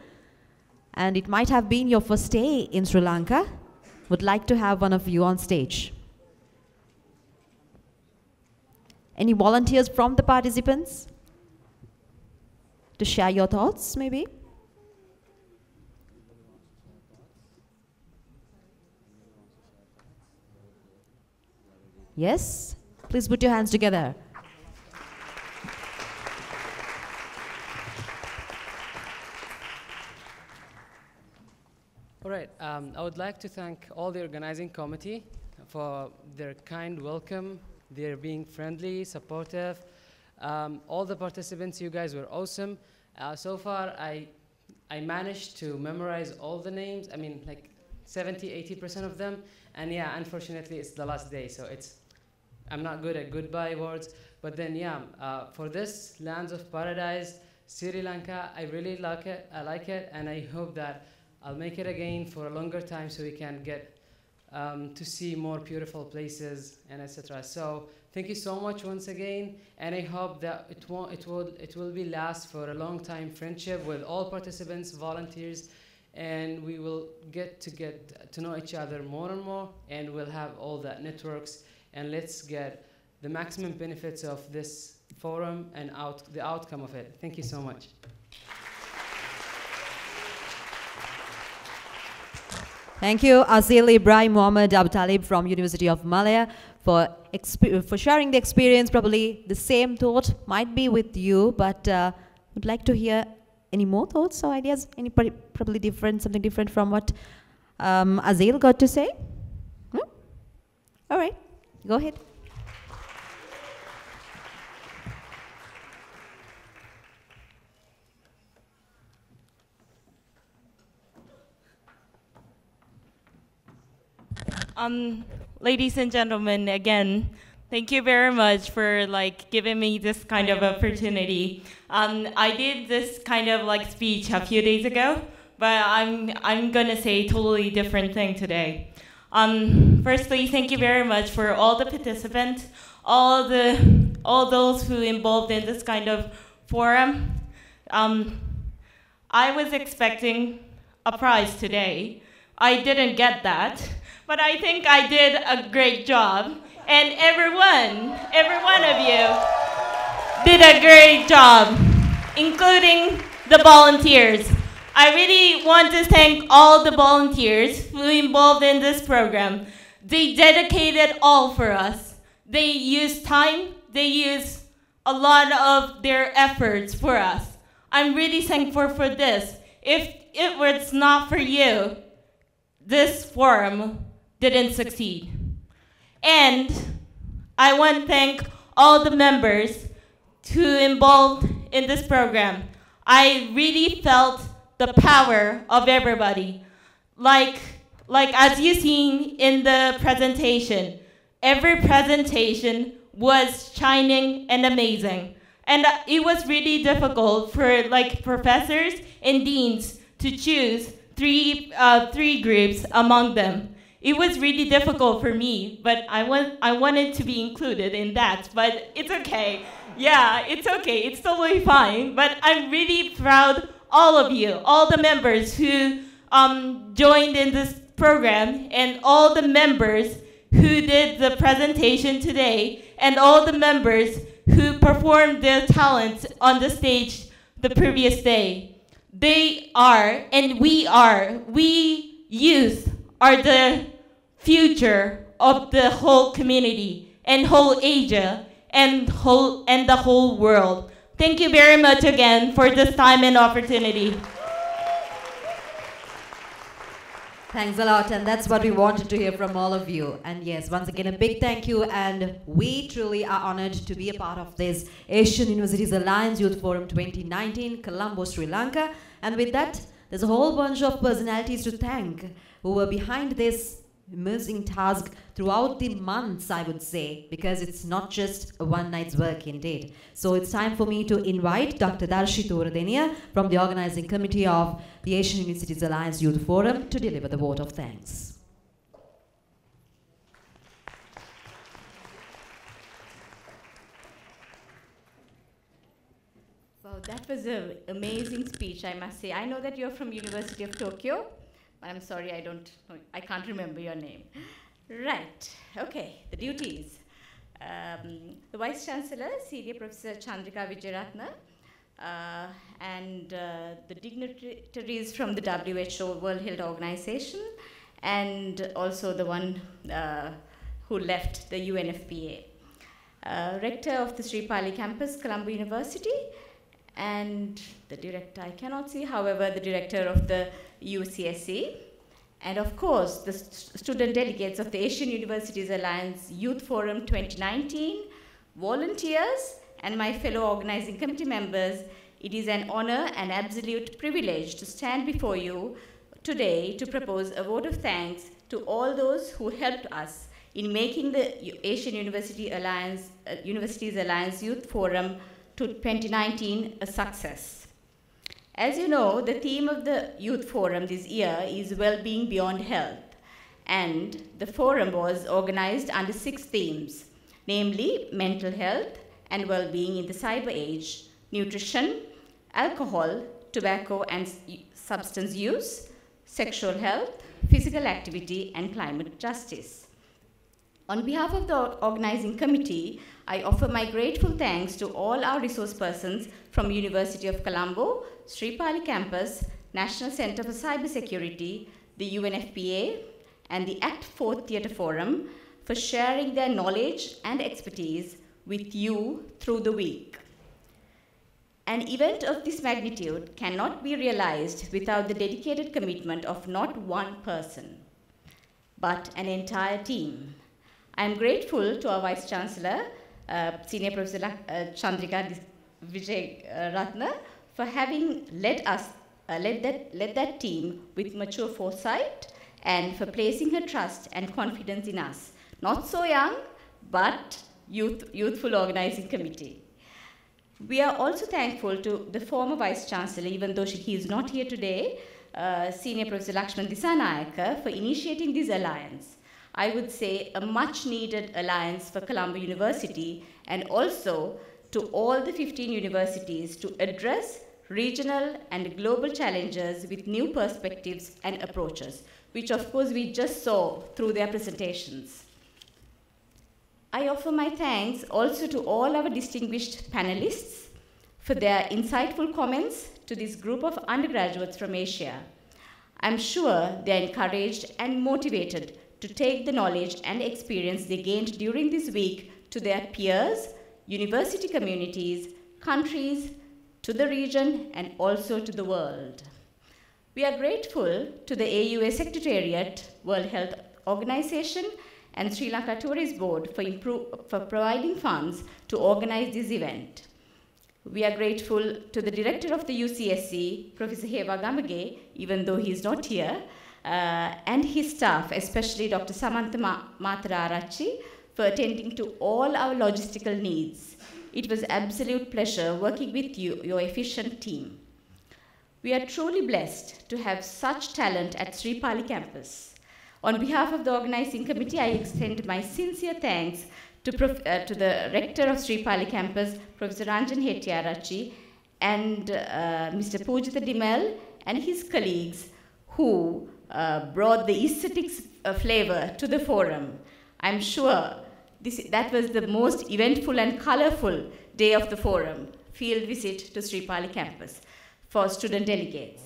And it might have been your first day in Sri Lanka. Would like to have one of you on stage. Any volunteers from the participants to share your thoughts, maybe? Yes? Please put your hands together. All right, I would like to thank all the organizing committee for their kind welcome. They're being friendly, supportive. All the participants, you guys were awesome. So far, I managed to memorize all the names. I mean, like 70–80% of them. And yeah, unfortunately, it's the last day, so I'm not good at goodbye words. But then, yeah, for this Lands of Paradise, Sri Lanka, I really like it. I like it, and I hope that I'll make it again for a longer time so we can get to see more beautiful places and etc. So thank you so much once again, and I hope that it will be last for a long time friendship with all participants, volunteers, and we will get to know each other more and more, and we'll have all that networks, and let's get the maximum benefits of this forum and the outcome of it. Thank you so much. Thank you, Azil Ibrahim Muhammad Abtalib from University of Malaya for sharing the experience. Probably the same thought might be with you, but would like to hear any more thoughts or ideas, probably different, something different from what Azil got to say? All right, go ahead. Ladies and gentlemen, again, thank you very much for giving me this kind of opportunity. I did this kind of speech a few days ago, but I'm gonna say a totally different thing today. Firstly, thank you very much for all the participants, all those who involved in this kind of forum. I was expecting a prize today. I didn't get that, but I think I did a great job. And every one of you did a great job, including the volunteers. I really want to thank all the volunteers who were involved in this program. They dedicated all for us. They used time, they used a lot of their efforts for us. I'm really thankful for this. If it was not for you, this forum didn't succeed. And I want to thank all the members who involved in this program. I really felt the power of everybody. Like as you seen in the presentation, every presentation was shining and amazing. And it was really difficult for professors and deans to choose three groups among them. It was really difficult for me, but I wanted to be included in that, but it's okay. Yeah, it's okay, it's totally fine. But I'm really proud all of you, all the members who joined in this program, and all the members who did the presentation today, and all the members who performed their talents on the stage the previous day. They are, and we youth are the future of the whole community and whole Asia and the whole world. Thank you very much again for this time and opportunity. Thanks a lot, and that's what we wanted to hear from all of you. And yes, once again, a big thank you, and we truly are honored to be a part of this Asian Universities Alliance Youth Forum 2019, Colombo, Sri Lanka. And with that, there's a whole bunch of personalities to thank who were behind this immersing task throughout the months, I would say, because it's not just a one night's work indeed. So it's time for me to invite Dr. Darshi Thoradeniya from the organizing committee of the Asian Universities Alliance Youth Forum to deliver the vote of thanks. Wow, that was an amazing speech, I must say. I know that you're from University of Tokyo. I'm sorry, I can't remember your name. Right, okay, the duties. The Vice Chancellor, Senior Professor Chandrika Vijayaratna, and the dignitaries from the WHO, World Health Organization, and also the one who left the UNFPA. Rector of the Sri Pali campus, Colombo University, and the director I cannot see, however, the director of the UCSC, and of course the student delegates of the Asian Universities Alliance Youth Forum 2019, volunteers, and my fellow organizing committee members. It is an honor and absolute privilege to stand before you today to propose a vote of thanks to all those who helped us in making the Asian Universities Alliance Youth Forum 2019 a success. As you know, the theme of the Youth Forum this year is Well-being Beyond Health, and the forum was organized under 6 themes, namely mental health and well-being in the cyber age, nutrition, alcohol, tobacco and substance use, sexual health, physical activity, and climate justice. On behalf of the organizing committee, I offer my grateful thanks to all our resource persons from University of Colombo, Sri Pali campus, National Center for Cybersecurity, the UNFPA, and the Act 4 Theatre Forum for sharing their knowledge and expertise with you through the week. An event of this magnitude cannot be realized without the dedicated commitment of not one person, but an entire team. I am grateful to our Vice Chancellor, Senior Professor Chandrika Vijayaratna, for having led that team with mature foresight and for placing her trust and confidence in us. Not so young, but youthful organizing committee. We are also thankful to the former Vice Chancellor, even though he is not here today, Senior Professor Lakshman Disanayake, for initiating this alliance. I would say a much needed alliance for Colombo University, and also to all the 15 universities to address regional and global challenges with new perspectives and approaches, which of course we just saw through their presentations. I offer my thanks also to all our distinguished panelists for their insightful comments to this group of undergraduates from Asia. I'm sure they are encouraged and motivated to take the knowledge and experience they gained during this week to their peers, university communities, countries, to the region, and also to the world. We are grateful to the AUA Secretariat, World Health Organization, and Sri Lanka Tourist Board for providing funds to organize this event. We are grateful to the director of the UCSC, Professor Heva Gamage, even though he is not here, and his staff, especially Dr. Samantha Matararachi, for attending to all our logistical needs. It was an absolute pleasure working with you, your efficient team. We are truly blessed to have such talent at Sri Pali campus. On behalf of the organizing committee, I extend my sincere thanks to the rector of Sri Pali campus, Professor Ranjan Hettiarachchi, and Mr. Pujitha Dimel and his colleagues who brought the aesthetics flavor to the forum. I'm sure that was the most eventful and colorful day of the forum, field visit to Sri Pali campus for student delegates.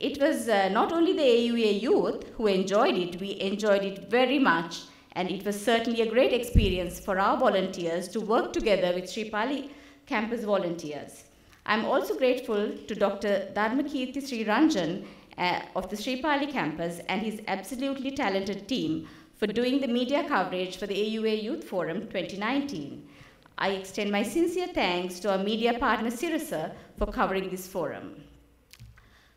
It was not only the AUA youth who enjoyed it, we enjoyed it very much, and it was certainly a great experience for our volunteers to work together with Sri Pali campus volunteers. I'm also grateful to Dr. Dharmakirti Sri Ranjan of the Sri Pali campus and his absolutely talented team for doing the media coverage for the AUA Youth Forum 2019. I extend my sincere thanks to our media partner Sirasa for covering this forum.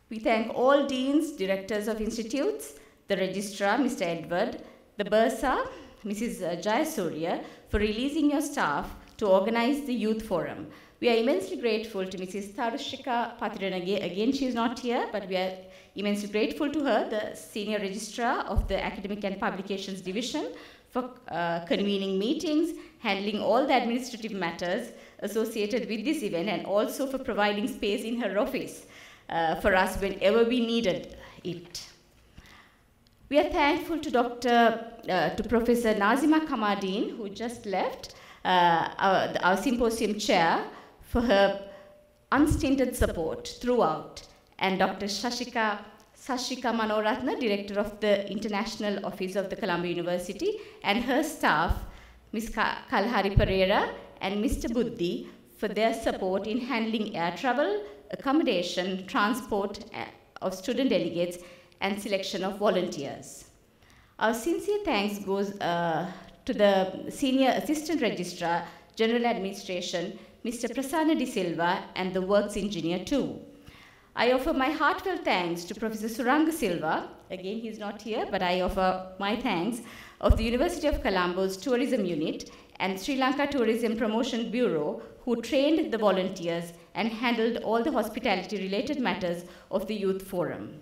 We thank all deans, directors of institutes, the registrar, Mr. Edward, the Bursa, Mrs. Jayasurya, for releasing your staff to organize the youth forum. We are immensely grateful to Mrs. Tarushika Patiranage. Again, she is not here, but we are immensely grateful to her, the senior registrar of the Academic and Publications Division, for convening meetings, handling all the administrative matters associated with this event, and also for providing space in her office for us whenever we needed it. We are thankful to Professor Nazima Kamadeen, who just left, our symposium chair, for her unstinted support throughout, and Dr. Sashika Manoratna, director of the International Office of the Colombo University, and her staff, Ms. Kalhari Pereira and Mr. Buddhi, for their support in handling air travel, accommodation, transport of student delegates, and selection of volunteers. Our sincere thanks goes to the Senior Assistant Registrar, General Administration, Mr. Prasanna De Silva, and the Works Engineer too. I offer my heartfelt thanks to Professor Suranga Silva, again he's not here, but I offer my thanks, of the University of Colombo's Tourism Unit and Sri Lanka Tourism Promotion Bureau, who trained the volunteers and handled all the hospitality-related matters of the Youth Forum.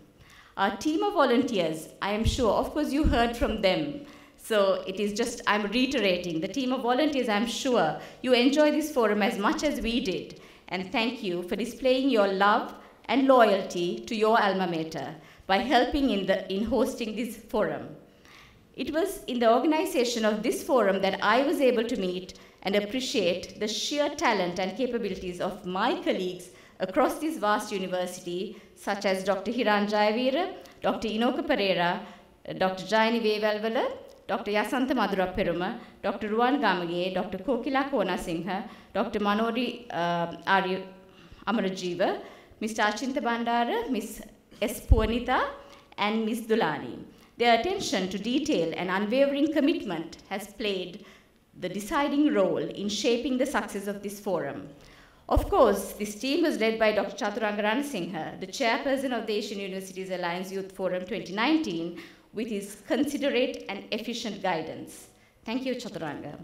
Our team of volunteers, I am sure, of course you heard from them, so it is just, I'm reiterating, the team of volunteers, I'm sure you enjoy this forum as much as we did, and thank you for displaying your love and loyalty to your alma mater by helping in hosting this forum. It was in the organization of this forum that I was able to meet and appreciate the sheer talent and capabilities of my colleagues across this vast university, such as Dr. Hiran Jayavira, Dr. Inoka Pereira, Dr. Jayani Vevalvala, Dr. Yasantha Madhuraperuma, Dr. Ruwan Gamage, Dr. Kokila Konasinghe, Dr. Manori Amarajiva, Mr. Achinta Bandara, Ms. S. Puanita, and Ms. Dulani. Their attention to detail and unwavering commitment has played the deciding role in shaping the success of this forum. Of course, this team was led by Dr. Chaturanga Ranasinghe, the chairperson of the Asian Universities Alliance Youth Forum 2019, with his considerate and efficient guidance. Thank you, Chaturanga.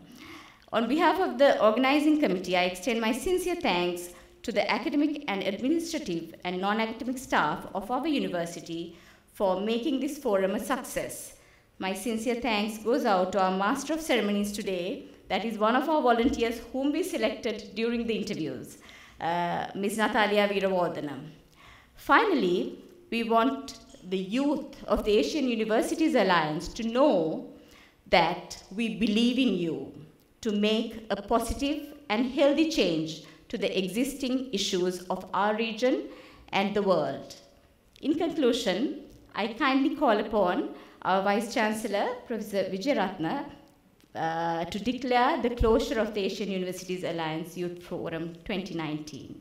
On behalf of the organizing committee, I extend my sincere thanks to the academic and administrative and non-academic staff of our university for making this forum a success. My sincere thanks goes out to our Master of Ceremonies today, that is one of our volunteers whom we selected during the interviews, Ms. Natalia Veeravardhanam. Finally, we want the youth of the Asian Universities Alliance to know that we believe in you to make a positive and healthy change to the existing issues of our region and the world. In conclusion, I kindly call upon our Vice Chancellor, Professor Vidya, to declare the closure of the Asian Universities Alliance Youth Forum 2019.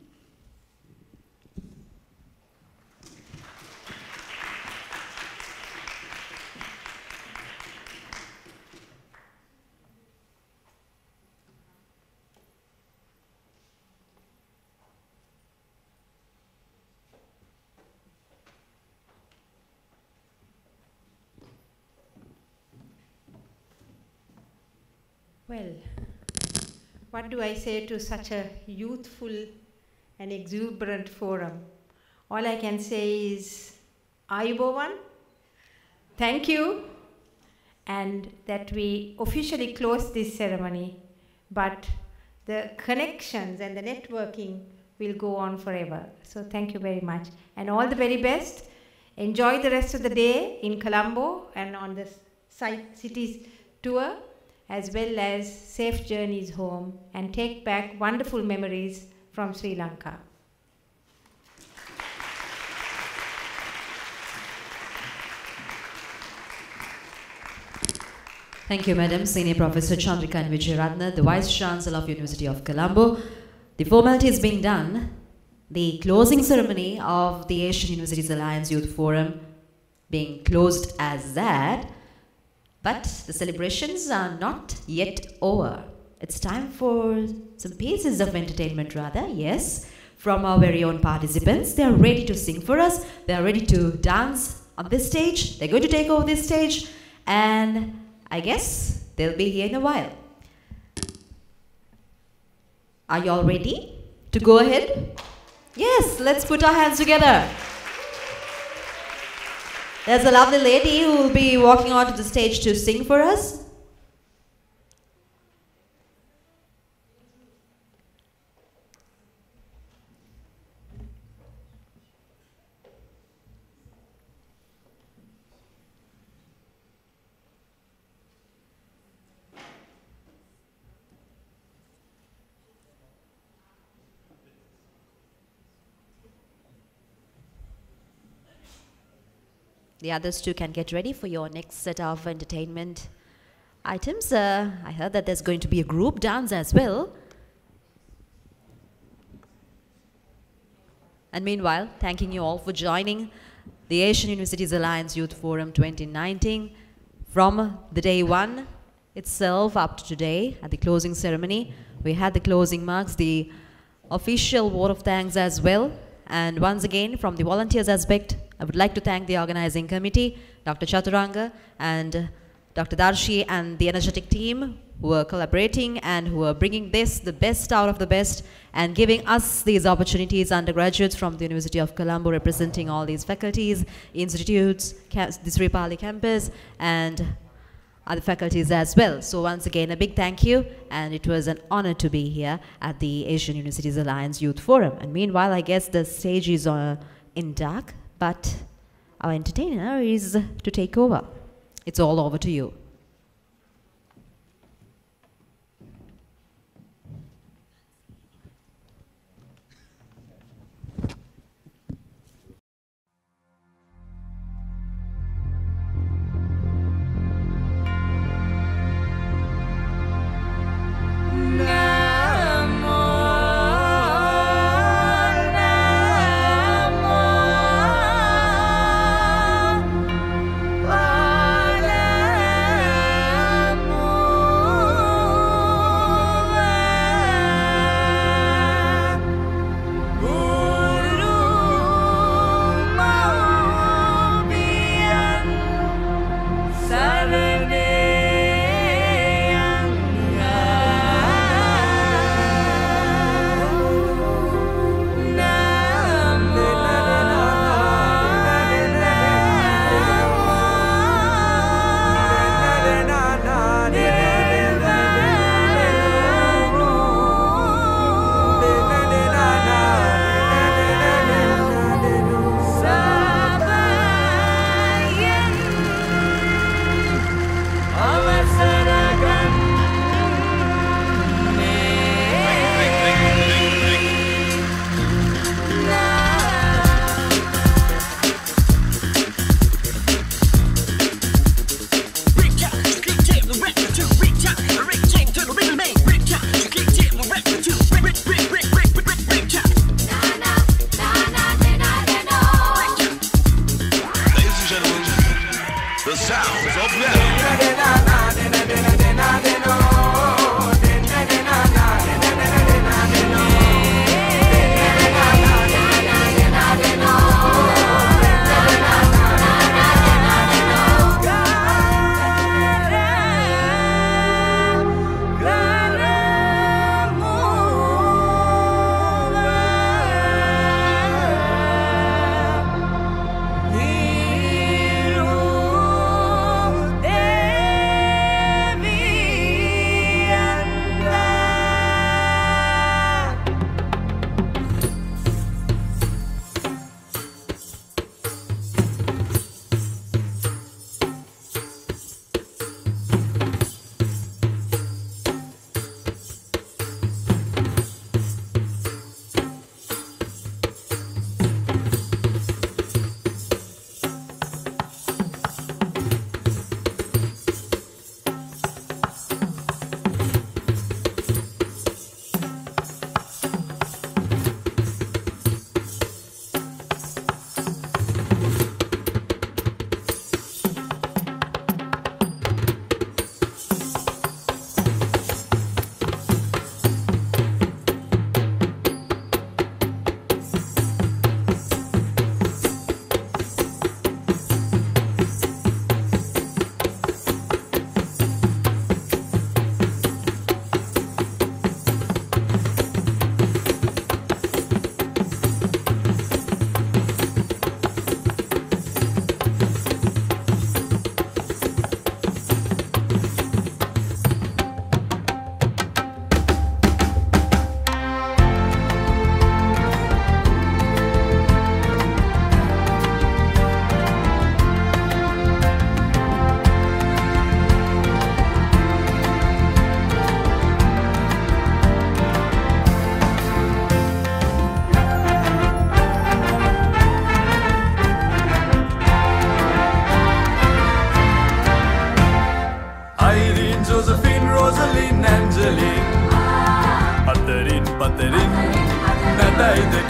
Well, what do I say to such a youthful and exuberant forum? All I can say is, Ayubowan, thank you, and that we officially close this ceremony, but the connections and the networking will go on forever. So thank you very much, and all the very best. Enjoy the rest of the day in Colombo and on the cities tour, as well as safe journeys home, and take back wonderful memories from Sri Lanka. Thank you, Madam. Senior Professor Chandrika and Vijayaratna, the Vice Chancellor of University of Colombo. The formality is being done. The closing ceremony of the Asian Universities Alliance Youth Forum being closed as that. But the celebrations are not yet over. It's time for some pieces of entertainment rather, yes, from our very own participants. They are ready to sing for us. They are ready to dance on this stage. They're going to take over this stage, and I guess they'll be here in a while. Are you all ready to go ahead? Yes, let's put our hands together. There's a lovely lady who will be walking onto the stage to sing for us. The others too can get ready for your next set of entertainment items. I heard that there's going to be a group dance as well. And meanwhile, thanking you all for joining the Asian Universities Alliance Youth Forum 2019 from the day one itself up to today at the closing ceremony. We had the closing marks, the official vote of thanks as well. And once again, from the volunteers aspect, I would like to thank the organizing committee, Dr. Chaturanga and Dr. Darshi and the energetic team who are collaborating and who are bringing the best out of the best, and giving us these opportunities, undergraduates from the University of Colombo representing all these faculties, institutes, the Sri Pali campus, and other faculties as well. So once again, a big thank you, and it was an honor to be here at the Asian Universities Alliance Youth Forum. And meanwhile, I guess the stage is in dark, but our entertainer is to take over. It's all over to you. Namo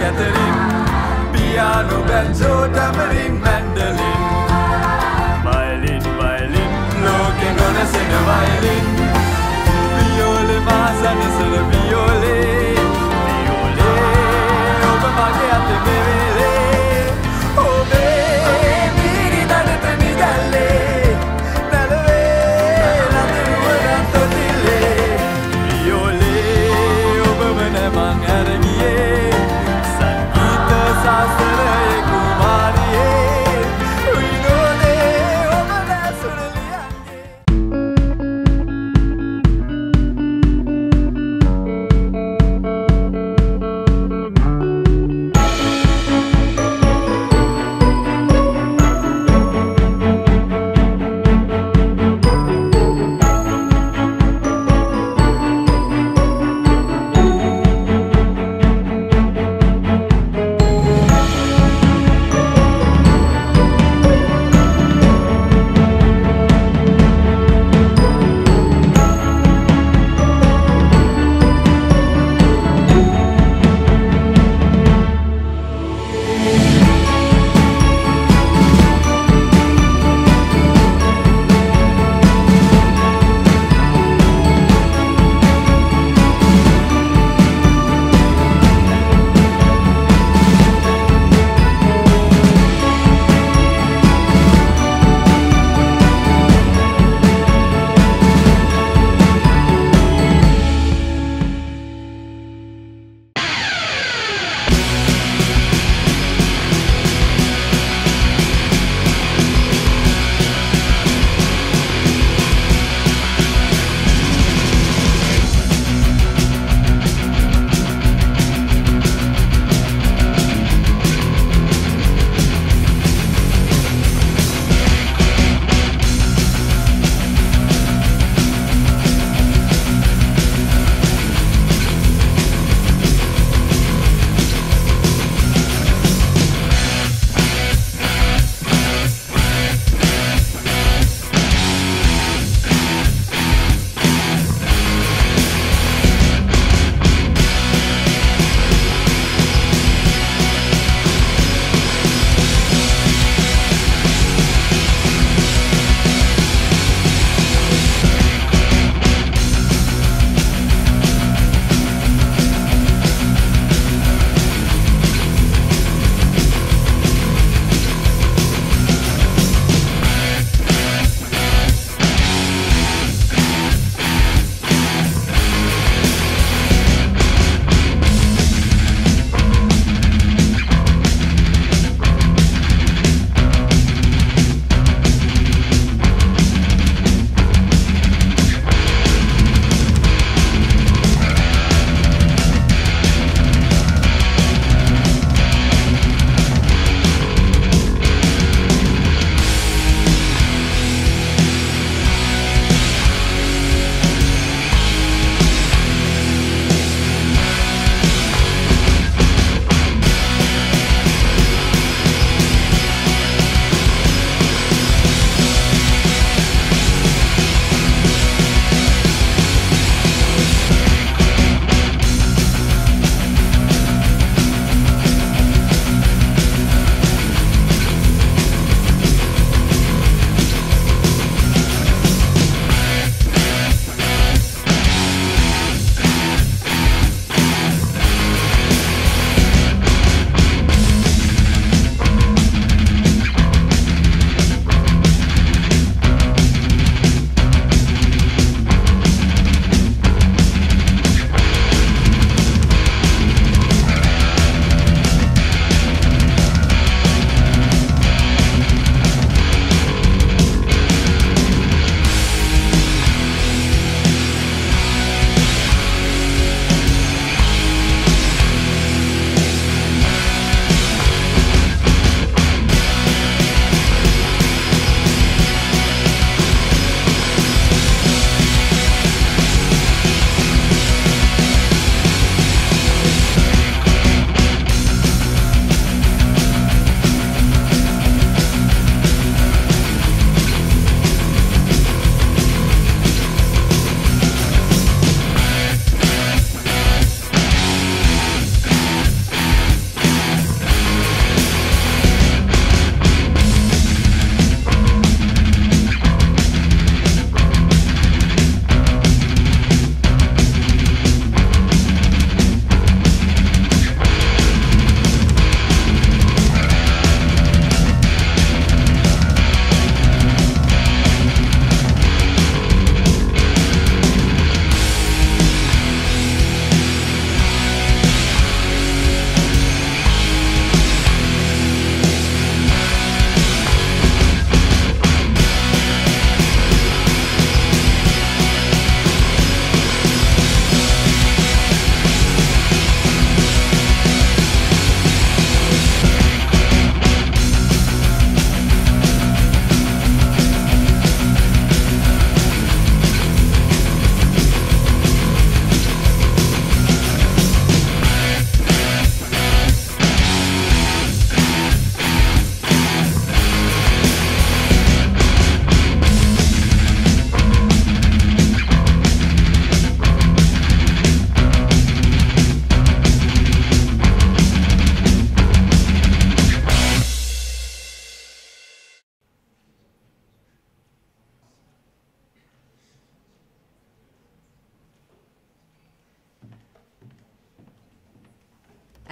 Catherine, piano, banjo, tambourine, mandolin, violin, violin, looking on us in a violin, viole, masana, sala, viole, viole, over my cat, mevele, obe, miri, nadata, nigale, nalave, naduwa, totile, viole, over my mangaramiye, Sangita, sastra, kumariye, we know they over there, suraliyange.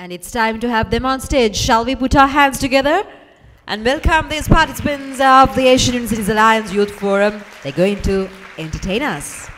And it's time to have them on stage. Shall we put our hands together and welcome these participants of the Asian Universities Alliance Youth Forum. They're going to entertain us.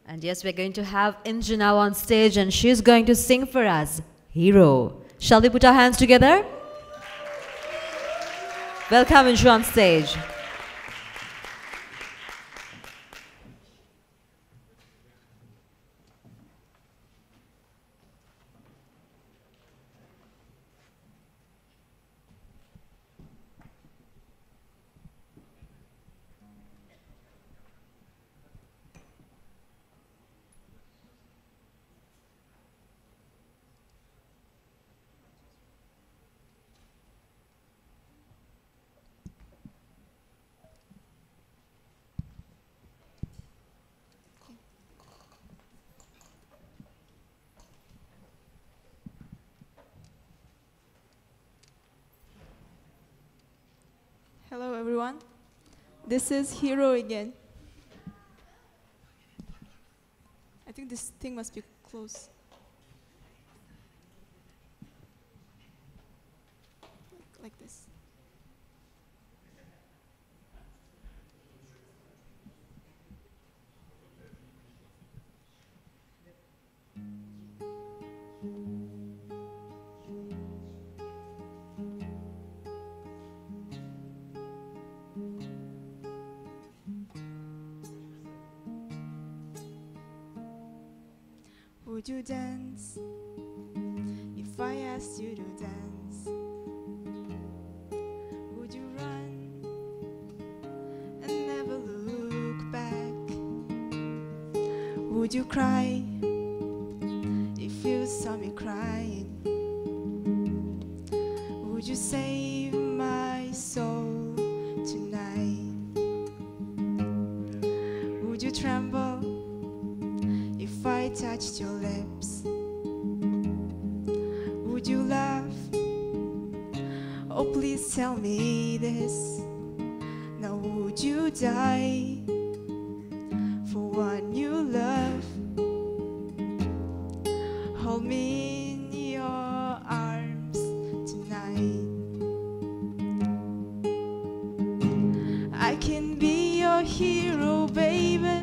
And yes, we're going to have Inju now on stage and she's going to sing for us, Hero. Shall we put our hands together? Welcome Inju on stage. Hello everyone, this is Hero again. I think this thing must be close. Like this. Would you dance if I asked you to dance? Would you run and never look back? Would you cry if you saw me crying? Would you save my soul tonight? Would you tremble if I touched your lips? Would you laugh? Oh, please tell me this. Now would you die for one you love? Hold me in your arms tonight. I can be your hero, baby.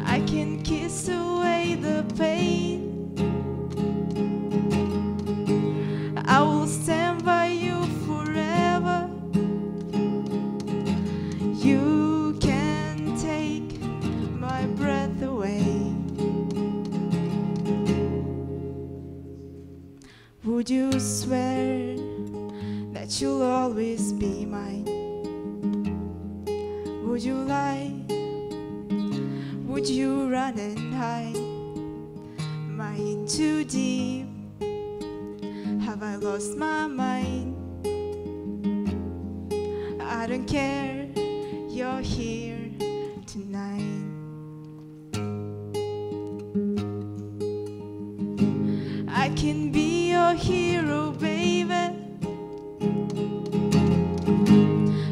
I can kiss away the pain. I will stand by you forever. You can take my breath away. Would you swear that you'll always be mine? Would you lie? Would you run and hide? Am I in too deep? Have I lost my mind? I don't care, you're here tonight. I can be your hero, baby.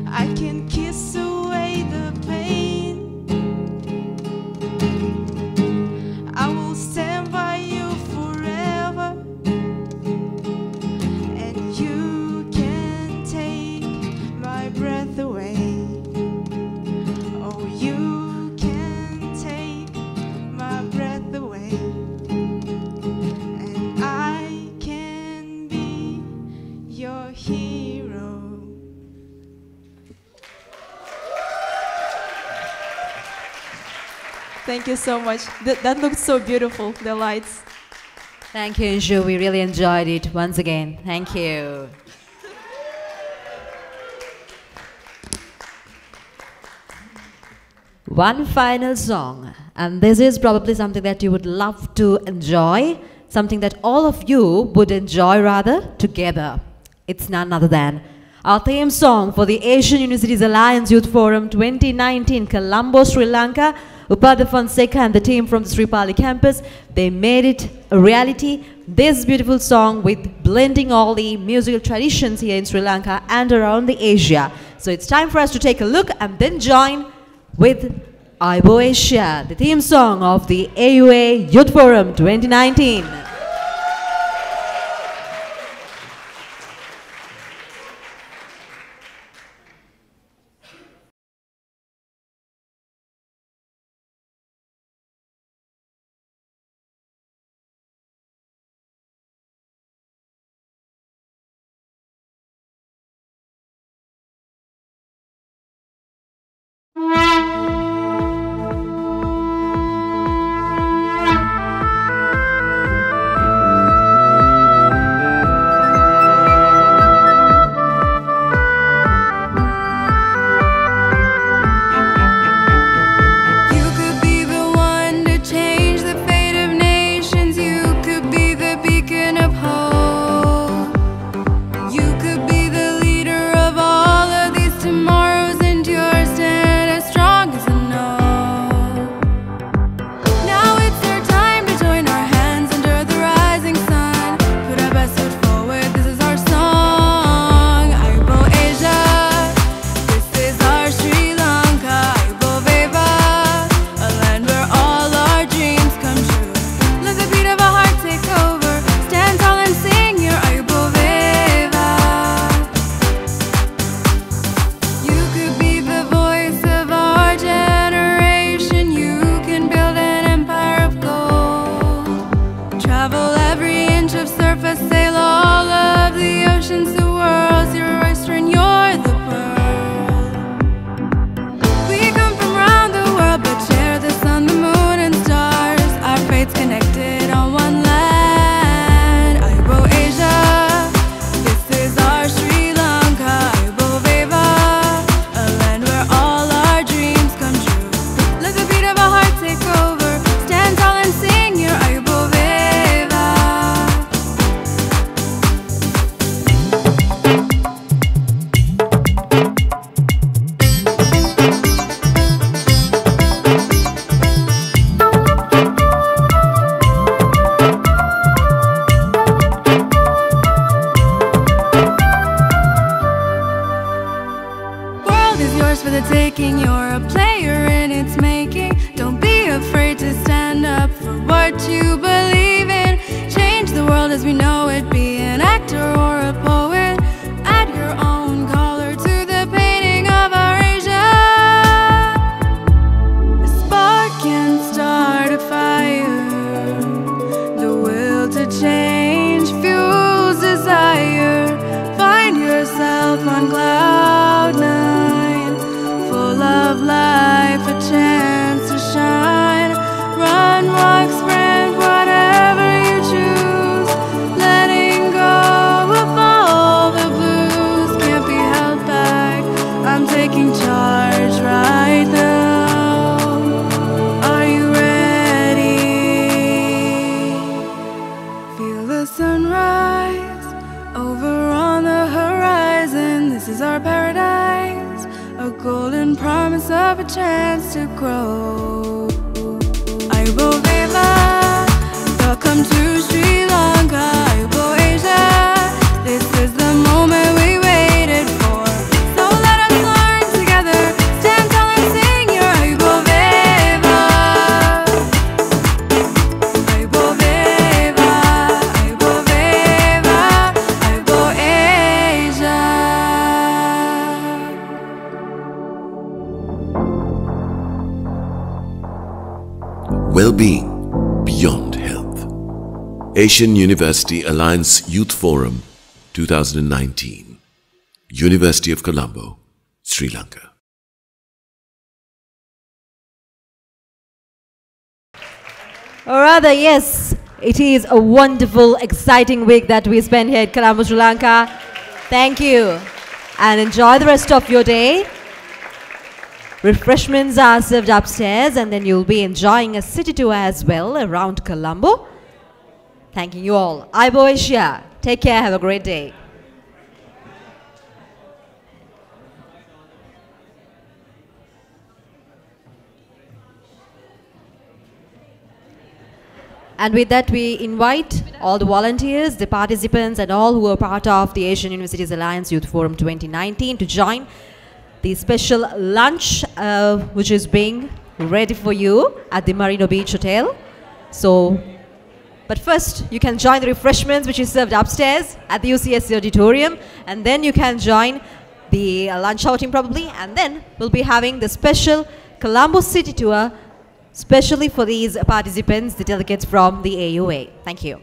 I can kiss away the pain. I will stand by you forever. And you can take my breath away. Oh, you can take my breath away. And I can be your hero. Thank you so much. That looked so beautiful, the lights. Thank you, Anju. We really enjoyed it once again. Thank you. One final song, and this is probably something that you would love to enjoy, something that all of you would enjoy rather together. It's none other than our theme song for the Asian Universities Alliance Youth Forum 2019, Colombo, Sri Lanka. Upada Fonseca and the team from the Sri Pali campus, they made it a reality. This beautiful song with blending all the musical traditions here in Sri Lanka and around the Asia. So it's time for us to take a look and then join with Aibo Asia, the theme song of the AUA Youth Forum 2019. up for what you believe in. Change the world as we know it. Be an actor or a poet. Add your own color to the painting of our Asia. A spark can start a fire. The will to change fuels desire. Find yourself on cloud nine, full of life, a chance to shine. Run, walk, sprint, whatever you choose. Letting go of all the blues. Can't be held back, I'm taking charge right now. Are you ready? Feel the sunrise over on the horizon. This is our paradise, a golden promise of a chance to grow. Aibo Viva, welcome to Sri Lanka. Aibo Asia, this is the moment we waited for. So let us learn together, stand tall and sing your Aibo Viva. Aibo Viva, Aibo Viva, Aibo Asia. Well-being beyond health. Asian University Alliance Youth Forum 2019. University of Colombo, Sri Lanka. Or rather, yes, it is a wonderful, exciting week that we spend here at Colombo, Sri Lanka. Thank you. And enjoy the rest of your day. Refreshments are served upstairs, and then you'll be enjoying a city tour as well around Colombo. Thanking you all. Aibo Asia. Take care. Have a great day. And with that, we invite all the volunteers, the participants, and all who are part of the Asian Universities Alliance Youth Forum 2019 to join the special lunch which is being ready for you at the Marino Beach Hotel. So, but first you can join the refreshments which is served upstairs at the UCSC Auditorium, and then you can join the lunch outing probably, and then we'll be having the special Colombo City Tour specially for these participants, the delegates from the AUA. Thank you.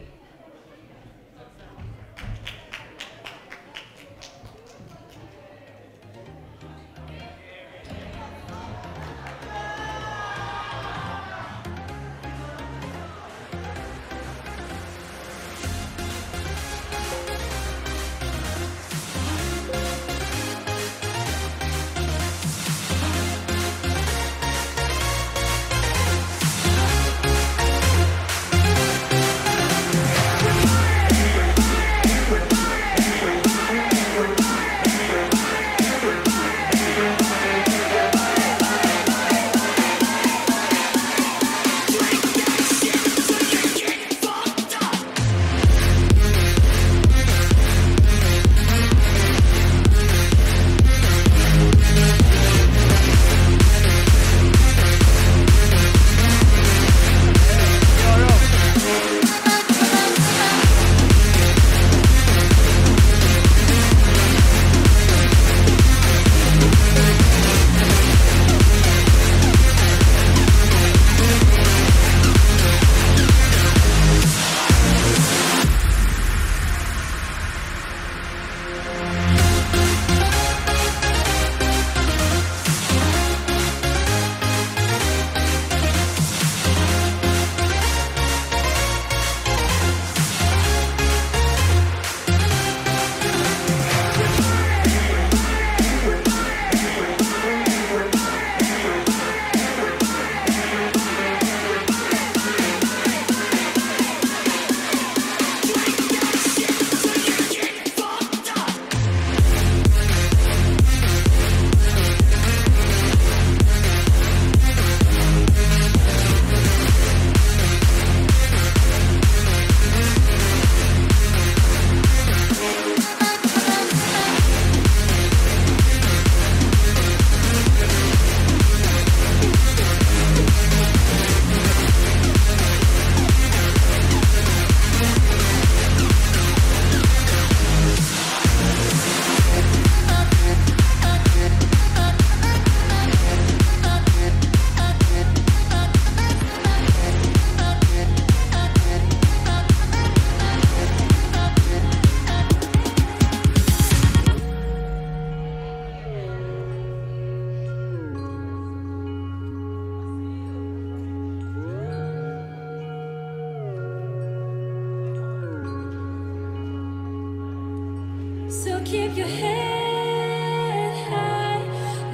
So keep your head high,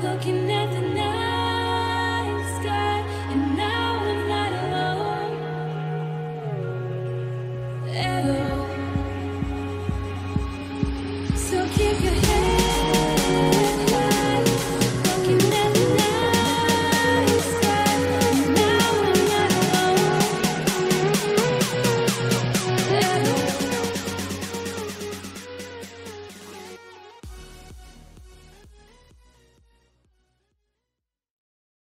looking at the night sky. And now I'm not alone. Ever